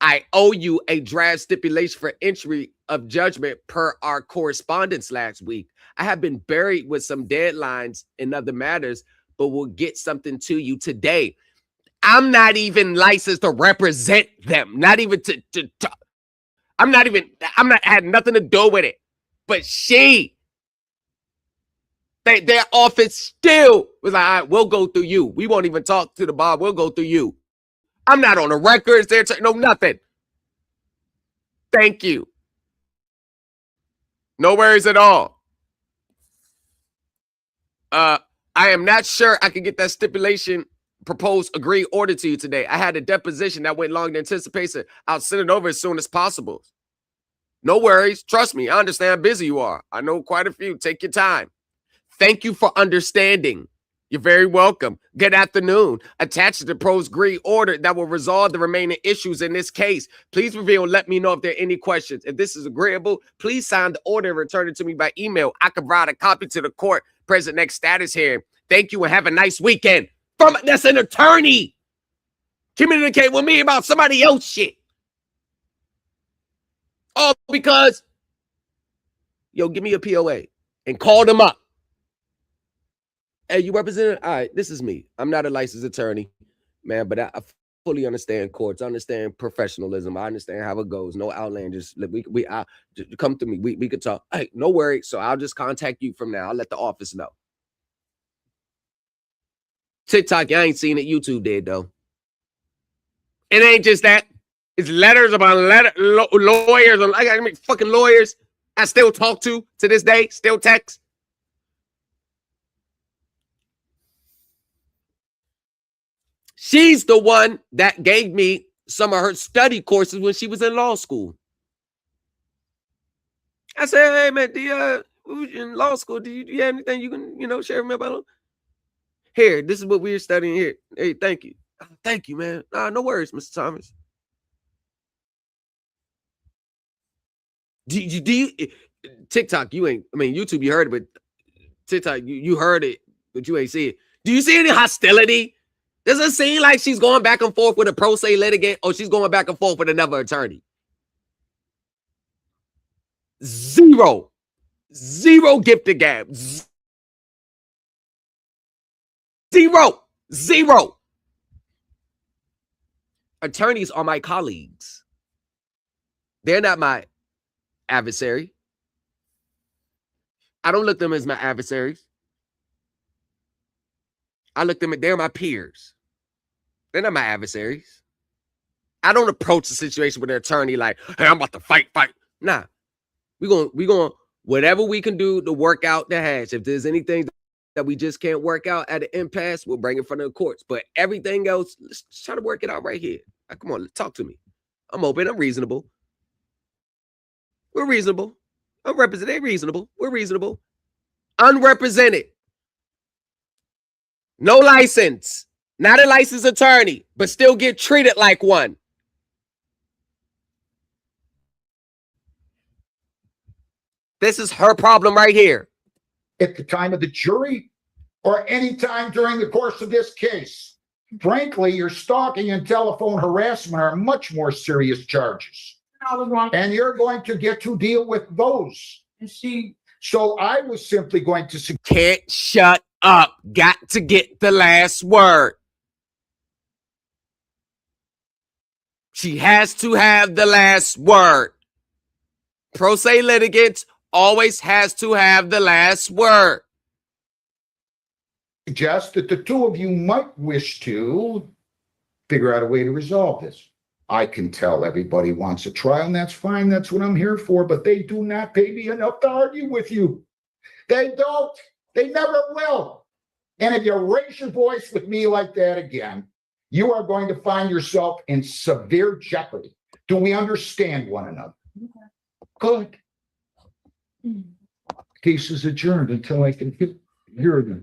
a draft stipulation for entry of judgment per our correspondence last week. I have been buried with some deadlines and other matters, but we'll get something to you today. I'm not even licensed to represent them. Not even to I had nothing to do with it. But their office still was like, all right, we'll go through you. We won't even talk to the bar. We'll go through you. I'm not on the records. No, nothing. Thank you. No worries at all. I am not sure I can get that stipulation proposed agreed order to you today. I had a deposition that went longer than anticipated. I'll send it over as soon as possible. No worries. Trust me. I understand how busy you are. I know quite a few. Take your time. Thank you for understanding. You're very welcome. Good afternoon. Attached to the proposed agreed order that will resolve the remaining issues in this case. Please review and let me know if there are any questions. If this is agreeable, please sign the order and return it to me by email. I can provide a copy to the court present next status hearing. Thank you and have a nice weekend. That's an attorney. Communicate with me about somebody else shit. All because, yo, give me a POA and call them up. Hey, you represent? All right, this is me. I'm not a licensed attorney, man, but I fully understand courts. I understand professionalism. I understand how it goes. No outlanders. We come to me. We could talk. Hey, no worries. So I'll just contact you from now. I'll let the office know. TikTok, I ain't seen it. YouTube did though. It ain't just that. It's letters about lawyers. I got fucking lawyers I still talk to this day. Still text. She's the one that gave me some of her study courses when she was in law school. I said, hey, man, in law school, do you have anything you can, share with me about? Here, this is what we're studying here. Hey, thank you. Thank you, man. No worries, Mr. Thomas. Do you TikTok, YouTube, you heard it, but TikTok, you heard it, but you ain't see it. Do you see any hostility? Does it seem like she's going back and forth with a pro se litigant or she's going back and forth with another attorney? Zero gift to gab. Zero. Attorneys are my colleagues. They're not my adversary. I don't look at them as my adversaries. I look at them, they're my peers. They're not my adversaries. I don't approach the situation with an attorney like, hey, I'm about to fight. Nah. We're going Whatever we can do to work out the hash. If there's anything that we just can't work out at an impasse, we'll bring it in front of the courts. But everything else, let's try to work it out right here. Come on, talk to me. I'm open. I'm reasonable. We're reasonable. I'm represented. Reasonable. We're reasonable. Unrepresented. No license. Not a licensed attorney, but still get treated like one. This is her problem right here. At the time of the jury or any time during the course of this case. Frankly, your stalking and telephone harassment are much more serious charges. I was wrong. And you're going to get to deal with those. So I was simply going to Can't shut up. Got to get the last word. She has to have the last word. Pro se litigants always has to have the last word. suggest that the two of you might wish to figure out a way to resolve this. I can tell everybody wants a trial, and that's fine. That's what I'm here for. But they do not pay me enough to argue with you. They don't. They never will. And if you raise your voice with me like that again, you are going to find yourself in severe jeopardy. Do we understand one another? Good. Case is adjourned until I can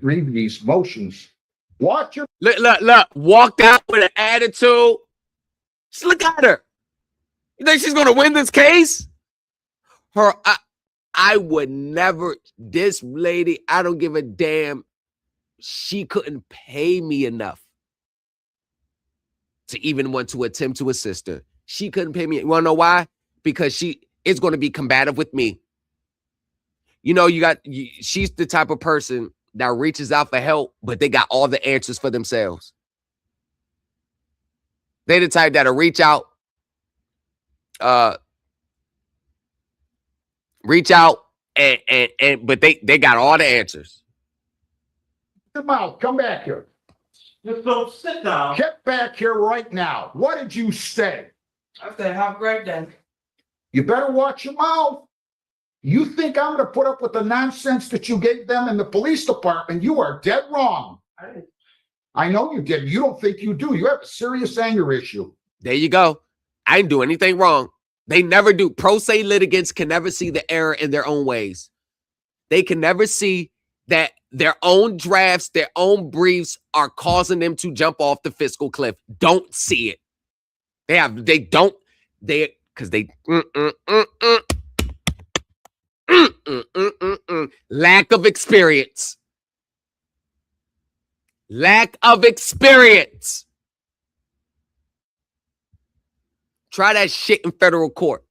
read these motions. Watch your look. Walked out with an attitude. Just look at her. You think she's gonna win this case? I would never. This lady, I don't give a damn. She couldn't pay me enough to even want to attempt to assist her. She couldn't pay me. You wanna know why? Because she is going to be combative with me. You know, she's the type of person that reaches out for help, but they got all the answers for themselves. They the type that'll reach out, and but they got all the answers. Come out, come back here. Just don't sit down. Get back here right now. What did you say? I said, have a great day. You better watch your mouth. You think I'm going to put up with the nonsense that you gave them in the police department? You are dead wrong. I know you did. You don't think you do. You have a serious anger issue. There you go. I didn't do anything wrong. They never do. Pro se litigants can never see the error in their own ways. They can never see that their own drafts, their own briefs are causing them to jump off the fiscal cliff. Don't see it. Lack of experience. Lack of experience. Try that shit in federal court.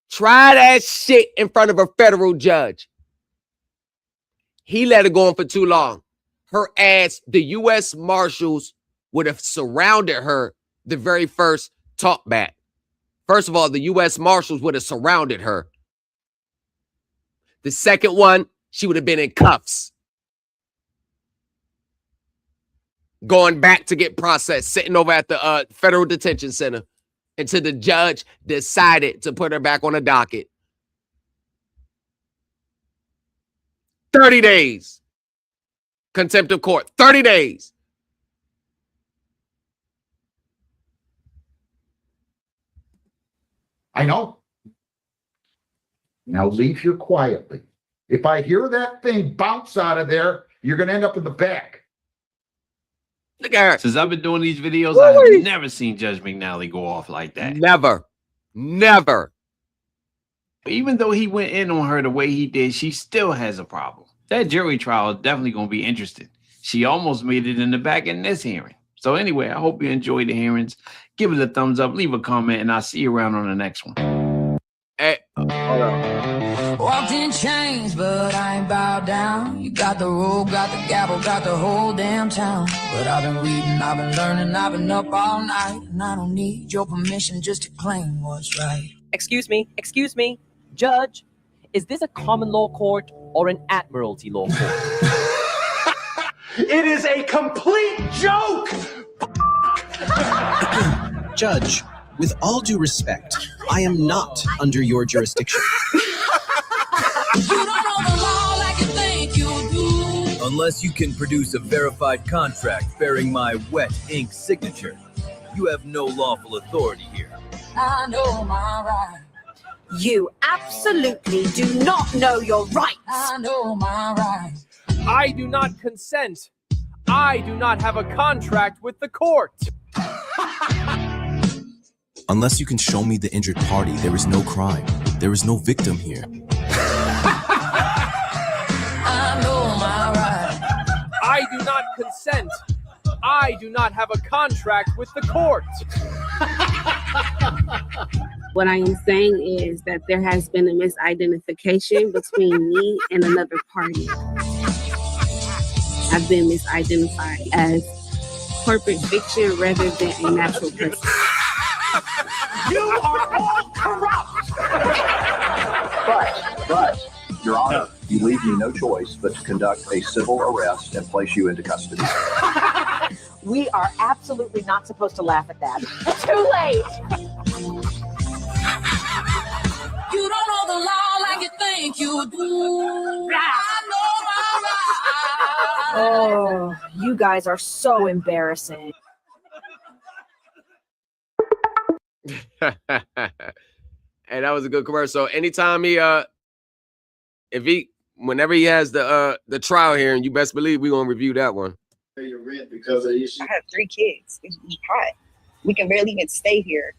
Try that shit in front of a federal judge. He let it go on for too long. Her ass, the U.S. Marshals would have surrounded her the very first talkback. First of all, the U.S. Marshals would have surrounded her. The second one, she would have been in cuffs. Going back to get processed, sitting over at the federal detention center until the judge decided to put her back on the docket. 30 days. Contempt of court. 30 days. I know. Now leave here quietly. If I hear that thing bounce out of there, you're going to end up in the back. Look at her. Since I've been doing these videos, I have never seen Judge McNally go off like that. Never. Never. Even though he went in on her the way he did, she still has a problem. That jury trial is definitely going to be interesting. She almost made it in the back in this hearing. So anyway, I hope you enjoyed the hearings. Give it a thumbs up, leave a comment, and I'll see you around on the next one. Hey, hold on. Walked in chains, but I ain't bowed down. You got the rope, got the gavel, got the whole damn town. But I've been reading, I've been learning, I've been up all night. And I don't need your permission just to claim what's right. Excuse me, Judge, is this a common law court or an admiralty law court? It is a complete joke! Judge, with all due respect, I am not under your jurisdiction. Unless you can produce a verified contract bearing my wet ink signature, you have no lawful authority here. I know my rights. You absolutely do not know your rights. I know my rights. I do not consent. I do not have a contract with the court. Unless you can show me the injured party, there is no crime. There is no victim here. I know my rights. I do not consent. I do not have a contract with the court. What I am saying is that there has been a misidentification between me and another party. I've been misidentified as corporate fiction rather than a natural person. You are all corrupt! But, Your Honor, you leave me no choice but to conduct a civil arrest and place you into custody. We are absolutely not supposed to laugh at that. Too late. You don't know the law like you think you do. I know my rights. Oh, you guys are so embarrassing. Hey, that was a good commercial. Anytime whenever he has the trial here, and you best believe we're gonna review that one. Pay your rent because of the issue. I have 3 kids. It's hot. We can barely even stay here.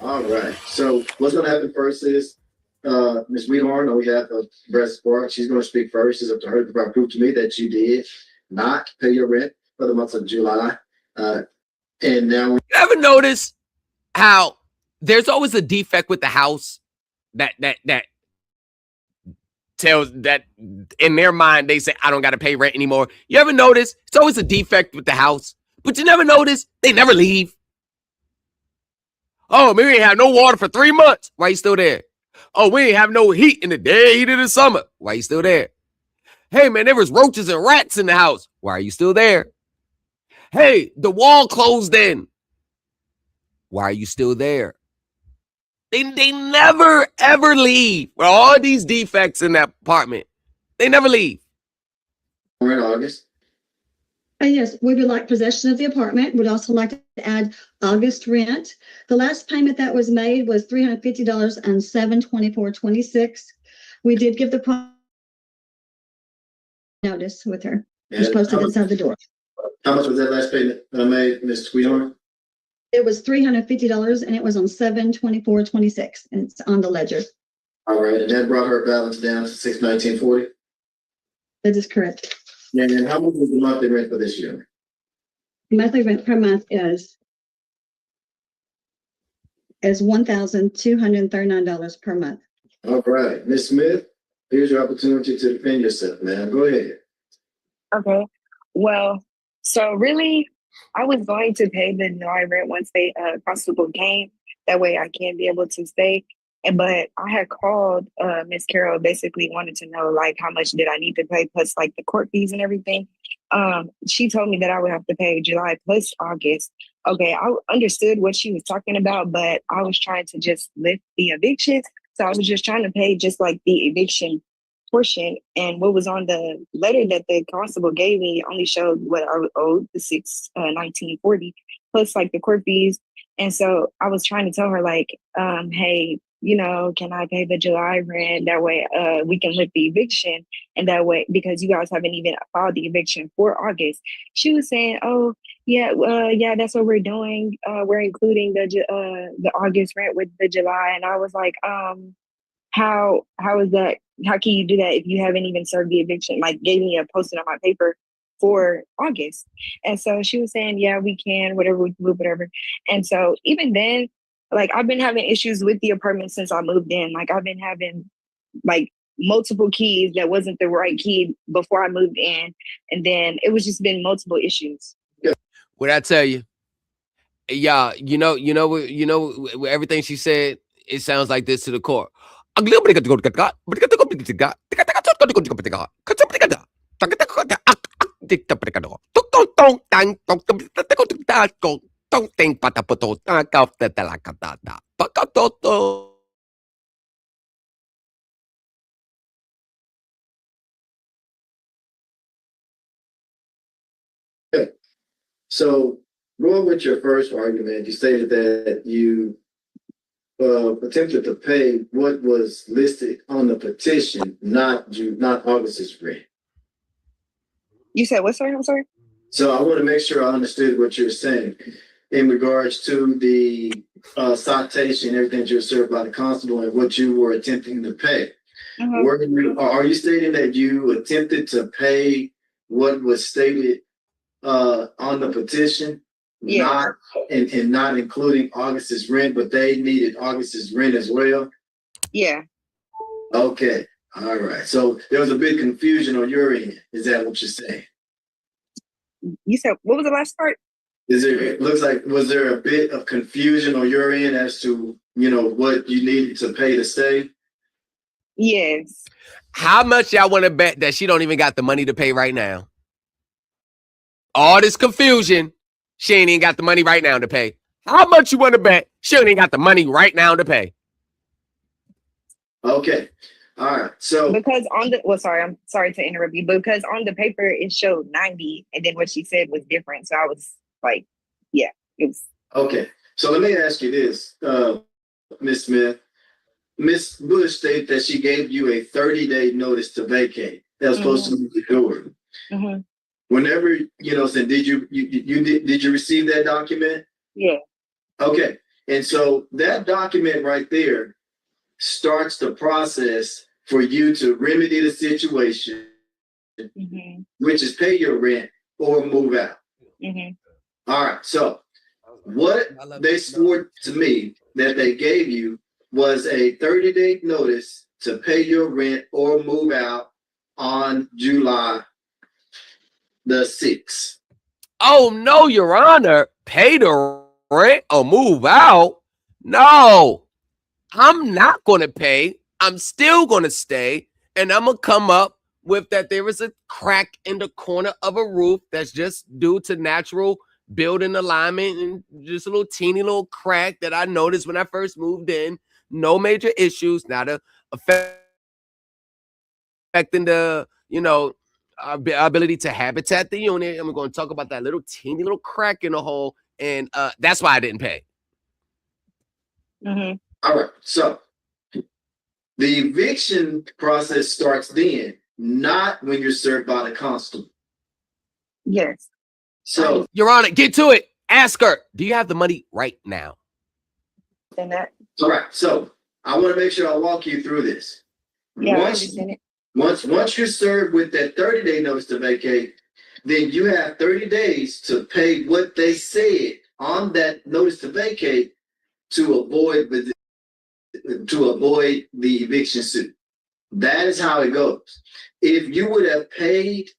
All right. So what's going to happen first is Ms. Wheelhorn, on behalf of Breast Sport, she's going to speak first. It's up to her to prove to me that you did not pay your rent for the month of July. And now you ever notice how there's always a defect with the house that tells that in their mind they say I don't got to pay rent anymore. You ever notice it's always a defect with the house, but you never notice they never leave. Oh, we ain't have no water for 3 months. Why you still there? Oh, we ain't have no heat in the dead heat of the summer. Why you still there? Hey man, there was roaches and rats in the house. Why are you still there? Hey, the wall closed in. Why are you still there? They never, ever leave. With all these defects in that apartment, they never leave. We're in August. Yes, we would like possession of the apartment. We'd also like to add August rent. The last payment that was made was $350 and $724.26. We did give the notice with her. It was posted inside the door. How much was that last payment made, Ms. Wheelhorn? It was $350 and it was on 7/24/26, and it's on the ledger. All right, and that brought her balance down to $619.40. That is correct. And then how much was the monthly rent for this year? Monthly rent per month is $1,239 per month. All right, Ms. Smith, here's your opportunity to defend yourself, ma'am. Go ahead. Okay. Well, so really, I was going to pay the July rent once the constable came. That way I can be able to stay. But I had called Miss Carroll, basically wanted to know like how much did I need to pay plus like the court fees and everything. She told me that I would have to pay July plus August. Okay, I understood what she was talking about, but I was trying to just lift the evictions. So I was just trying to pay just like the eviction portion, and what was on the letter that the constable gave me only showed what I owed, the $1940 plus like the court fees. And so I was trying to tell her like, hey, you know, can I pay the July rent? That way we can lift the eviction. And that way, because you guys haven't even filed the eviction for August. She was saying, oh, yeah, that's what we're doing. We're including the August rent with the July. And I was like, how is that? How can you do that if you haven't even served the eviction? Like gave me a post-it on my paper for August. And so she was saying, yeah, we can, whatever. And so even then, like I've been having issues with the apartment since I moved in. Like I've been having like multiple keys that wasn't the right key before I moved in. And then it was just been multiple issues. What I tell you? Yeah, you know, everything she said, it sounds like this to the court. So going with your first argument, you stated that you attempted to pay what was listed on the petition, not August's rent. You said what, sorry? I'm sorry. So I want to make sure I understood what you're saying in regards to the citation, everything that you were served by the constable and what you were attempting to pay. Are you stating that you attempted to pay what was stated on the petition? Yeah. Not and not including August's rent, but they needed August's rent as well? Yeah. Okay. All right. So there was a big confusion on your end. Is that what you're saying? You said, what was the last part? It looks like, was there a bit of confusion on your end as to, what you needed to pay to stay? Yes. How much y'all want to bet that she don't even got the money to pay right now? All this confusion, she ain't even got the money right now to pay. How much you want to bet she ain't got the money right now to pay? Okay. All right. So because I'm sorry to interrupt you, because on the paper it showed 90, and then what she said was different. So I was like, yeah, it was okay. So let me ask you this, Ms. Smith. Ms. Bush stated that she gave you a 30-day notice to vacate. That was supposed to be the door. Mm-hmm. Whenever so did you receive that document? Yeah. Okay. And so that document right there starts the process for you to remedy the situation, which is pay your rent or move out. All right. So what they swore to me that they gave you was a 30-day notice to pay your rent or move out on July the 6th. Oh, no, Your Honor. Pay the rent or move out? No, I'm not going to pay. I'm still going to stay. And I'm going to come up with that there is a crack in the corner of a roof that's just due to natural building alignment and just a little teeny little crack that I noticed when I first moved in. No major issues, not affecting the, ability to habitat the unit. And we're going to talk about that little teeny little crack in the hole. And that's why I didn't pay. All right. So the eviction process starts then, not when you're served by the constable. Yes. So, Your Honor, get to it. Ask her, do you have the money right now? And that. All right. So I want to make sure I walk you through this. Yeah, Once you're served with that 30-day notice to vacate, then you have 30 days to pay what they said on that notice to vacate to avoid the eviction suit. That is how it goes. If you would have paid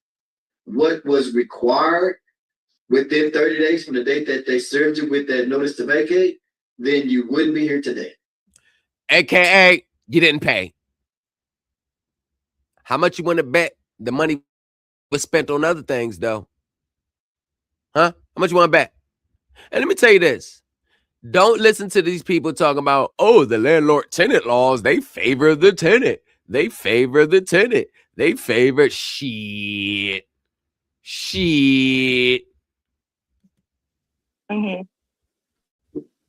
what was required within 30 days from the date that they served you with that notice to vacate, then you wouldn't be here today. AKA, you didn't pay. How much you want to bet the money was spent on other things, though? Huh? How much you want to bet? And let me tell you this. Don't listen to these people talking about, oh, the landlord-tenant laws, they favor the tenant. They favor the tenant. They favor shit.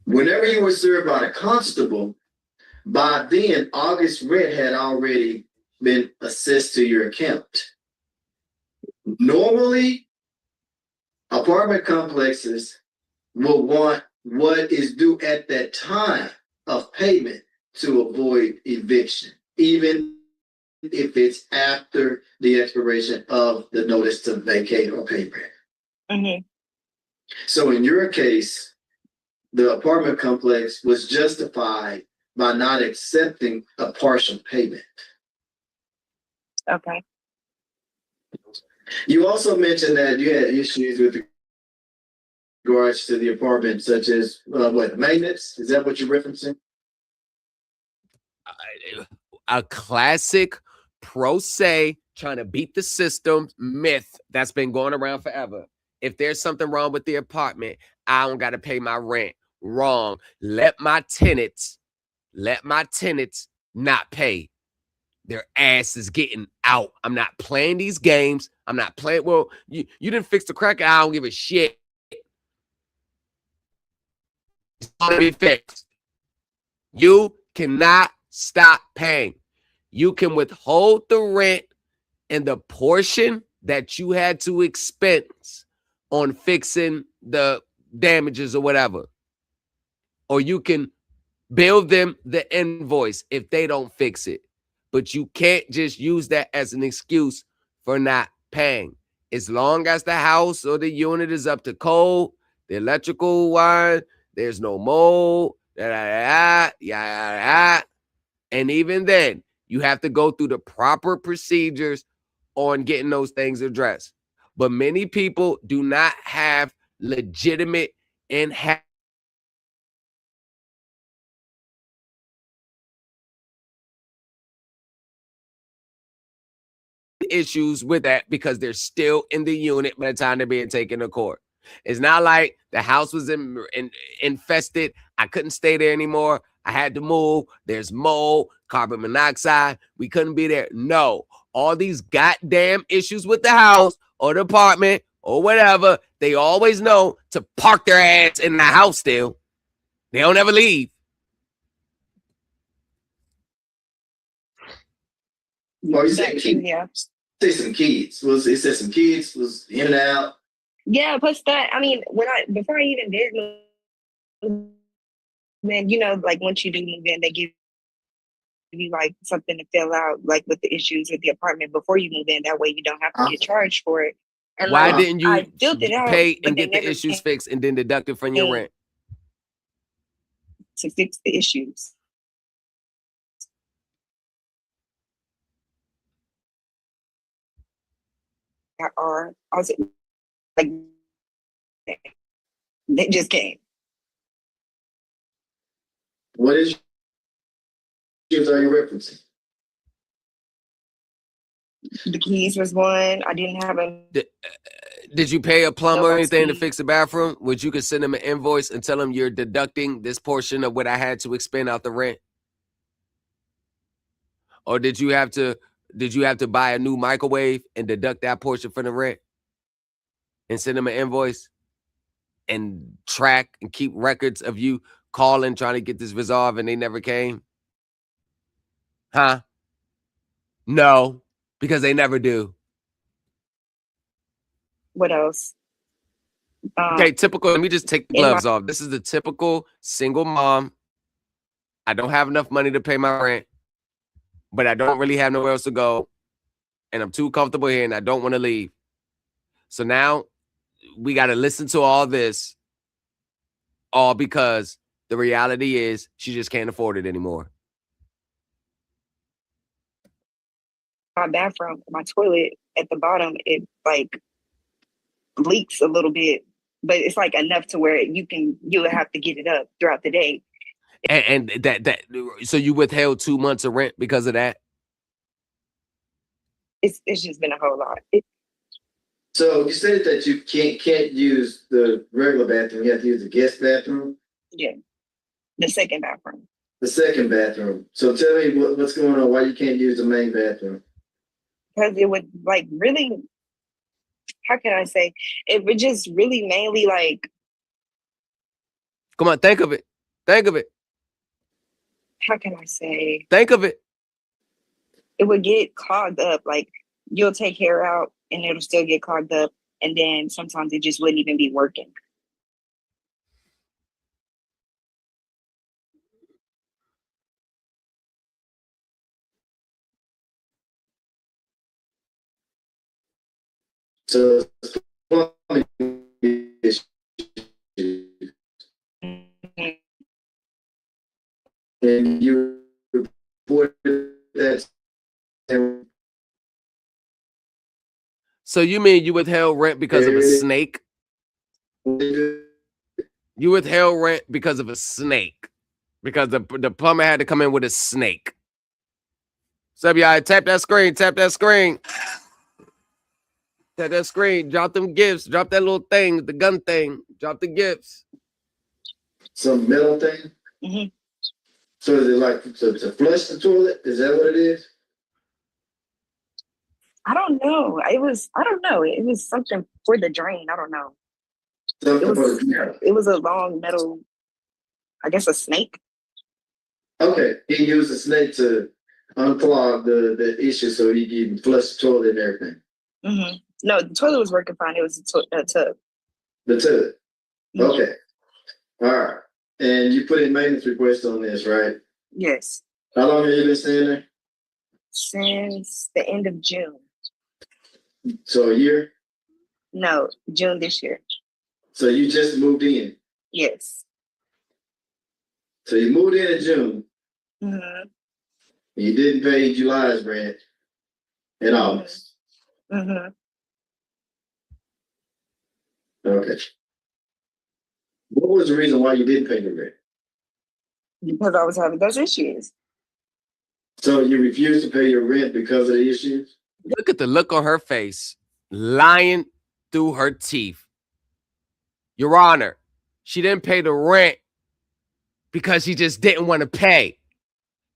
Whenever you were served by the constable, by then, August rent had already been assessed to your account. Normally, apartment complexes will want what is due at that time of payment to avoid eviction, even if it's after the expiration of the notice to vacate or pay rent. So in your case, the apartment complex was justified by not accepting a partial payment. Okay. You also mentioned that you had issues with regards to the apartment, such as maintenance? Is that what you're referencing? A classic pro se trying to beat the system myth that's been going around forever. If there's something wrong with the apartment, I don't got to pay my rent. Wrong. Let my tenants not pay. Their ass is getting out. I'm not playing these games. I'm not playing. Well, you didn't fix the crack. I don't give a shit. It's gonna be fixed. You cannot stop paying. You can withhold the rent and the portion that you had to expense on fixing the damages or whatever. Or you can bill them the invoice if they don't fix it. But you can't just use that as an excuse for not paying. As long as the house or the unit is up to code, the electrical wire, there's no mold, and even then, you have to go through the proper procedures on getting those things addressed. But many people do not have legitimate and issues with that because they're still in the unit by the time they're being taken to court. It's not like the house was infested. I couldn't stay there anymore. I had to move. There's mold, carbon monoxide. We couldn't be there. No, all these goddamn issues with the house or the apartment or whatever, they always know to park their ass in the house still. They don't ever leave. Well, you said say some kids. It said some kids was in and out. Yeah, plus that, I mean, before I even did move, then, you know, like once you do move in, they give you like something to fill out, like with the issues with the apartment before you move in. That way you don't have to get charged for it. And why like, didn't you I filled it out, pay but and they get the never issues came fixed and then deduct it from your rent? to fix the issues. I was like, they just came. What issues are you referencing? The keys was one. I didn't have a. Did you pay a plumber or anything to fix the bathroom? Would you could send them an invoice and tell them you're deducting this portion of what I had to expend out the rent? Or did you have to buy a new microwave and deduct that portion from the rent and send them an invoice and track and keep records of you calling trying to get this resolved and they never came? Huh? No, because they never do. What else? Okay, typical. Let me just take the gloves off. This is the typical single mom. I don't have enough money to pay my rent, but I don't really have nowhere else to go. And I'm too comfortable here and I don't want to leave. So now we got to listen to all this, all because the reality is she just can't afford it anymore. My bathroom, my toilet at the bottom, it like leaks a little bit, but it's like enough to where you'll have to get it up throughout the day. And that so you withheld 2 months of rent because of that? It's just been a whole lot. So you said that you can't use the regular bathroom. You have to use the guest bathroom. Yeah, the second bathroom. The second bathroom. So tell me what's going on. Why you can't use the main bathroom? Because it would like really, how can I say? It would just really mainly like. Come on, think of it. Think of it. How can I say? Think of it. It would get clogged up. Like you'll take hair out and it'll still get clogged up. And then sometimes it just wouldn't even be working. So and you reported that. So you mean you withheld rent because of a snake? You withheld rent because of a snake. Because the plumber had to come in with a snake. So y'all tap that screen, tap that screen. Tap that screen, drop them gifts, drop that little thing, the gun thing, drop the gifts. Some metal thing? Mm-hmm. So is it like to flush the toilet? Is that what it is? I don't know. I don't know. It was something for the drain. I don't know. Something for the drain. It was a long metal I guess a snake. Okay, he used a snake to unclog the issue so he can flush the toilet and everything. Mm-hmm. No, the toilet was working fine. It was a tub. The tub. Mm-hmm. Okay. All right. And you put in maintenance request on this, right? Yes. How long have you been staying there? Since the end of June. So a year? No, June this year. So you just moved in? Yes. So you moved in June. Mm-hmm. You didn't pay July's rent in August. Mm-hmm. Okay. What was the reason why you didn't pay the rent? Because I was having those issues. So you refused to pay your rent because of the issues? Look at the look on her face, lying through her teeth. Your Honor, she didn't pay the rent because she just didn't want to pay.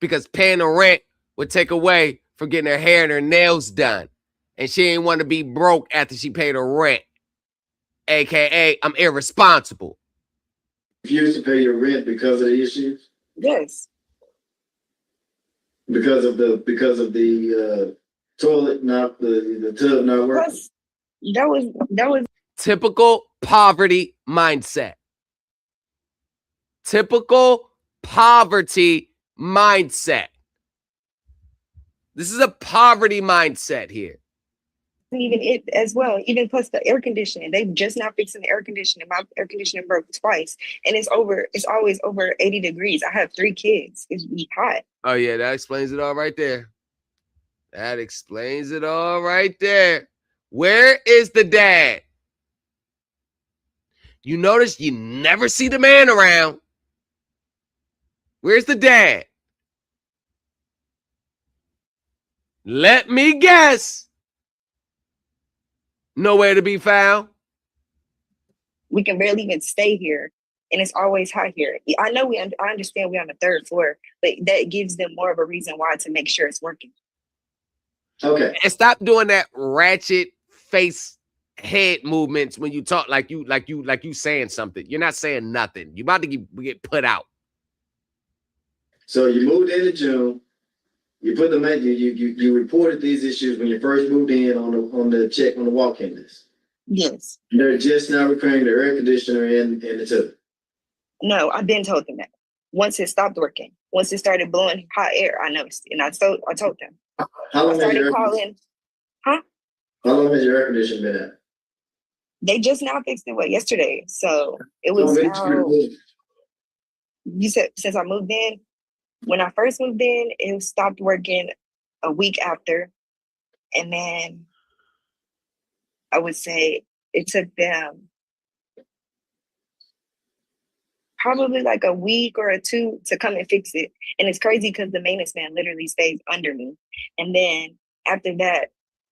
Because paying the rent would take away from getting her hair and her nails done. And she didn't want to be broke after she paid her rent. AKA, I'm irresponsible. Refused to pay your rent because of the issues? Yes. Because of the toilet not the tub not working. Plus, that was typical poverty mindset. Typical poverty mindset. This is a poverty mindset here. even it as well. Even plus the air conditioning. They just now fixing the air conditioning. My air conditioning broke twice, and it's always over 80 degrees. I have 3 kids. It's be hot. Oh yeah, that explains it all right there. That explains it all right there. Where is the dad? You notice you never see the man around. Where's the dad? Let me guess. Nowhere to be found. We can barely even stay here, and it's always hot here. I know I understand we're on the 3rd floor, but that gives them more of a reason why to make sure it's working. Okay. And stop doing that ratchet face head movements when you talk like you saying something. You're not saying nothing. You're about to get put out. So you moved into June. You put the you reported these issues when you first moved in on the walk-in list. Yes. They're just now repairing the air conditioner and the tub. No, I've been told them that. Once it stopped working, once it started blowing hot air, I noticed, and I told them. How long I started calling. Huh? How long has your air conditioner been out? They just now fixed it yesterday, so it was now. You said since I moved in. When I first moved in, it stopped working a week after. And then I would say it took them probably like a week or 2 to come and fix it. And it's crazy because the maintenance man literally stays under me. And then after that,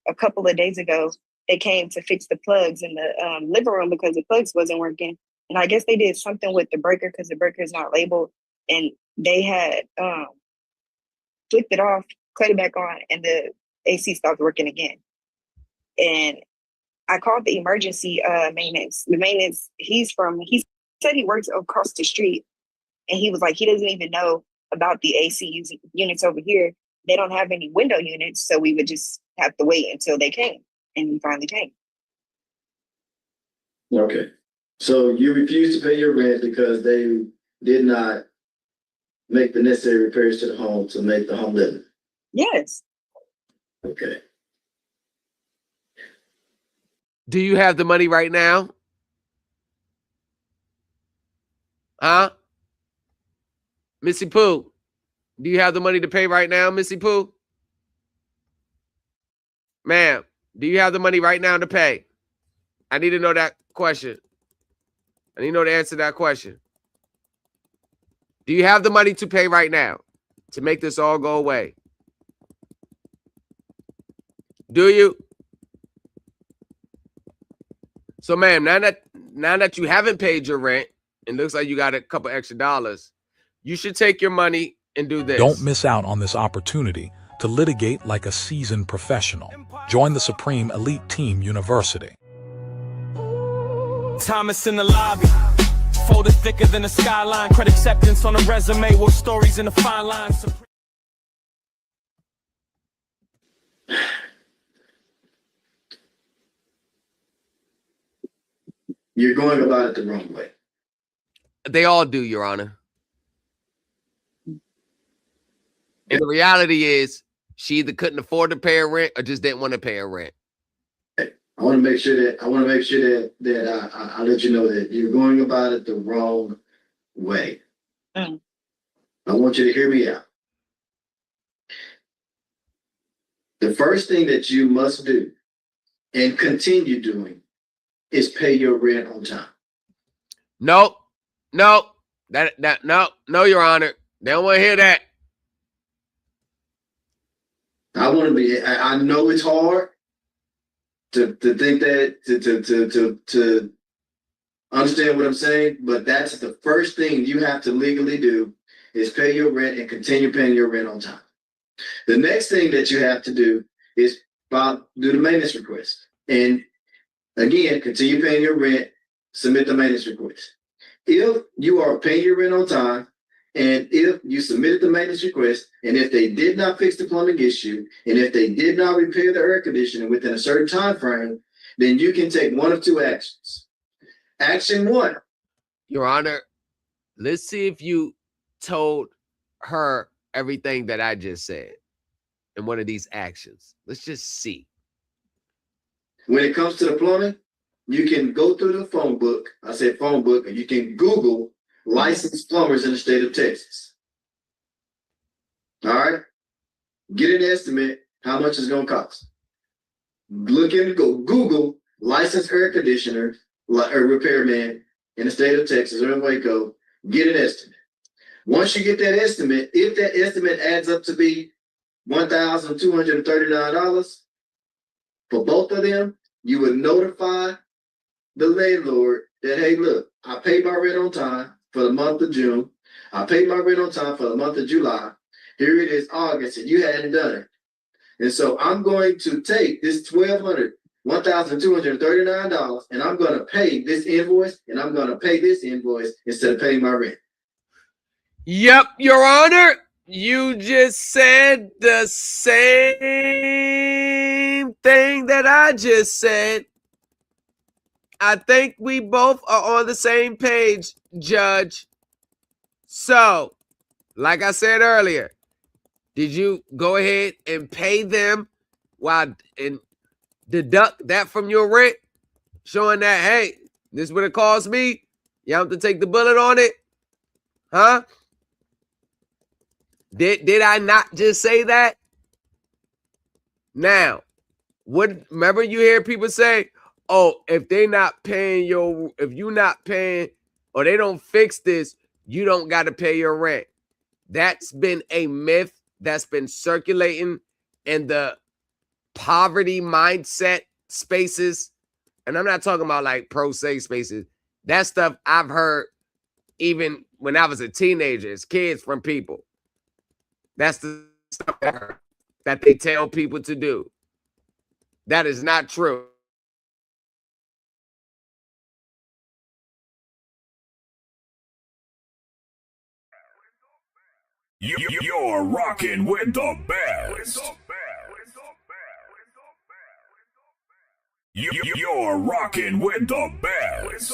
a couple of days ago, they came to fix the plugs in the living room because the plugs wasn't working. And I guess they did something with the breaker because the breaker is not labeled. And they had flipped it off, cut it back on, and the AC stopped working again. And I called the emergency maintenance. The maintenance, he said he works across the street, and he was like, he doesn't even know about the AC units over here. They don't have any window units, so we would just have to wait until they came, and he finally came. Okay. So you refused to pay your rent because they did not make the necessary repairs to the home to make the home living? Yes. Okay. Do you have the money right now? Huh? Missy Pooh, do you have the money to pay right now, Missy Pooh? Ma'am, do you have the money right now to pay? I need to know that question. I need to know the answer to that question. Do you have the money to pay right now to make this all go away? Do you? So, ma'am, now that you haven't paid your rent, it looks like you got a couple extra dollars, you should take your money and do this. Don't miss out on this opportunity to litigate like a seasoned professional. Join the Supreme Elite Team University. Thomas in the lobby. Folded thicker than a skyline. Credit acceptance on a resume with stories in the fine lines. You're going about it the wrong way. They all do, Your Honor. And the reality is, she either couldn't afford to pay her rent or just didn't want to pay her rent. I want to make sure that I let you know that you're going about it the wrong way. I want you to hear me out. The first thing that you must do and continue doing is pay your rent on time. No, Your Honor. They don't want to hear that. I know it's hard to think that to understand what I'm saying, but that's the first thing you have to legally do is pay your rent and continue paying your rent on time. The next thing that you have to do is do the maintenance request. And again, continue paying your rent, submit the maintenance request. If you are paying your rent on time, and if you submitted the maintenance request, and if they did not fix the plumbing issue, and if they did not repair the air conditioning within a certain time frame, then you can take one of two actions. Action one. Your Honor, let's see if you told her everything that I just said in one of these actions. Let's just see. When it comes to the plumbing, you can go through the phone book. I said phone book, and you can Google licensed plumbers in the state of Texas. All right? Get an estimate how much it's going to cost. Google licensed air conditioner or repairman in the state of Texas or in Waco. Get an estimate. Once you get that estimate, if that estimate adds up to be $1,239 for both of them, you would notify the landlord that, hey, look, I paid my rent on time for the month of June. I paid my rent on time for the month of July. Here it is August, and you hadn't done it. And so I'm going to take this $1,239, and I'm going to pay this invoice, and I'm going to pay this invoice instead of paying my rent. Yep, Your Honor. You just said the same thing that I just said. I think we both are on the same page, Judge. So, like I said earlier, did you go ahead and pay them and deduct that from your rent? Showing that, hey, this is what it cost me. You have to take the bullet on it? Huh? Did I not just say that? Now, remember you hear people say, oh, if you're not paying or they don't fix this, you don't got to pay your rent. That's been a myth that's been circulating in the poverty mindset spaces. And I'm not talking about like pro se spaces. That stuff I've heard even when I was a teenager, as kids from people. That's the stuff that they tell people to do. That is not true. You're rocking with the best. You're rocking with the best.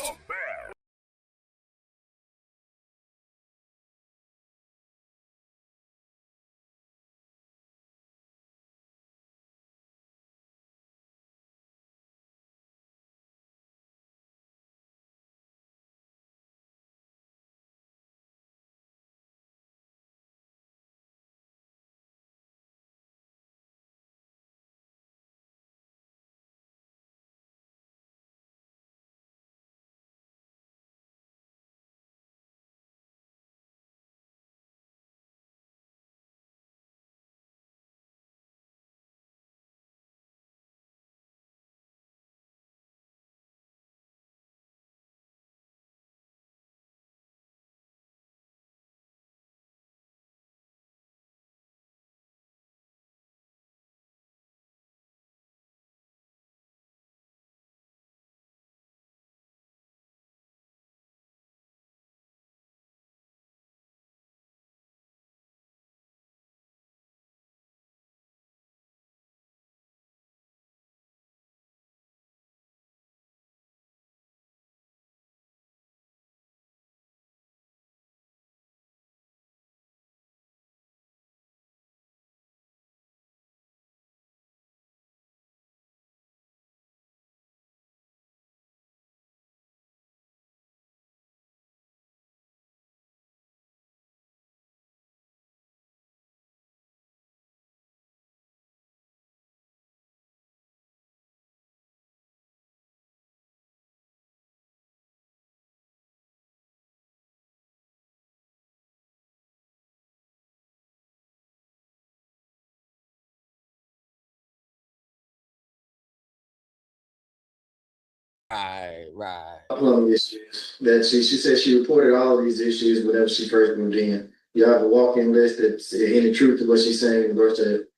Plumbing issues that she said she reported all of these issues whenever she first moved in. You have a walk-in list that's any truth to what she's saying in regards to it?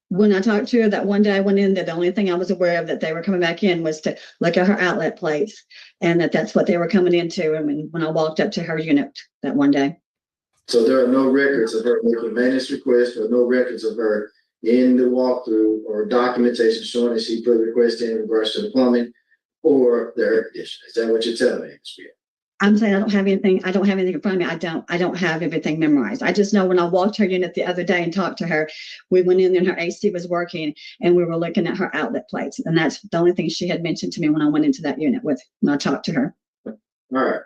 When I talked to her that one day I went in there, the only thing I was aware of that they were coming back in was to look at her outlet plates, and that's what they were coming into. I mean, when I walked up to her unit that one day. So there are no records of her making maintenance requests, or no records of her in the walkthrough or documentation showing that she put a request in regards to the plumbing or the air conditioner. Is that what you're telling me? I'm saying I don't have anything in front of me. I don't have everything memorized. I just know when I walked her unit the other day and talked to her, we went in there and her AC was working and we were looking at her outlet plates. And that's the only thing she had mentioned to me when I went into that unit when I talked to her. All right.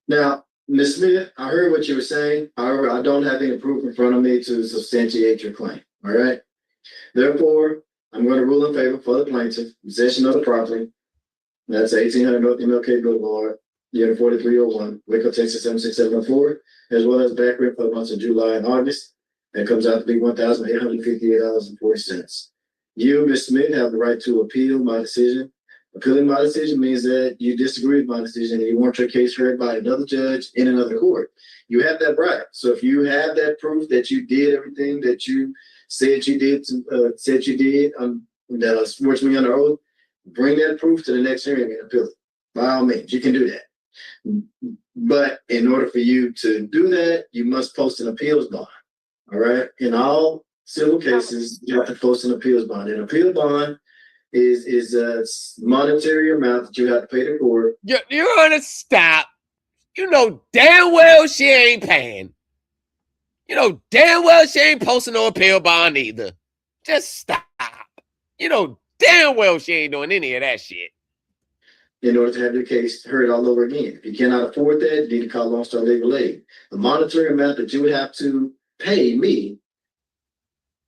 Now, Ms. Smith, I heard what you were saying. However, I don't have any proof in front of me to substantiate your claim. All right. Therefore, I'm going to rule in favor for the plaintiff, possession of the property. That's 1800 North MLK Boulevard, unit 4301, Waco, Texas 76704, as well as back rent for the months of July and August. That comes out to be $1,858.40. You, Ms. Smith, have the right to appeal my decision. Appealing my decision means that you disagree with my decision and you want your case heard by another judge in another court. You have that right. So if you have that proof that you did everything that you said you did, that was me under oath, bring that proof to the next hearing and appeal it. By all means, you can do that. But in order for you to do that, you must post an appeals bond. All right. In all civil cases, you have to post an appeals bond. An appeal bond is a monetary amount that you have to pay the court. You're gonna stop. You know damn well she ain't paying. You know damn well she ain't posting no appeal bond either. Just stop. You know damn well she ain't doing any of that shit. In order to have your case heard all over again. If you cannot afford that, you need to call Lone Star Legal Aid. The monetary amount that you would have to pay me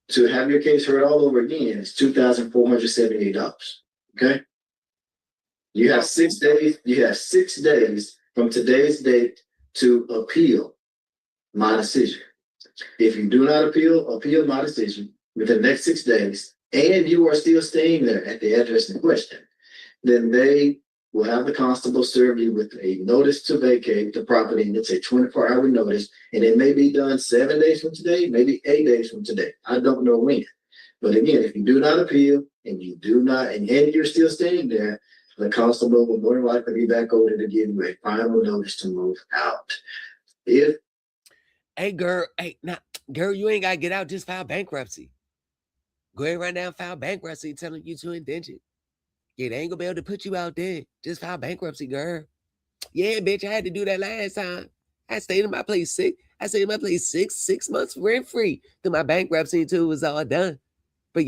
to have your case heard all over again is $2,478. Okay? You have 6 days. You have 6 days from today's date to appeal my decision. If you do not appeal my decision within the next 6 days, and you are still staying there at the address in question, then they will have the constable serve you with a notice to vacate the property, and it's a 24-hour notice, and it may be done 7 days from today, maybe 8 days from today. I don't know when. But again, if you do not appeal and you do not, and you're still staying there, the constable will more than likely be back over to give you a final notice to move out. Hey girl, girl, you ain't gotta get out, just file bankruptcy. Go ahead right now and file bankruptcy, telling you to indentured. Yeah, they ain't gonna be able to put you out there. Just file bankruptcy, girl. Yeah, bitch, I had to do that last time. I stayed in my place 6 months rent free till my bankruptcy until it was all done. But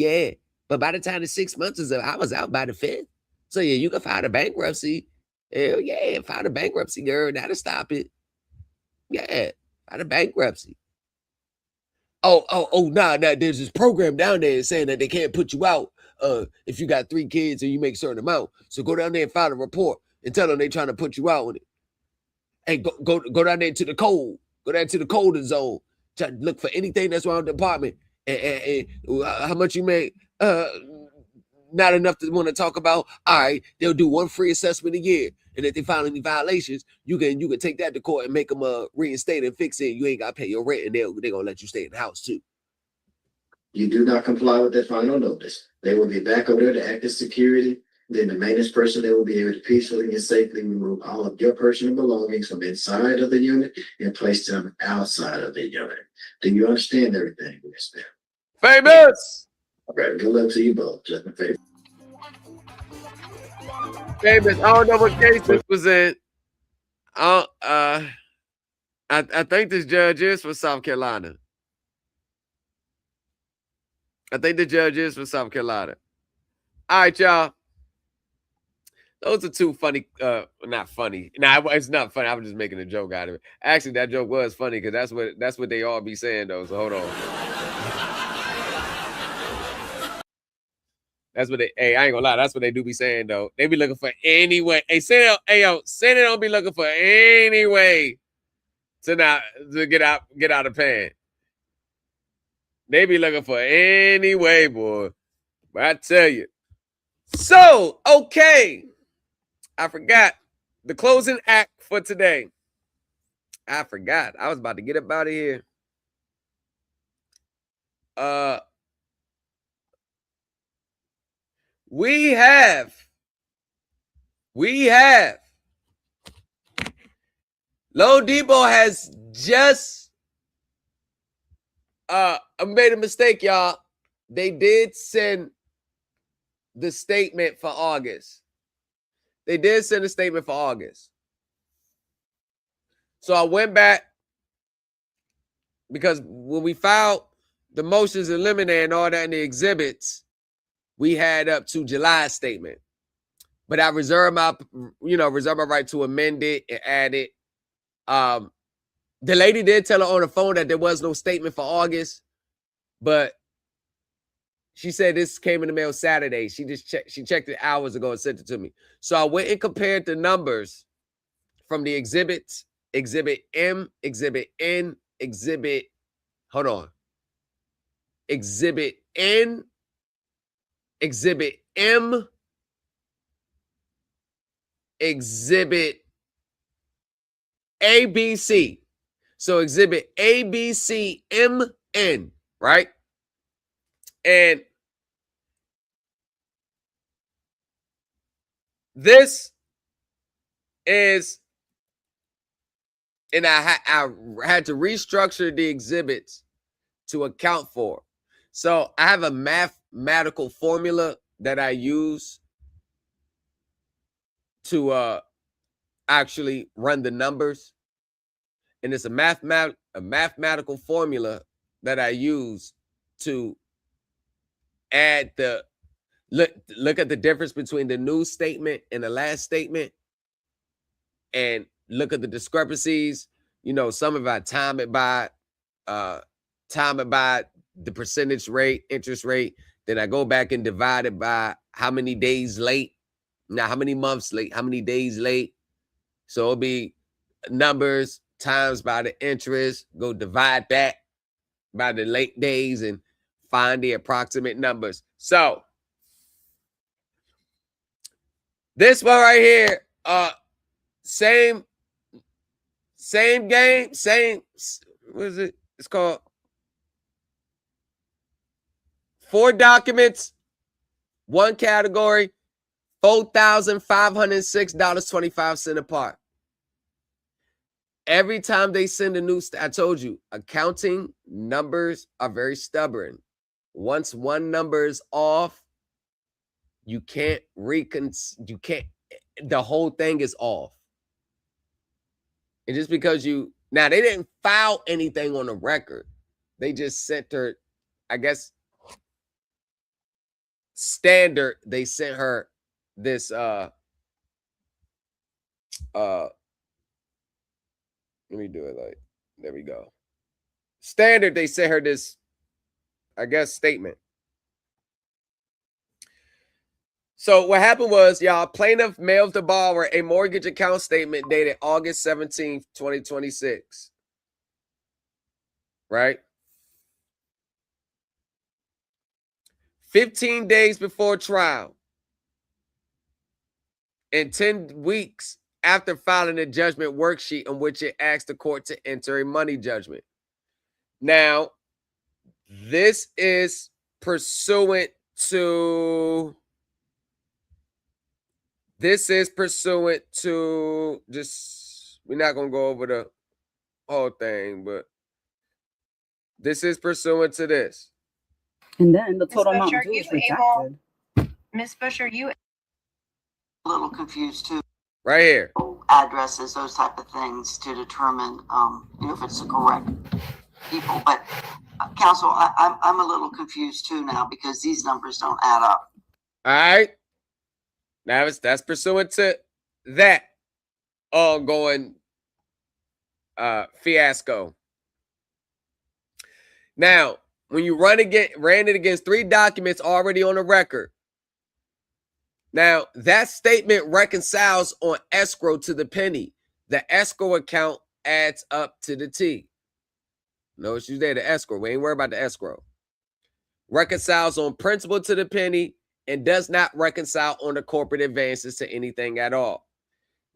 by the time the 6 months is up, I was out by the 5th. So yeah, you can file the bankruptcy. Hell yeah, file the bankruptcy, girl. That'll stop it. Yeah, file the bankruptcy. Nah, there's this program down there saying that they can't put you out if you got 3 kids and you make a certain amount. So go down there and file a report and tell them they're trying to put you out with it. Hey, go down there to the cold. Go down to the colder zone. Try to look for anything that's wrong with the department. And how much you make? Not enough to want to talk about. All right, they'll do 1 free assessment a year. And if they find any violations, you can take that to court and make them reinstate and fix it. You ain't got to pay your rent, and they're going to let you stay in the house too. You do not comply with that final notice, they will be back over there to act as security. Then the maintenance personnel will be able to peacefully and safely remove all of your personal belongings from inside of the unit and place them outside of the unit. Do you understand everything, Ms. Smith? Famous! All right, good luck to you both. Just Famous. Famous, I don't know what case this was in. I think this judge is from South Carolina. All right, y'all. Those are 2 funny, not funny. Nah, it's not funny. I was just making a joke out of it. Actually, that joke was funny because that's what they all be saying though. So hold on. That's what I ain't gonna lie. That's what they do be saying though. They be looking for any way. Hey, say they don't be looking for any way to get out of pan. They be looking for any way, boy. But I tell you. So, okay. I forgot the closing act for today. I forgot. I was about to get up out of here. We have Loan Depot has just I made a mistake, y'all. They did send the statement for August. They did send a statement for August. So I went back because when we filed the motions in limine and all that in the exhibits, we had up to July statement. But I reserve my right to amend it and add it. The lady did tell her on the phone that there was no statement for August, but she said this came in the mail Saturday. She checked it hours ago and sent it to me. So I went and compared the numbers from the exhibits, Exhibit M, Exhibit N, Exhibit N, Exhibit M, Exhibit A, B, C. So Exhibit A, B, C, M, N, right? And this is, and I had to restructure the exhibits to account for. So I have a mathematical formula that I use to actually run the numbers. And it's a mathematical formula that I use to add the look at the difference between the new statement and the last statement and look at the discrepancies. You know, some of I time it by the percentage rate, interest rate. Then I go back and divide it by how many days late. Now, how many months late, how many days late. So it'll be numbers times by the interest, go divide that by the late days and find the approximate numbers. So this one right here, same game, what is it? It's called 4 documents, 1 category, $4,506.25 apart. Every time they send a new, I told you, accounting numbers are very stubborn. Once one number is off, the whole thing is off. And just because now they didn't file anything on the record. They just sent her, I guess, standard. They sent her this, let me do it like, there we go. Standard, they sent her this, I guess, statement. So what happened was, y'all, plaintiff mailed the borrower a mortgage account statement dated August 17th, 2026. Right? 15 days before trial and 10 weeks after filing a judgment worksheet on which it asked the court to enter a money judgment. Now, this is pursuant to just, we're not going to go over the whole thing, but this is pursuant to this. And then the total amount due is rejected. Miss Busher, you a little confused too. Right here. Addresses, those type of things to determine, if it's the correct people. But counsel, I'm a little confused too now because these numbers don't add up. All right. Now that's pursuant to that ongoing fiasco. Now, when you ran it against 3 documents already on the record. Now, that statement reconciles on escrow to the penny. The escrow account adds up to the T. No issues there, the escrow. We ain't worried about the escrow. Reconciles on principal to the penny and does not reconcile on the corporate advances to anything at all.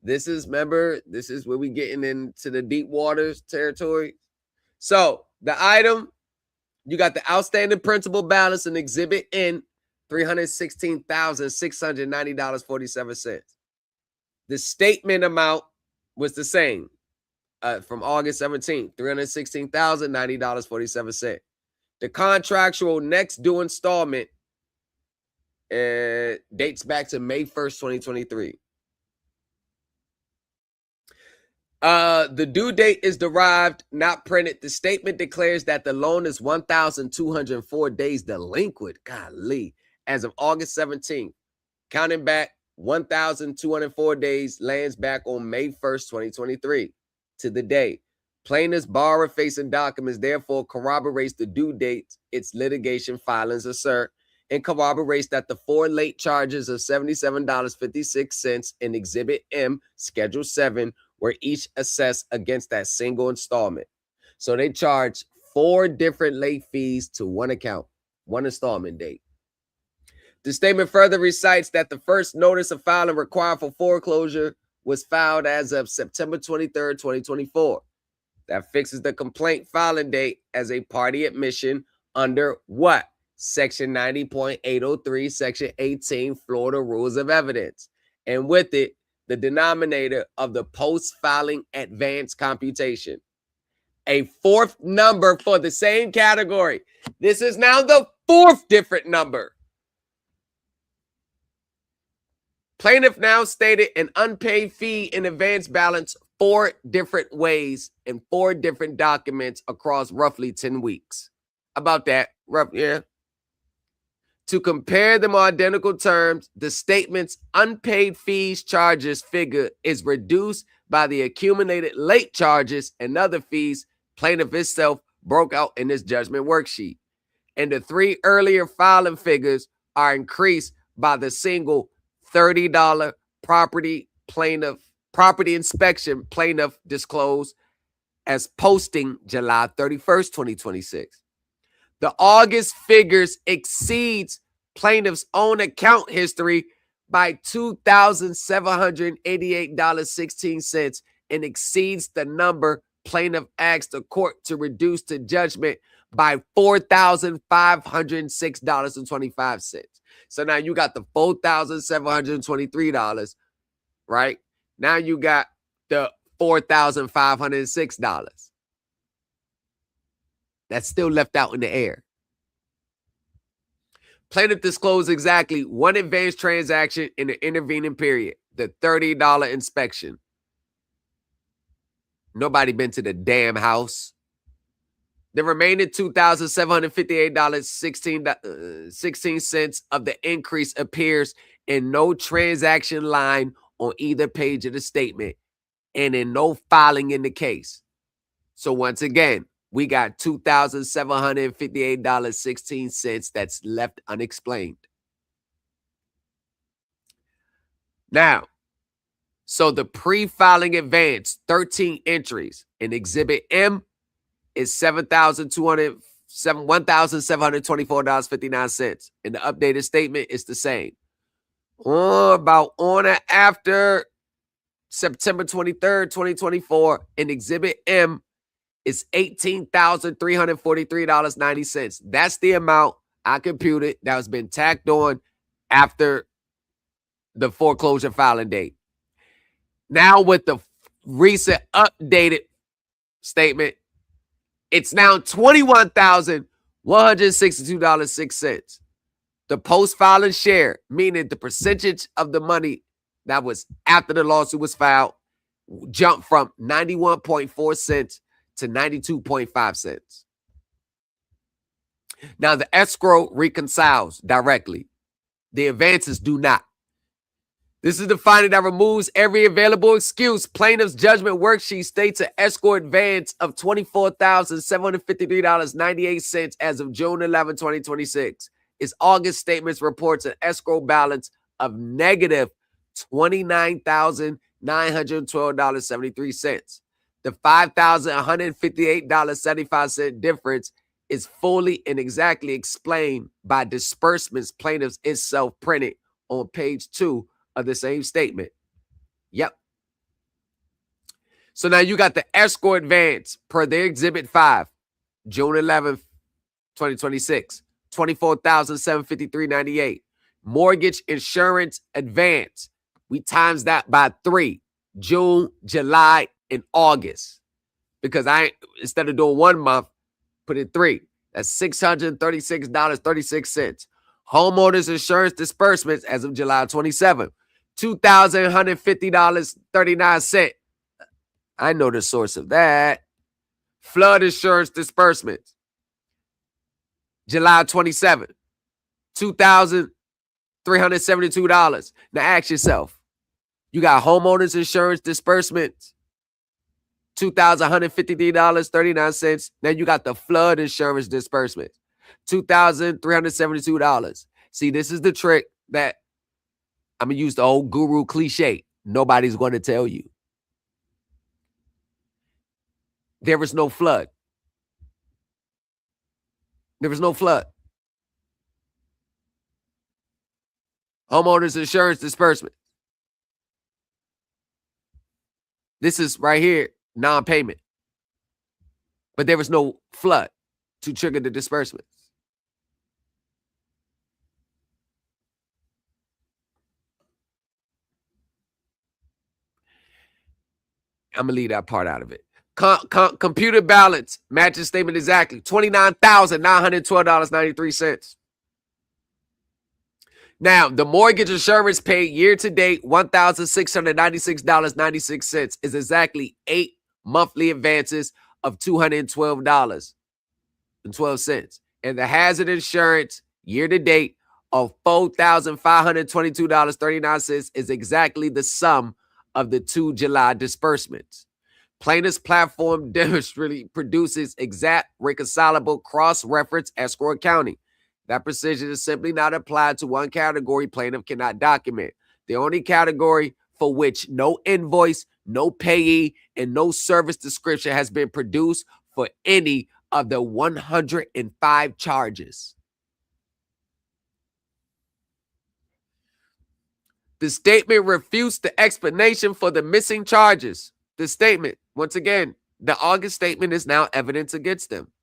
This is, remember, this is where we getting into the deep waters territory. So the item, you got the outstanding principal balance in Exhibit N, $316,690.47. The statement amount was the same from August 17th, $316,090.47. The contractual next due installment dates back to May 1st, 2023. The due date is derived, not printed. The statement declares that the loan is 1,204 days delinquent. Golly. As of August 17th, counting back 1,204 days lands back on May 1st, 2023 to the day. Plaintiff's borrower-facing documents therefore corroborates the due date its litigation filings assert, and corroborates that the 4 late charges of $77.56 in Exhibit M, Schedule 7, were each assessed against that single installment. So they charge 4 different late fees to one account, one installment date. The statement further recites that the first notice of filing required for foreclosure was filed as of September 23rd, 2024. That fixes the complaint filing date as a party admission under what? Section 90.803, Section 18, Florida Rules of Evidence. And with it, the denominator of the post-filing advance computation. A 4th number for the same category. This is now the 4th different number. Plaintiff now stated an unpaid fee in advance balance 4 different ways in 4 different documents across roughly 10 weeks. About that, yeah. To compare them on identical terms, the statement's unpaid fees charges figure is reduced by the accumulated late charges and other fees plaintiff itself broke out in this judgment worksheet. And the 3 earlier filing figures are increased by the single $30 property inspection plaintiff disclosed as posting July 31st, 2026. The August figures exceeds plaintiff's own account history by $2,788.16 and exceeds the number plaintiff asked the court to reduce to judgment by $4,506.25. So now you got the $4,723, right? Now you got the $4,506. That's still left out in the air. Plaintiff disclosed exactly 1 advance transaction in the intervening period, the $30 inspection. Nobody been to the damn house. The remaining $2,758.16 of the increase appears in no transaction line on either page of the statement and in no filing in the case. So once again, we got $2,758.16 that's left unexplained. Now, so the pre-filing advance, 13 entries in Exhibit M is $1,724.59. And the updated statement is the same. About on or after September 23rd, 2024, in Exhibit M, it's $18,343.90. That's the amount I computed that has been tacked on after the foreclosure filing date. Now with the recent updated statement, it's now $21,162.06. The post-filing share, meaning the percentage of the money that was after the lawsuit was filed, jumped from 91.4 cents to 92.5 cents. Now, the escrow reconciles directly. The advances do not. This is the finding that removes every available excuse. Plaintiff's judgment worksheet states an escrow advance of $24,753.98 as of June 11, 2026. Its August statements reports an escrow balance of negative $29,912.73. The $5,158.75 difference is fully and exactly explained by disbursements plaintiffs itself printed on page 2 of the same statement. Yep. So now you got the escrow advance per their Exhibit 5, June 11th, 2026, $24,753.98. Mortgage insurance advance, we times that by 3, June, July, and August. Because instead of doing 1 month, put in 3. That's $636.36. Homeowners insurance disbursements as of July 27th, $2,150.39. I know the source of that. Flood insurance disbursements, July 27th, $2,372. Now ask yourself, you got homeowners insurance disbursements, $2,153.39. Now you got the flood insurance disbursement, $2,372. See, this is the trick that I'm going to use the old guru cliche. Nobody's going to tell you. There was no flood. There was no flood. Homeowners insurance disbursement. This is right here, non-payment. But there was no flood to trigger the disbursements. I'm going to leave that part out of it. Computer balance matches statement exactly, $29,912.93. Now, the mortgage insurance paid year to date, $1,696.96 is exactly 8 monthly advances of $212.12. And the hazard insurance year to date of $4,522.39 is exactly the sum of the 2 July disbursements. Plaintiff's platform demonstrably produces exact, reconcilable, cross-reference escrow accounting. That precision is simply not applied to one category plaintiff cannot document. The only category for which no invoice, no payee, and no service description has been produced for any of the 105 charges. The statement refutes the explanation for the missing charges. The statement, once again, the August statement is now evidence against them.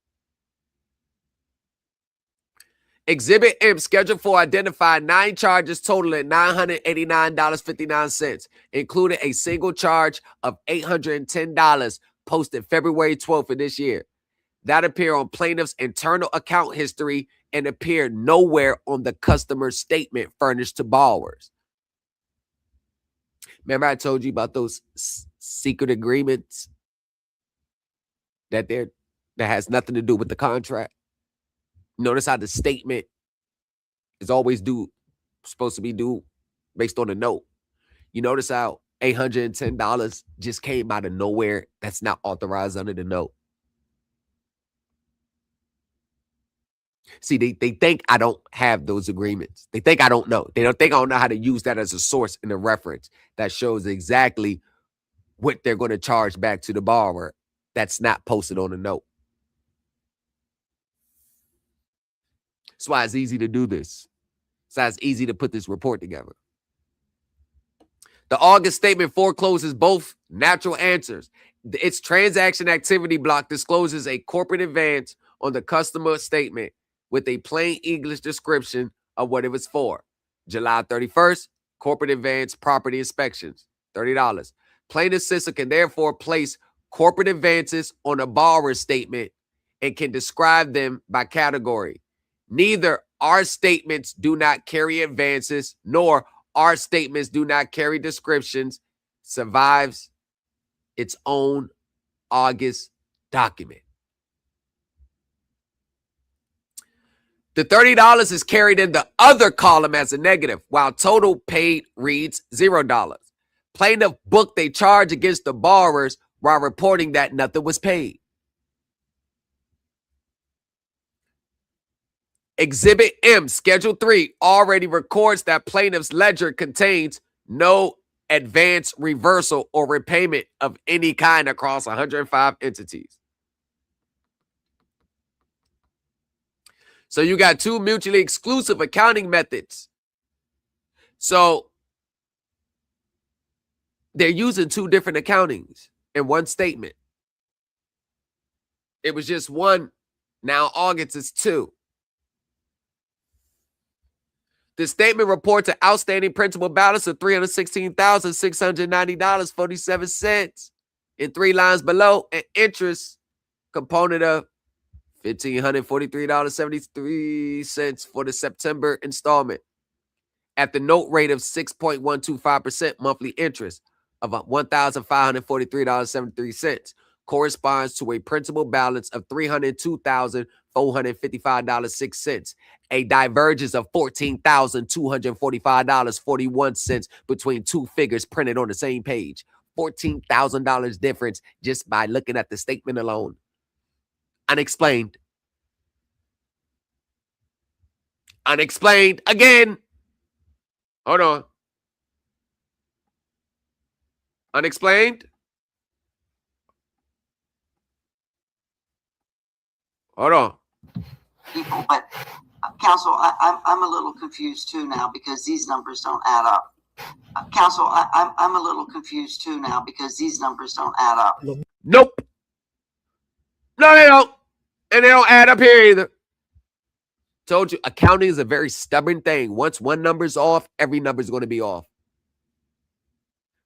Exhibit M scheduled for identified 9 charges totaling $989.59, including a single charge of $810 posted February 12th of this year. That appeared on plaintiff's internal account history and appeared nowhere on the customer statement furnished to borrowers. Remember I told you about those secret agreements that has nothing to do with the contract? Notice how the statement is always supposed to be due based on a note. You notice how $810 just came out of nowhere. That's not authorized under the note. See, they think I don't have those agreements. They think I don't know. They don't think I don't know how to use that as a source in a reference that shows exactly what they're going to charge back to the borrower that's not posted on the note. That's why it's easy to do this. That's why it's easy to put this report together. The August statement forecloses both natural answers. Its transaction activity block discloses a corporate advance on the customer statement with a plain English description of what it was for. July 31st, corporate advance property inspections, $30. Plaintiff's sister can therefore place corporate advances on a borrower's statement and can describe them by category. Neither our statements do not carry advances, nor our statements do not carry descriptions, survives its own August document. The $30 is carried in the other column as a negative, while total paid reads $0. Plaintiff booked a charge against the borrowers while reporting that nothing was paid. Exhibit M, Schedule 3, already records that plaintiff's ledger contains no advance reversal or repayment of any kind across 105 entities. So you got 2 mutually exclusive accounting methods. So they're using 2 different accountings. in one statement. It was just one. Now August is two. The statement reports an outstanding principal balance of $316,690.47. In 3 lines below, an interest component of $1,543.73 for the September installment at the note rate of 6.125% monthly interest of $1,543.73 corresponds to a principal balance of $302,455.06, a divergence of $14,245.41 between two figures printed on the same page. $14,000 difference just by looking at the statement alone. Unexplained. Unexplained again. Hold on. Unexplained. Hold on. People, but counsel, I'm a little confused too now because these numbers don't add up. Counsel, I'm a little confused too now because these numbers don't add up. Nope. No, they don't. And they don't add up here either. Told you, accounting is a very stubborn thing. Once one number's off, every number's going to be off.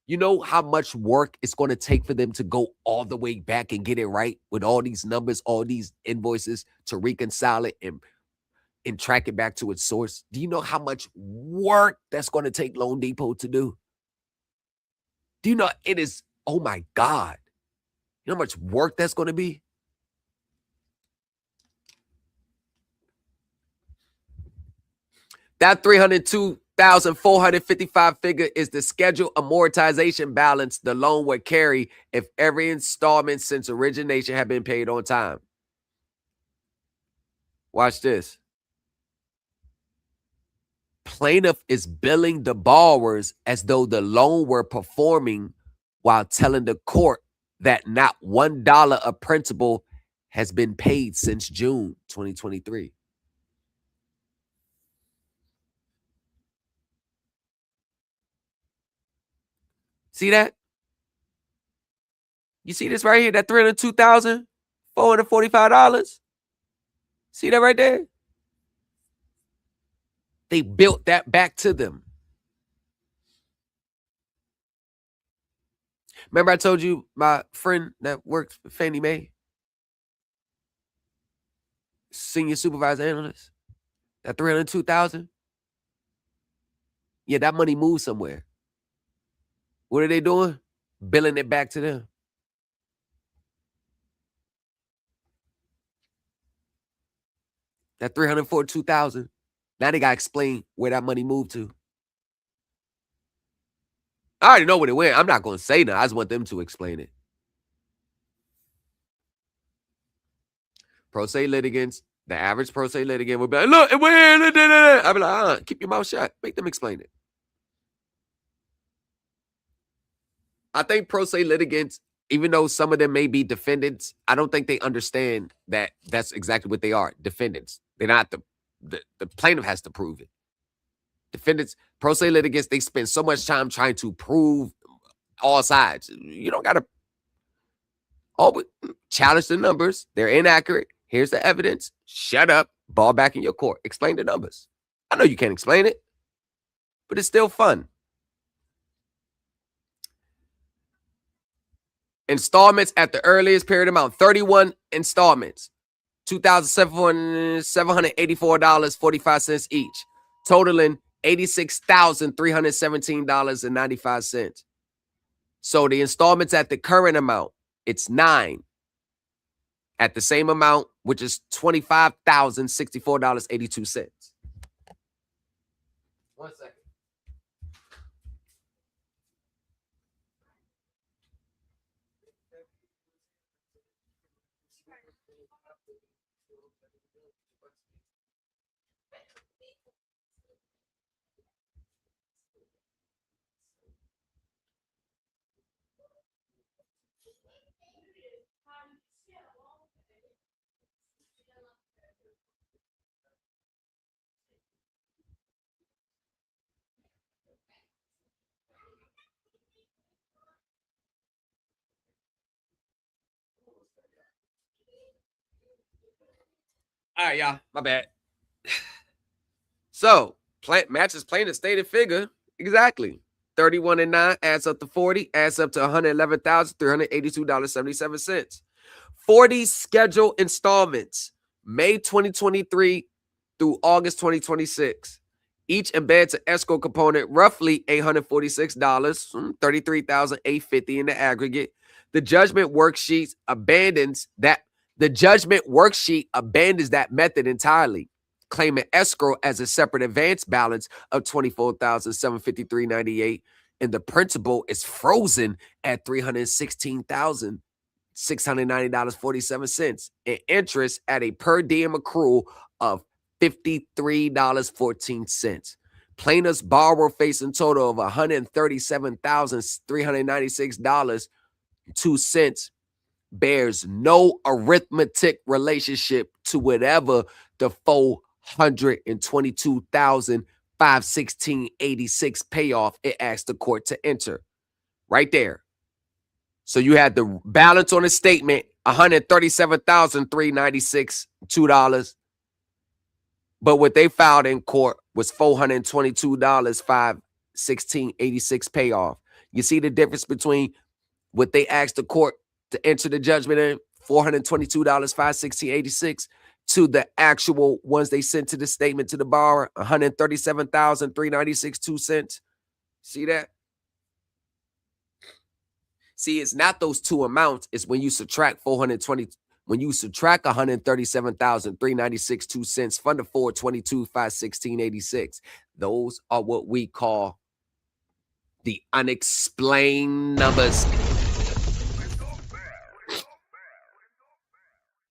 You know how much work it's going to take for them to go all the way back and get it right with all these numbers, all these invoices to reconcile it and track it back to its source? Do you know how much work that's going to take Loan Depot to do? Do you know it is, oh my God, you know how much work that's going to be? That $302,455 figure is the scheduled amortization balance the loan would carry if every installment since origination had been paid on time. Watch this. Plaintiff is billing the borrowers as though the loan were performing while telling the court that not $1 of principal has been paid since June 2023. See that? You see this right here, that $302,445? See that right there? They built that back to them. Remember I told you my friend that works for Fannie Mae? Senior supervisor analyst. That $302,000? Yeah, that money moved somewhere. What are they doing? Billing it back to them. That $342,000. Now they got to explain where that money moved to. I already know where it went. I'm not going to say that. I just want them to explain it. Pro se litigants, the average pro se litigant would be like, look, it went here. I'd be like, keep your mouth shut. Make them explain it. I think pro se litigants, even though some of them may be defendants, I don't think they understand that that's exactly what they are, defendants. They're not the plaintiff has to prove it. Defendants, pro se litigants, they spend so much time trying to prove all sides. You don't got to challenge the numbers. They're inaccurate. Here's the evidence. Shut up. Ball back in your court. Explain the numbers. I know you can't explain it, but it's still fun. Installments at the earliest period amount, 31 installments, $2,784.45 each, totaling $86,317.95. So the installments at the current amount, it's 9 at the same amount, which is $25,064.82. 1 second. All right, y'all. My bad. So, matches plaintiff stated figure. Exactly. 31 and 9 adds up to 40, adds up to $111,382.77. 40 scheduled installments, May 2023 through August 2026. Each embeds an escrow component, roughly $846, $33,850 in the aggregate. The judgment worksheet abandons that method entirely, claiming escrow as a separate advance balance of $24,753.98, and the principal is frozen at $316,690.47, and interest at a per diem accrual of $53.14. Plaintiff's borrower facing total of $137,396.02 bears no arithmetic relationship to whatever the $422,516.86 payoff it asked the court to enter. Right there. So you had the balance on the statement, $137,396.02. But what they filed in court was $422,516.86 payoff. You see the difference between what they asked the court to enter the judgment in, $422,516.86, to the actual ones they sent to the statement to the borrower, $137,396.02. See that? See, it's not those two amounts. It's when you subtract $137,396.02 from the $422,516.86. Those are what we call the unexplained numbers.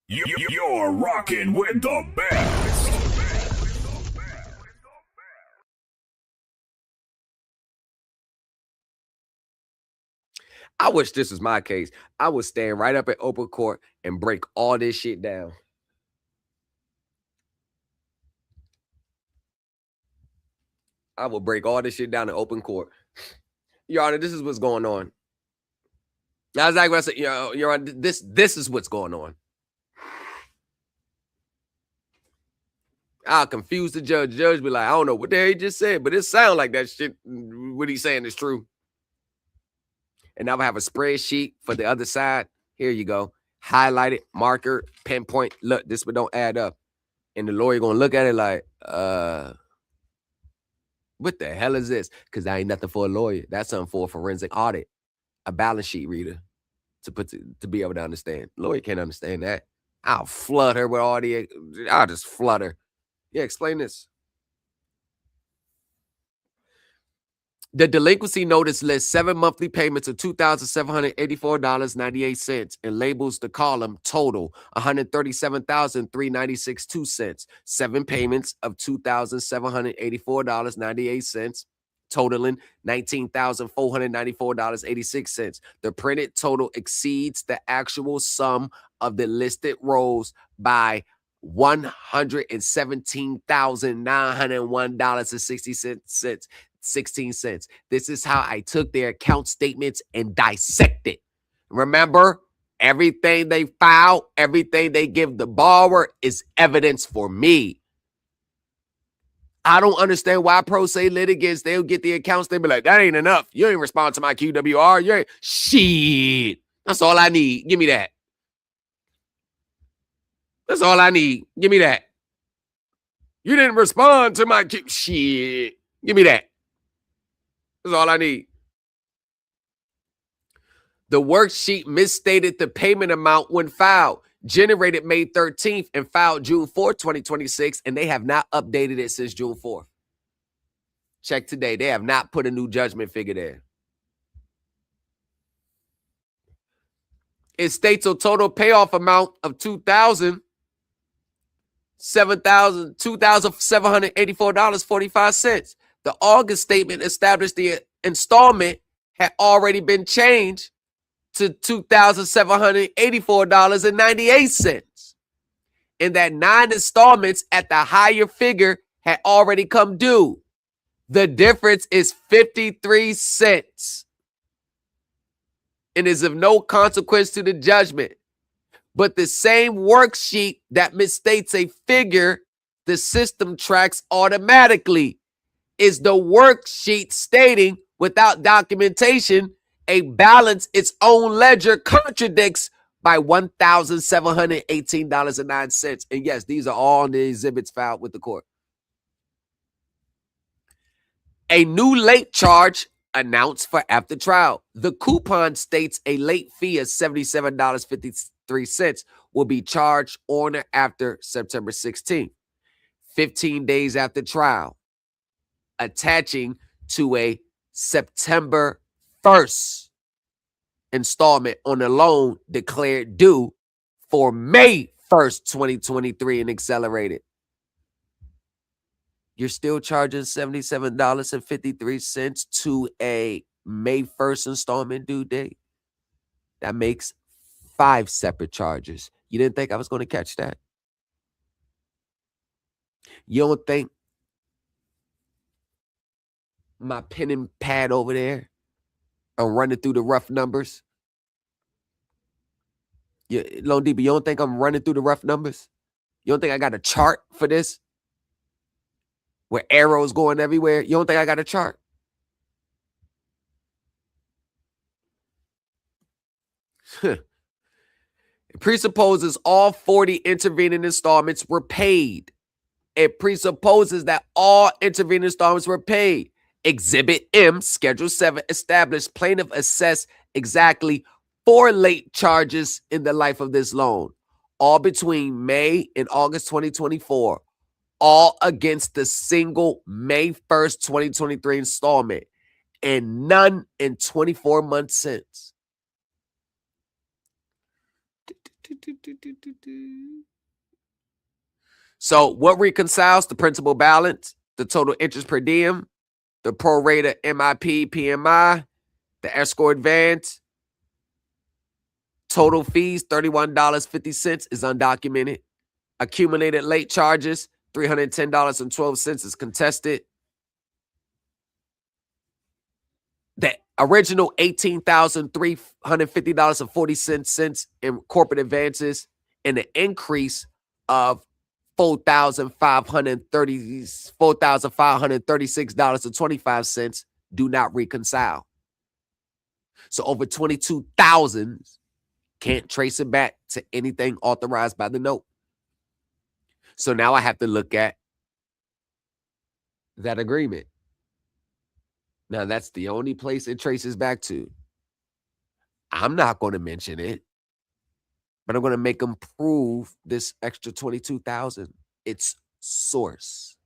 You're rocking with the best. I wish this was my case. I would stand right up at open court and break all this shit down. I will break all this shit down in open court. Your Honor, this is what's going on. That's exactly what I said. Your Honor, this is what's going on. I'll confuse the judge. The judge be like, I don't know what the hell he just said, but it sounds like that shit, what he's saying is true. And I'll have a spreadsheet for the other side. Here you go. Highlight it, marker, pinpoint. Look, this one don't add up. And the lawyer gonna look at it like, what the hell is this? Because that ain't nothing for a lawyer. That's something for a forensic audit, a balance sheet reader to be able to understand. Lawyer can't understand that. I'll flood her with all the, I'll just flood her. Yeah, explain this. The delinquency notice lists 7 monthly payments of $2,784.98 and labels the column total $137,396.02. 7 payments of $2,784.98, totaling $19,494.86. The printed total exceeds the actual sum of the listed rows by $117,901.16. 16 cents. This is how I took their account statements and dissected. Remember, everything they file, everything they give the borrower is evidence for me. I don't understand why pro se litigants, they'll get the accounts, they'll be like, that ain't enough. You ain't respond to my QWR. You ain't. Shit. That's all I need. Give me that. That's all I need. Give me that. You didn't respond to my shit. Give me that. That's all I need. The worksheet misstated the payment amount when filed, generated May 13th and filed June 4th, 2026, and they have not updated it since June 4th. Check today. They have not put a new judgment figure there. It states a total payoff amount of $2,784.45. The August statement established the installment had already been changed to $2,784.98. And that 9 installments at the higher figure had already come due. The difference is 53 cents. And is of no consequence to the judgment. But the same worksheet that misstates a figure, the system tracks automatically. Is the worksheet stating without documentation a balance its own ledger contradicts by $1,718.09. And yes, these are all the exhibits filed with the court. A new late charge announced for after trial. The coupon states a late fee of $77.53 will be charged on or after September 16th, 15 days after trial, attaching to a September 1st installment on a loan declared due for May 1st, 2023 and accelerated. You're still charging $77.53 to a May 1st installment due date. That makes 5 separate charges. You didn't think I was going to catch that? You don't think my pen and pad over there, I'm running through the rough numbers? Lone Deeper, you don't think I'm running through the rough numbers? You don't think I got a chart for this? Where arrows going everywhere? You don't think I got a chart? It presupposes all 40 intervening installments were paid. It presupposes that all intervening installments were paid. Exhibit M, Schedule 7, established plaintiff assessed exactly 4 late charges in the life of this loan, all between May and August 2024, all against the single May 1st, 2023 installment, and none in 24 months since. So what reconciles the principal balance, the total interest per diem, the pro rata MIP, PMI, the escrow advance, total fees, $31.50 is undocumented. Accumulated late charges, $310.12 is contested. The original $18,350.40 in corporate advances and the increase of $4,536.25 do not reconcile. So over 22,000 can't trace it back to anything authorized by the note. So now I have to look at that agreement. Now that's the only place it traces back to. I'm not going to mention it, but I'm going to make them prove this extra 22,000. Its source.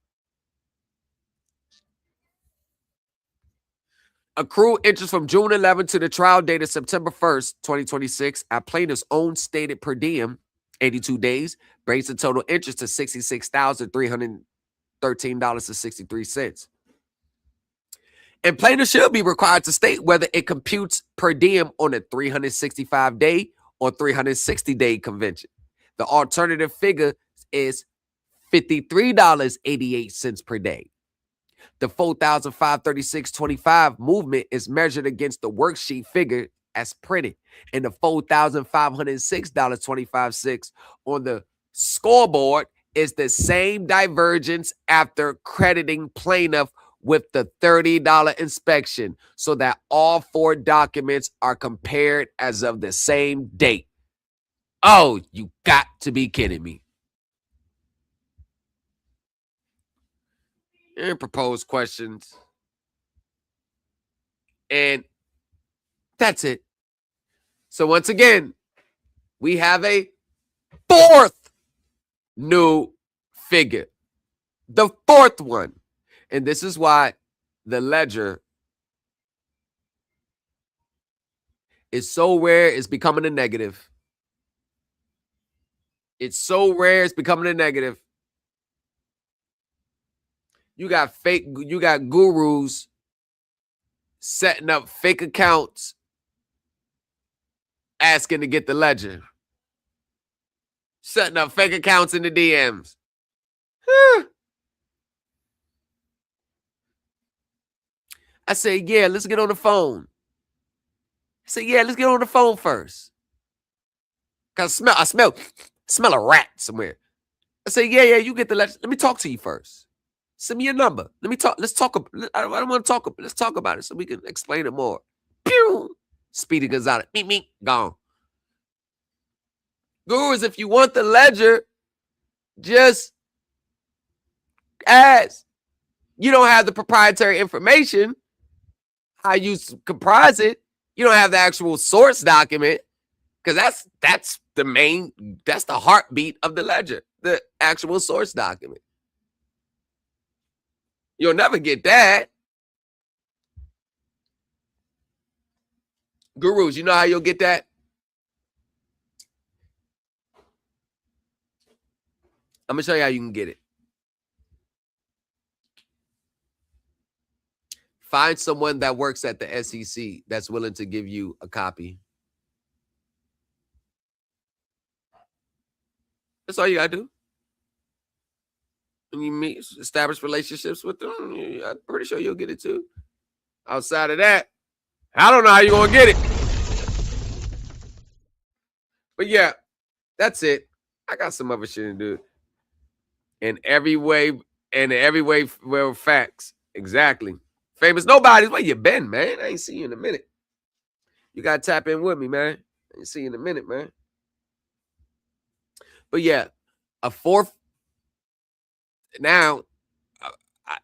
Accrue interest from June 11 to the trial date of September 1st, 2026 at plaintiff's own stated per diem, 82 days, brings the total interest to $66,313.63. And plaintiff should be required to state whether it computes per diem on a 365-day or 360-day convention. The alternative figure is $53.88 per day. The $4,536.25 movement is measured against the worksheet figure as printed, and the $4,506.25 on the scoreboard is the same divergence after crediting plaintiff with the $30 inspection so that all 4 documents are compared as of the same date. Oh, you got to be kidding me. And proposed questions. And that's it. So once again, we have a 4th new figure. The 4th one. And this is why the ledger is so rare it's becoming a negative. It's so rare it's becoming a negative. You got gurus setting up fake accounts asking to get the ledger. Setting up fake accounts in the DMs. I said, yeah, let's get on the phone. I said, yeah, let's get on the phone first. Cause I smell a rat somewhere. I say, yeah, you get the ledger. Let me talk to you first. Send me your number. Let's talk. I don't want to talk. Let's talk about it so we can explain it more. Pew! Speedy Gonzalez. Meep, gone. Gurus, if you want the ledger, just ask. You don't have the proprietary information, how you comprise it. You don't have the actual source document, because that's the heartbeat of the ledger, the actual source document. You'll never get that. Gurus, you know how you'll get that? I'm going to show you how you can get it. Find someone that works at the SEC that's willing to give you a copy. That's all you got to do. When you establish relationships with them, I'm pretty sure you'll get it too. Outside of that, I don't know how you're going to get it. But yeah, that's it. I got some other shit to do. In every way, well, facts. Exactly. Famous nobodies, where you been, man? I ain't seen you in a minute. You got to tap in with me, man. I ain't seen you in a minute, man. But yeah, a fourth. Now,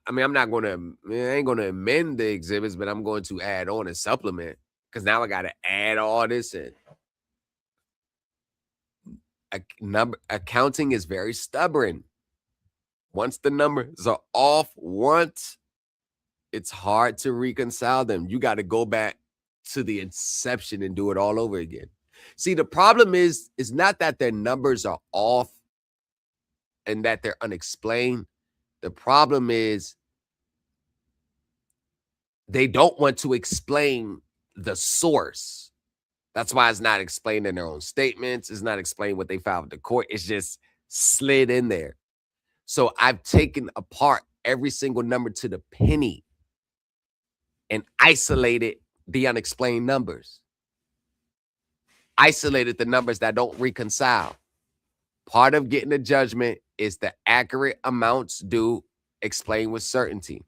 I mean, I ain't going to amend the exhibits, but I'm going to add on a supplement, because now I got to add all this in. Accounting is very stubborn. Once the numbers are off once, it's hard to reconcile them. You got to go back to the inception and do it all over again. See, the problem is not that their numbers are off and that they're unexplained. The problem is they don't want to explain the source. That's why it's not explained in their own statements. It's not explained what they filed with the court. It's just slid in there. So I've taken apart every single number to the penny and isolated the unexplained numbers. Isolated the numbers that don't reconcile. Part of getting a judgment is the accurate amounts due explained with certainty.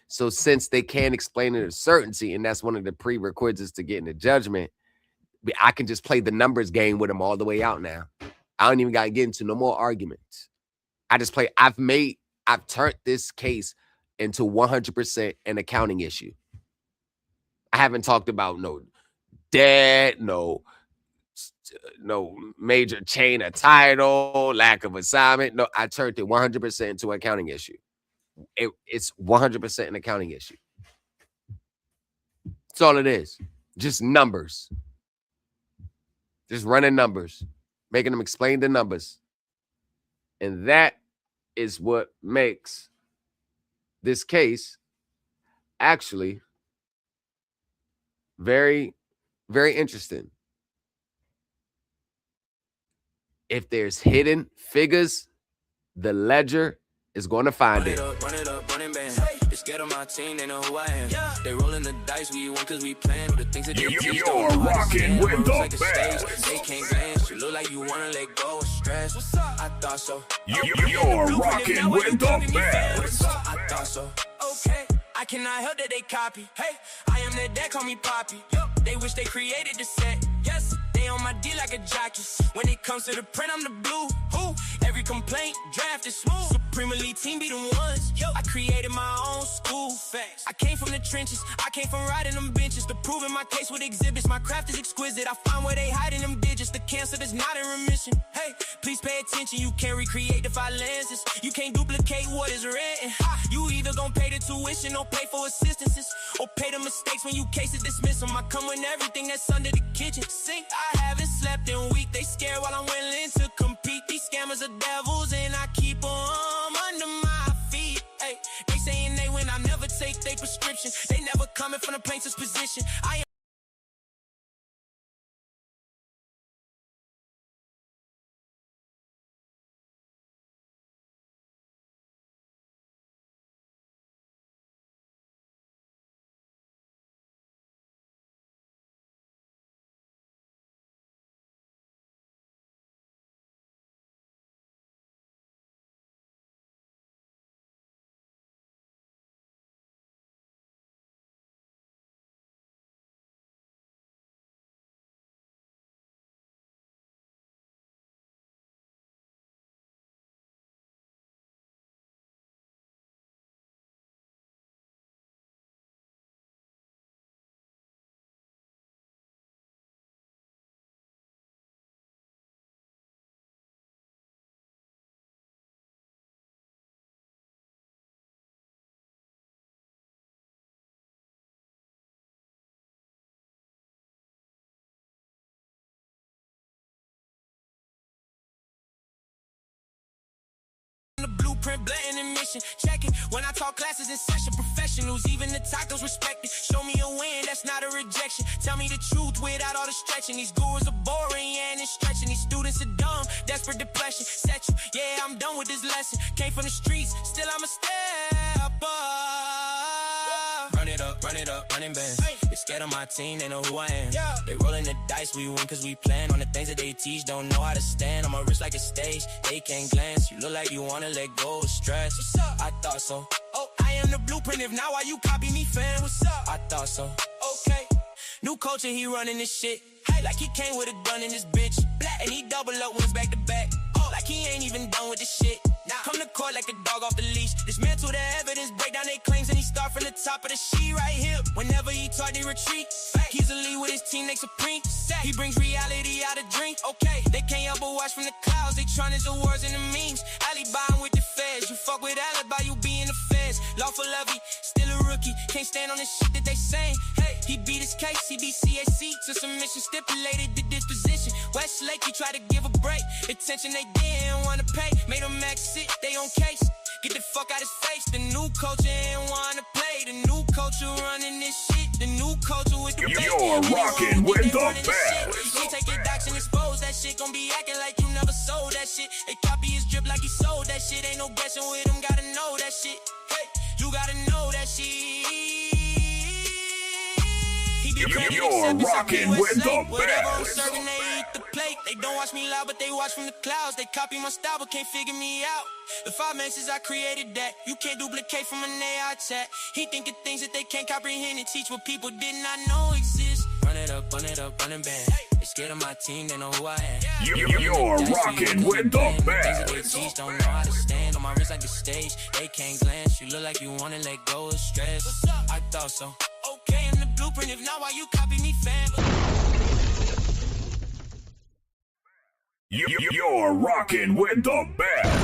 So since they can't explain it with certainty, and that's one of the prerequisites to getting a judgment, I can just play the numbers game with them all the way out now. I don't even got to get into no more arguments. I just play. I've turned this case into 100% an accounting issue. I haven't talked about no debt, no major chain of title, lack of assignment. No, I turned it 100% into an accounting issue. It's 100% an accounting issue. That's all it is. Just numbers. Just running numbers, making them explain the numbers. And that is what makes this case actually very, very interesting. If there's hidden figures, the ledger is going to find it. Run it up, running band. It's scared of my team, they know who I am. They rolling the dice, we won cause we playing with the things that they teach. You're rocking with the best. They can't glance, you look like you wanna let go of stress. I thought so. You're rocking with the best. I thought so. Okay, I cannot help that they copy. Hey, I am their dad, call me Poppy. They wish they created the set. Yes, they on my D like a jockey. When it comes to the print, I'm the blue. Who? Every complaint, draft is smooth. Supreme Elite team be the ones. I created my own school. Facts. I came from the trenches. I came from riding them benches. To proving my case with exhibits. My craft is exquisite. I find where they hiding them digits. The cancer that's not in remission. Hey, please pay attention. You can't recreate the finances. You can't duplicate what is written. You either gonna pay the tuition or pay for assistances. Or pay the mistakes when you case it, dismiss them. I come with everything that's under the kitchen sink. I haven't slept in a week. They scared while I'm willing to compete. These scammers are devils and I keep them under my feet. Hey, they saying they win, I never take their prescription. They never coming from the plaintiff's position. I am blueprint, blatant admission. Check it. When I talk classes in session, professionals, even the titles respected. Show me a win, that's not a rejection. Tell me the truth without all the stretching. These gurus are boring and it's stretching. These students are dumb, desperate depression. Set you, yeah, I'm done with this lesson. Came from the streets, still I'm a step up. Run it up, running bands. They scared of my team, they know who I am. They rolling the dice, we win cause we plan on the things that they teach. Don't know how to stand, I'm a wrist like a stage. They can't glance, you look like you wanna let go of stress. I thought so. Oh, I am the blueprint, if not, why you copy me, fam? What's up? I thought so. Okay. New culture, he running this shit. Hey, like he came with a gun in this bitch. And he double up wins back to back. Oh, like he ain't even done with this shit. Now come to court like a dog off the leash. Dismantle the evidence, break down their claims, and he start from the top of the sheet right here. Whenever he talk, they retreat. He's a lead with his team, they supreme. He brings reality out of drink. Okay, they can't help but watch from the clouds. They trying to words in the memes. Alibi with the feds. You fuck with alibi, you be in the feds. Lawful levy, still a rookie. Can't stand on the shit that they saying. Hey, he beat his case, he beat CAC to submission, stipulated the disposition. Westlake, he tried to give a break. Attention they didn't want to pay. Made them max sit, they on case. Get the fuck out his face. The new culture ain't wanna play. The new culture running this shit. The new culture with the You're rocking with the best. You take your docs and expose that shit. Gon' be acting like you never sold that shit. They copy his drip like he sold that shit. Ain't no guessing with him, gotta know that shit. Hey, you gotta know that shit. You're rocking with the best. They don't watch me loud, but they watch from the clouds. They copy my style, but can't figure me out. The 5 messages I created that you can't duplicate from an AI chat. He thinking things that they can't comprehend and teach what people did not know exist. Run it up, running band. They scared of my team, they know who I am. You're rocking with the best. They teach, don't know how to stand on my wrist like a stage. They can't glance, you look like you wanna let go of stress. I thought so. Okay, in the blueprint, if not, why you copy me, fam? You're rocking with the best.